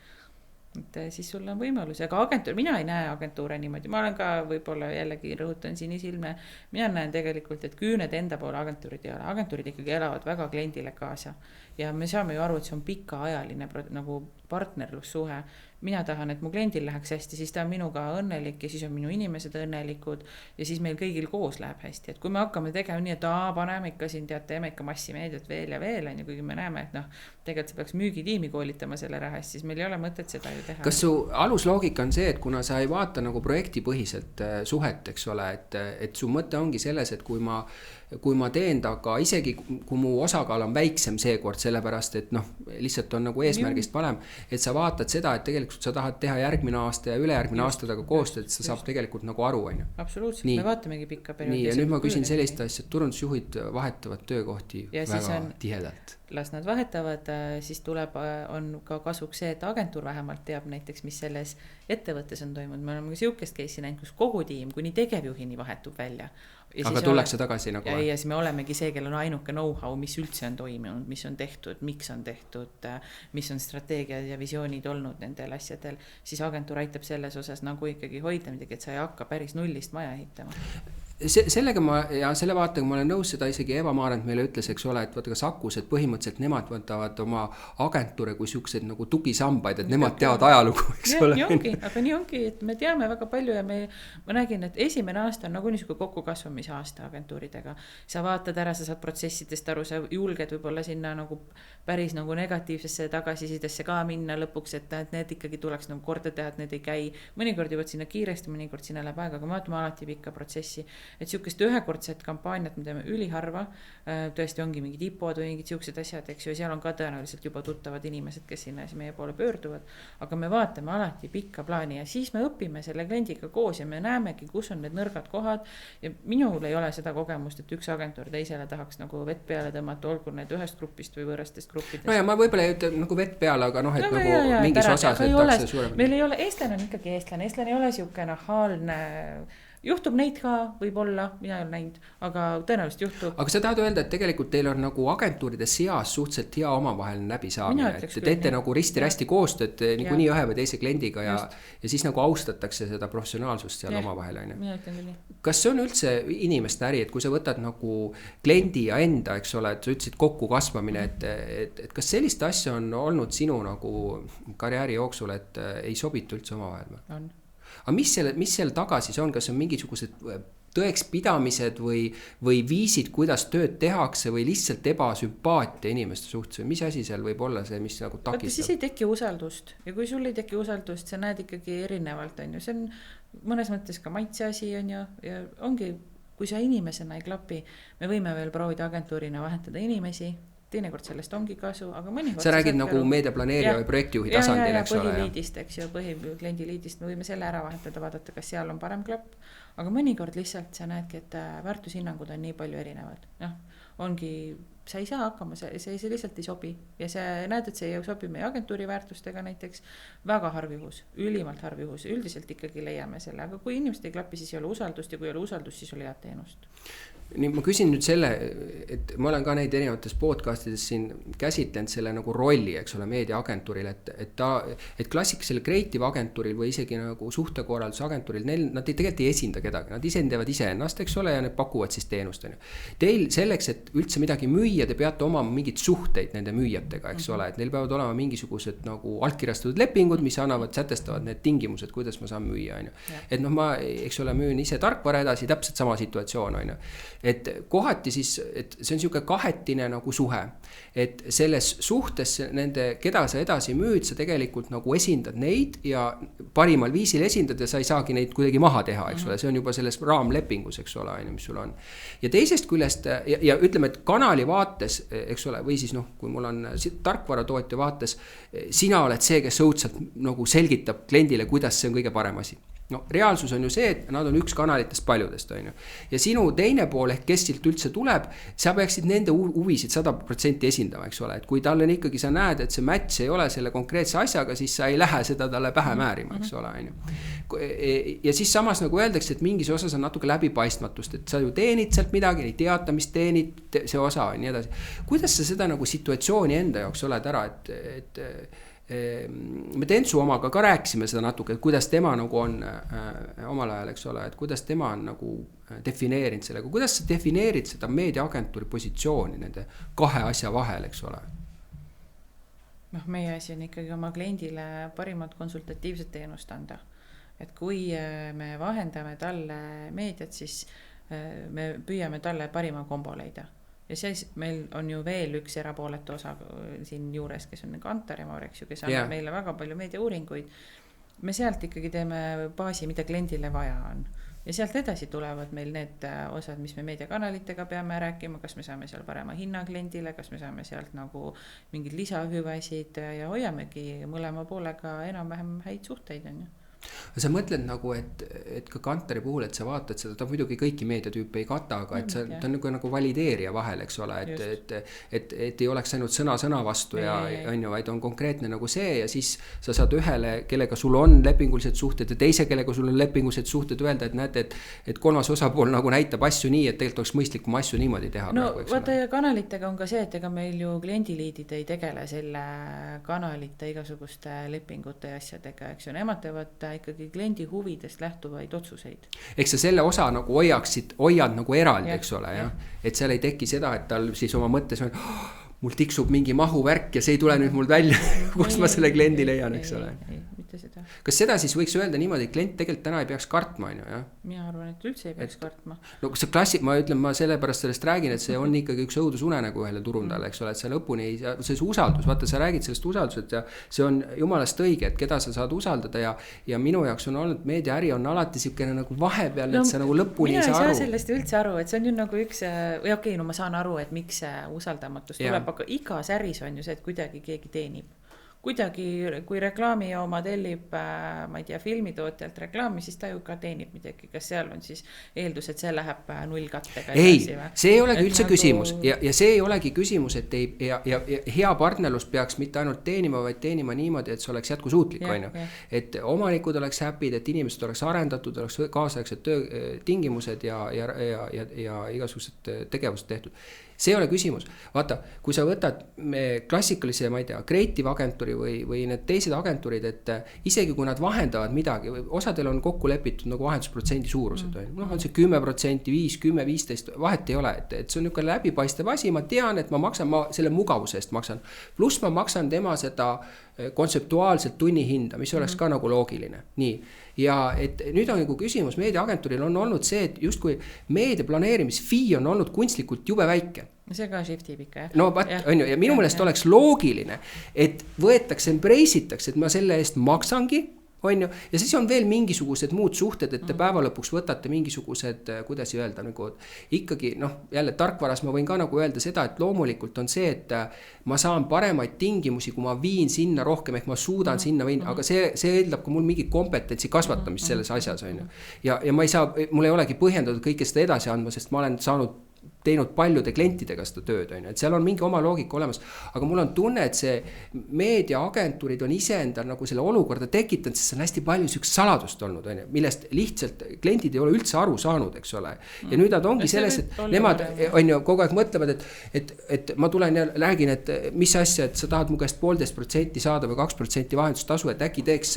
Et siis sul on võimalus, aga agentuur, mina ei näe agentuure niimoodi, ma olen ka võib-olla jällegi rõhutan sinisilme, mina näen tegelikult, et küüned enda poole agentuurid ei ole, agentuurid ikkagi elavad väga kliendile kaasa ja me saame ju aru, et see on pikaajaline nagu partnerlussuhe. Mina tahan, et mu kliendil läheks hästi, siis ta on minuga õnnelik ja siis on minu inimesed õnnelikud ja siis meil kõigil koos läheb hästi. Et kui me hakkame tegema nii, et paneme ikka siin, teeme ikka massimeediat veel ja veel, ja kuigi me näeme, et tegelikult see peaks müügitiimi koolitama selle raha, siis meil ei ole mõtet seda ju teha. Kas su alusloogika on see, et kuna sa ei vaata nagu projektipõhiselt suhet, eks ole, et su mõte ongi selles, et kui ma teen taga, isegi kui mu osakaal on väiksem seekord, sellepärast, et lihtsalt on nagu eesmärgist valem, et sa vaatad seda, et tegelikult sa tahad teha järgmine aasta ja ülejärgmine aasta taga koostööd, et sa saab tegelikult nagu aru, on ju. Absoluutselt, me vaatamegi pikka perioodi. Nii, ja nüüd ma küsin sellist asja, et turundusjuhid vahetavad töökohti ja väga tihedalt. Las nad vahetavad, siis on ka kasuks see, et agentuur vähemalt teab näiteks, mis selles ettevõttes on toimunud. Me oleme ka siukest case'i näinud, kus kogu tiim kuni tegevjuhini vahetub välja. Aga tullakse tagasi nagu? Ja siis me olemegi see, kel on ainuke know-how, mis üldse on toimunud, mis on tehtud, miks on tehtud, mis on strateegiad ja visioonid olnud nendel asjadel. Siis agentuur aitab selles osas nagu ikkagi hoida midagi, et sa ei hakka päris nullist maja ehitama. Sellega ja selle vaatega ma olen nõus, seda isegi Eva Maarend meile ütles, eks ole, et vaata ka Sakus, et põhimõtteliselt nemad võtavad oma agentuure kui siuksed nagu tugisambaid, et nemad teavad ajalugu, eks ole. Aga nii ongi, et me teame väga palju ja ma nägin, et esimene aasta on nagu niisugune kokkukasvamise aasta agentuuridega. Sa vaatad ära, sa saad protsessidest aru, sa julged võib-olla sinna nagu päris nagu negatiivsesse tagasisidesse ka minna lõpuks, et need ikkagi tuleks nagu korda teha, et need ei käi. Mõnikord jõuad sinna kiiresti, mõnikord sinna läheb aega, aga me vaatame alati pikka protsessi. Et siukest ühekordset kampaaniat me teeme üliharva, tõesti ongi mingi tipod või mingid siuksed asjad, eks ju, seal on ka tõenäoliselt juba tuttavad inimesed, kes sinna meie poole pöörduvad, aga me vaatame alati pikka plaani ja siis me õpime selle kliendiga koos ja me näemegi, kus on need nõrgad kohad ja minul ei ole seda kogemust, et üks agentuur teisele tahaks nagu vett peale tõmmata, olgu need ühest grupist või võõrastest gruppidest. No ja ma võib-olla ei ütle nagu vett peale, aga et nagu mingis osas võtakse suurem. Meil ei ole, eestlane on ikkagi eestlane ei ole siuke nahaalne. Juhtub neid ka, võib-olla, mina ei ole näinud, aga tõenäoliselt juhtub. Aga sa tahad öelda, et tegelikult teil on nagu agentuuride seas suhteliselt hea omavaheline läbisaamine, et te teete nagu risti-rästi koostööd nii ühe või teise kliendiga ja siis nagu austatakse seda professionaalsust seal omavahel. Kas see on üldse inimeste äri, et kui sa võtad nagu kliendi ja enda, eks ole, et sa ütlesid kokku kasvamine, et kas sellist asja on olnud sinu nagu karjääri jooksul, et ei sobitu üldse omavahel? On. Aga mis selle taga siis on, kas on mingisugused tõekspidamised või viisid, kuidas tööd tehakse või lihtsalt ebasümpaatia inimeste suhtes või mis asi seal võib olla see, mis nagu takistab? Vaata, siis ei teki usaldust ja kui sul ei teki usaldust, sa näed ikkagi erinevalt, on ju, see on mõnes mõttes ka maitse asi, on ju, ja ongi, kui sa inimesena ei klapi, me võime veel proovida agentuurina vahetada inimesi, teinekord sellest ongi kasu, aga mõnikord sa räägid nagu meediaplaneerija või projektijuhi tasandil, eks ole. Põhiliidist, eks ju, kliendiliidist, me võime selle ära vahetada, vaadata, kas seal on parem klapp, aga mõnikord lihtsalt sa näedki, et väärtushinnangud on nii palju erinevad. Ongi, sa ei saa hakkama, see lihtsalt ei sobi ja see näed, et see ei sobi meie agentuuri väärtustega näiteks väga harvihus, ülimalt harvihus, üldiselt ikkagi leiame selle, aga kui inimesed ei klapi, siis ei ole usaldust ja kui ei ole usaldust, siis oli head teenust. Nii ma küsin nüüd selle, et ma olen ka neid erinevates podcastides siin käsitlenud selle nagu rolli, eks ole, meediaagentuuril, et klassikalisel creative agentuuril või isegi nagu suhtekorralduse agentuuril, nad tegelikult ei esinda kedagi, nad esindavad iseennast, eks ole, ja need pakuvad siis teenust. Teil selleks, et üldse midagi müüa, te peate omama mingid suhteid nende müüjatega, eks ole, et neil peavad olema mingisugused nagu allkirjastatud lepingud, mis sätestavad need tingimused, kuidas ma saan müüa, on ju. Et ma, eks ole, müün ise tarkvara edasi, täpselt sama situatsioon, on ju. Et kohati siis, et see on siuke kahetine nagu suhe, et selles suhtes nende, keda sa edasi müüd, sa tegelikult nagu esindad neid ja parimal viisil esindad ja sa ei saagi neid kuidagi maha teha, eks ole, see on juba selles raamlepingus, eks ole, mis sul on. Ja teisest küljest, ja ütleme, et kanali vaates, eks ole, või siis kui mul on tarkvaratootja vaates, sina oled see, kes õudselt nagu selgitab kliendile, kuidas see on kõige parem asi. No, reaalsus on ju see, et nad on üks kanalitest paljudest, on ju. Ja sinu teine pool, ehk kes silt üldse tuleb, sa peaksid nende huvisid 100% esindama, eks ole. Et kui talle ikkagi sa näed, et see match ei ole selle konkreetse asjaga, siis sa ei lähe seda talle pähe määrima, eks ole, on ju. Ja siis samas nagu öeldakse, et mingis osas on natuke läbipaistmatust, et sa ju teenid sealt midagi, ei teata, mis teenid see osa, nii edasi. Kuidas sa seda nagu situatsiooni enda jaoks oled ära, et me Tentsu omaga ka rääkisime seda natuke, et kuidas tema nagu on omal ajal, eks ole, et kuidas tema on nagu defineerinud sellega, kuidas sa defineerid seda meediaagentuuri positsiooni nende kahe asja vahel, eks ole? noh, meie asi on ikkagi oma kliendile parimat konsultatiivset teenust anda. Et kui me vahendame talle meediat, siis me püüame talle parima kombo leida. Ja siis meil on ju veel üks erapooletu osa siin juures, kes on Kantar Emor, eks ju, kes annab meile väga palju meediauuringuid. Me sealt ikkagi teeme baasi, mida kliendile vaja on. Ja sealt edasi tulevad meil need osad, mis me meediakanalitega peame rääkima, kas me saame seal parema hinna kliendile, kas me saame sealt nagu mingid lisahüvesid ja hoiamegi mõlema poolega enam-vähem häid suhteid, on ju. Sa mõtled nagu, et ka Kantari puhul, et sa vaatad seda, ta muidugi kõiki meediatüüpe ei kata, aga et ta on nagu valideerija vahel, eks ole, et ei oleks ainult sõna vastu ja on ju, vaid on konkreetne nagu see ja siis sa saad ühele, kellega sul on lepingulised suhted ja teise, kellega sul on lepingulised suhted öelda, et näete, et kolmas osapool nagu näitab asju nii, et tegelikult oleks mõistlikum asju niimoodi teha. No praegu, vaata ja kanalitega on ka see, et ega meil ju kliendiliidid ei tegele selle kanalite igasuguste lepingute ja asjadega, eks ju, nemad teevad ikkagi kliendi huvidest lähtuvaid otsuseid. Eks sa selle osa nagu hoiad nagu eraldi, eks ole, jah? Et seal ei teki seda, et tal siis oma mõttes on, mul tiksub mingi mahuvärk ja see ei tule nüüd mul välja, kus ma selle kliendi leian, eks ole. Seda. Kas seda siis võiks öelda niimoodi, et klient tegelikult täna ei peaks kartma, jah? Mina arvan, et üldse ei peaks kartma. No see ma sellepärast sellest räägin, et see on ikkagi üks õudusunenägu ühele turundajale, eks ole, et see lõpuni ei saa, see usaldus, vaata sa räägid sellest usaldusest ja see on jumalast õige, et keda sa saad usaldada ja minu jaoks on olnud meediaäri on alati siukene nagu vahepeal, et sa nagu lõpuni ei saa aru. Mina ei saa sellest üldse aru, et see on ju nagu üks, või okei, no ma saan aru, et miks see usaldamatus tuleb, aga igas äris on ju see, et kuidagi keegi teenib. Kuidagi, kui reklaami oma tellib, ma ei tea, filmitootjalt reklaami, siis ta ju ka teenib midagi. Kas seal on siis eeldus, et see läheb nullkattega? Ei, see ei olegi üldse nagu... küsimus ja see ei olegi küsimus, et ei, ja hea partnerlus peaks mitte ainult teenima, vaid teenima niimoodi, et see oleks jätkusuutlik, on ju. Et omanikud oleks happy'd, et inimesed oleks arendatud, oleks kaasaegsed töötingimused ja igasugused tegevused tehtud. See ei ole küsimus. Vaata, kui sa võtad klassikalise, ma ei tea, creative agentuuri või need teised agentuurid, et isegi kui nad vahendavad midagi, osadel on kokku lepitud nagu vahendusprotsendi suurused. On see 10%, 5, 10, 15, vahet ei ole. Et see on niisugune läbipaistev asi, ma tean, et ma selle mugavuse eest maksan. Pluss ma maksan tema seda kontseptuaalselt tunnihinda, mis oleks ka nagu loogiline. Nii. Ja et nüüd on nagu küsimus, meediaagentuuril on olnud see, et justkui meedia planeerimisfii on olnud kunstlikult jube väike. See ka shiftib ikka, jah? No on ju, ja minu meelest oleks loogiline, et võetakse, embrace'itakse, et ma selle eest maksangi, on ju, ja siis on veel mingisugused muud suhted, et te päeva lõpuks võtate mingisugused, kuidas öelda, nagu ikkagi, jälle tarkvaras ma võin ka nagu öelda seda, et loomulikult on see, et ma saan paremaid tingimusi, kui ma viin sinna rohkem, ehk ma suudan sinna viin, aga see eeldab ka mul mingi kompetentsi kasvatamist selles asjas, on ju. Ja ma ei saa, mul ei olegi põhjendatud kõike seda edasi andma, sest ma olen teinud paljude klientidega seda tööd, on ju, et seal on mingi oma loogika olemas, aga mul on tunne, et see meediaagentuurid on iseendal nagu selle olukorda tekitanud, sest see on hästi palju sükst saladust olnud, on ju, millest lihtsalt kliendid ei ole üldse aru saanud, eks ole. Ja nüüd nad ongi selles, et nemad on ju kogu aeg mõtlevad, et ma tulen ja räägin, et mis asja, et sa tahad mu käest 1,5% saada või 2% vahendustasu, et äkki teeks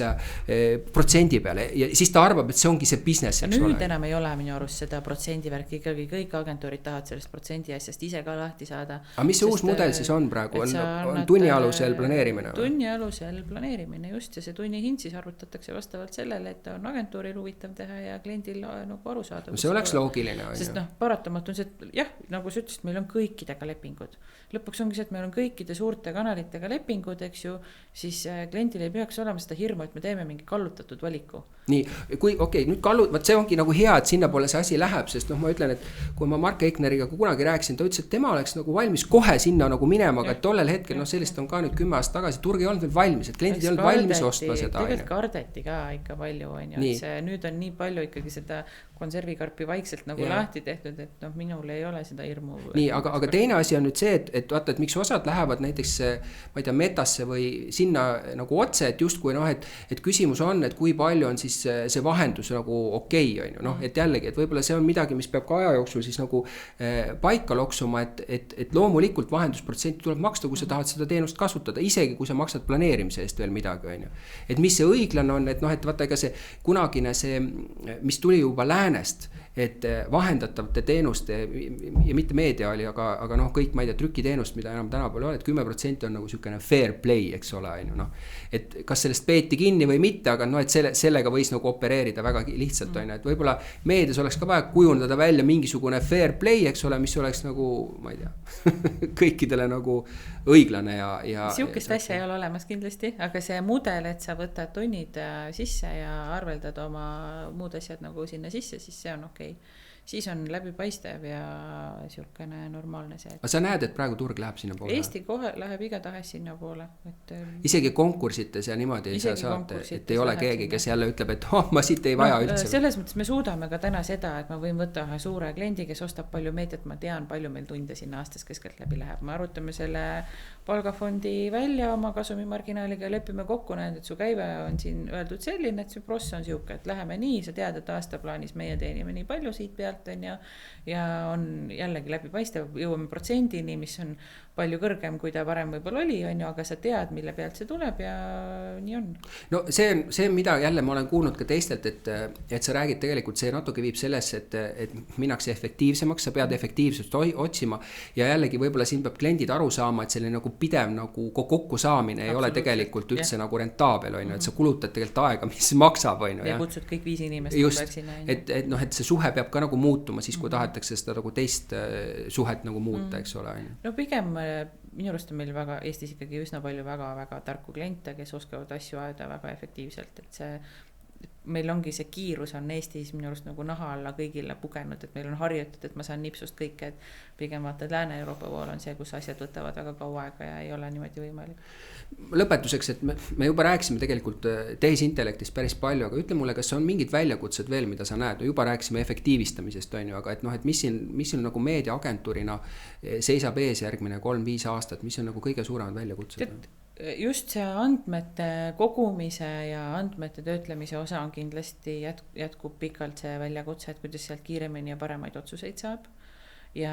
protsendi peale ja siis ta arvab, et see ongi see business, eks ole. Nüüd enam ei ole minu arust seda protsendivärki, ikkagi kõik agentuurid tahavad sellest protsendi asjast ise ka lahti saada. Aga mis see uus mudel siis on praegu? On tunnialusel planeerimine? Tunnialusel planeerimine, just, ja see tunnihind siis arvutatakse vastavalt sellele, et on agentuuril huvitav teha ja kliendil nagu aru saada. No see oleks loogiline. Sest paratamatu on see, et jah, nagu sa ütlesid, meil on kõikidega lepingud. Lõpuks ongi see, et meil on kõikide suurte kanalitega lepingud, eks ju, siis kliendil ei peaks olema seda hirmu, et me teeme mingi kallutatud valiku. Nii, kui nüüd see ongi nagu hea, et sinna poole see asi läheb, sest ma ütlen, et kui ma Mark Eigneriga kunagi rääkisin, ta ütles, et tema oleks nagu valmis kohe sinna nagu minema, aga tollel hetkel, sellist on ka nüüd 10 aastat tagasi, turg ei olnud veel valmis, et kliendid ei olnud valmis ostma seda. Tegelikult kardeti ka ikka palju, on ju, et see nüüd on nii palju ikkagi seda konservikarpi vaikselt nagu lahti tehtud, et minul ei ole seda hirmu. Nii, aga teine asi on nüüd see, et vaata, et miks osad lähevad näiteks, ma ei tea, metasse või sinna nagu otse, et justkui et küsimus on, et kui palju on siis see vahendus nagu okei, on ju, et jällegi, et võib-olla see on midagi, mis peab ka aja jooksul siis nagu paika loksuma, et loomulikult vahendusprotsenti tuleb maksta, kui sa tahad seda teenust kasutada, isegi kui sa maksad planeerimise eest veel midagi, on ju. Et mis see õiglane on, et vaata ega see kunagine see, mis tuli juba läänest, et vahendatavate teenuste ja mitte meedia oli, aga noh, kõik ma ei tea, trükiteenust, mida enam tänapäeval ei ole, et 10% on nagu sükene fair play, eks ole, noh. Et kas sellest peeti kinni või mitte, aga noh, et sellega võis nagu opereerida väga lihtsalt, on ju, et võib-olla meedias oleks ka vaja kujundada välja mingisugune fair play, eks ole, mis oleks nagu, ma ei tea, kõikidele nagu õiglane ja siukest asja ei ole olemas kindlasti, aga see mudel, et sa võtad tunnid sisse ja arveldad oma muud asjad nagu sinna sisse, siis see on okei. Siis on läbipaistev ja siukene normaalne see. Aga sa näed, et praegu turg läheb sinna poole? Eesti kohe läheb igatahes sinna poole. Isegi konkursites ja niimoodi ei saa saate, et ei ole keegi, kes jälle ütleb, et ma siit ei vaja üldse. Selles mõttes me suudame ka täna seda, et ma võin võtta ühe suure kliendi, kes ostab palju meediat, ma tean, palju meil tunde sinna aastas keskelt läbi läheb. Me arutame selle palgafondi välja oma kasumimarginaaliga ja lepime kokku näed, et su käive on siin öeldud selline, et su pross on siuke, et läheme nii, sa tead, et aastaplaanis meie teenime nii palju siit pealt on ja on jällegi läbipaistev, jõuame protsendini, mis on palju kõrgem, kui ta varem võib-olla oli, on ju, aga sa tead, mille pealt see tuleb ja nii on. No see mida jälle ma olen kuulnud ka teistelt, et sa räägid tegelikult, see natuke viib sellesse, et minnakse efektiivsemaks, sa pead efektiivsust otsima ja jällegi võib-olla siin peab kliendid aru saama, et selline nagu pidev nagu kokku saamine ei ole tegelikult üldse nagu rentaabel, on ju, et sa kulutad tegelikult aega, mis maksab, on ju. Ja kutsud kõik 5 inimest. Just, et see suhe peab ka nagu muutuma siis, kui tahetakse seda nagu teist suhet nagu muuta, eks ole. No pigem minu arust on meil väga Eestis ikkagi üsna palju väga tarku kliente, kes oskavad asju ajada väga efektiivselt, et see meil ongi see kiirus on Eestis minu arust nagu naha alla kõigile pugenud, et meil on harjutud, et ma saan nipsust kõike, et pigem vaatad Lääne-Euroopa pool on see, kus asjad võtavad väga kaua aega ja ei ole niimoodi võimalik. Lõpetuseks, et me juba rääkisime tegelikult tehisintellektist päris palju, aga ütle mulle, kas on mingid väljakutsed veel, mida sa näed, no juba rääkisime efektiivistamisest, on ju, aga et noh, et mis siin nagu meediaagentuurina seisab ees järgmine 3-5 aastat, mis on nagu kõige suuremad väljakutsed? Just see andmete kogumise ja andmete töötlemise osa on kindlasti jätkub pikalt see väljakutse, et kuidas sealt kiiremini ja paremaid otsuseid saab. Ja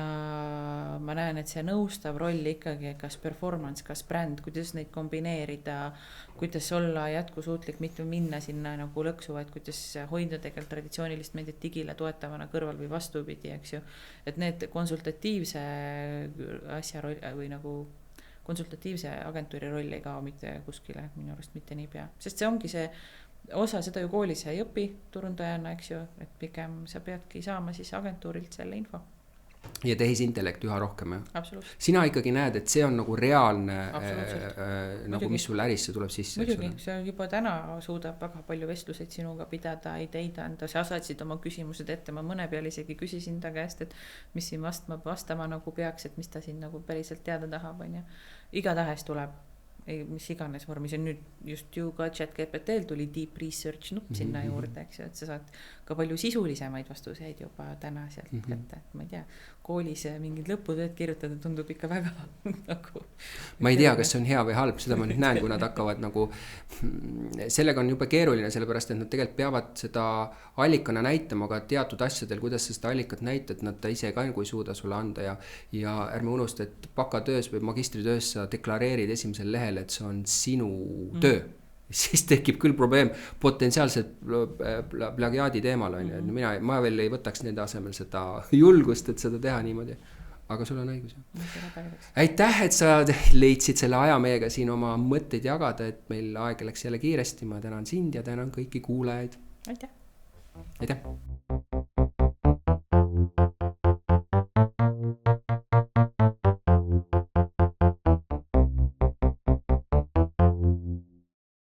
ma näen, et see nõustav roll ikkagi, kas performance, kas bränd, kuidas neid kombineerida, kuidas olla jätkusuutlik, mitte minna sinna nagu lõksu, et kuidas hoida tegelikult traditsioonilist meediat digile toetavana kõrval või vastupidi, eks ju. Et need konsultatiivse asja või nagu konsultatiivse agentuuri roll ei kao mitte kuskile, minu arust mitte nii pea. Sest see ongi see osa, seda ju koolis ei õpi turundajana, eks ju, et pigem sa peadki saama siis agentuurilt selle info. Ja tehisintellekt üha rohkem, jah? Absoluutselt. Sina ikkagi näed, et see on nagu reaalne, nagu mis sul ärisse tuleb sisse? Muidugi, see juba täna suudab väga palju vestluseid sinuga pidada, ideid anda, sa saatsid oma küsimused ette, ma mõne peal isegi küsisin ta käest, et mis siin vastama nagu peaks, et mis ta siin nagu päriselt teada tahab, on ja igatahes tuleb, mis iganes vormis ja nüüd just ju ka ChatGPT-l tuli deep research nupp sinna juurde, eks ju, et sa saad ka palju sisulisemaid vastuseid juba täna sealt kätte, et ma ei tea, koolis mingid lõputööd kirjutada tundub ikka väga nagu ma ei tea, kas see on hea või halb, seda ma nüüd näen, kui nad hakkavad nagu sellega on juba keeruline, sellepärast et nad tegelikult peavad seda allikana näitama, aga teatud asjadel, kuidas sa seda allikat näitad, nad ta ise ka ei suuda sulle anda ja ärme unusta, et bakatöös või magistritöös sa deklareerid esimesel lehel, et see on sinu töö. Siis tekib küll probleem potentsiaalselt plagiaadi teemal on ju, ma veel ei võtaks nende asemel seda julgust, et seda teha niimoodi, aga sul on õigus. Aitäh, et sa leidsid selle aja meiega siin oma mõtteid jagada, et meil aeg läks jälle kiiresti, ma tänan sind ja tänan kõiki kuulajaid. Aitäh. Aitäh.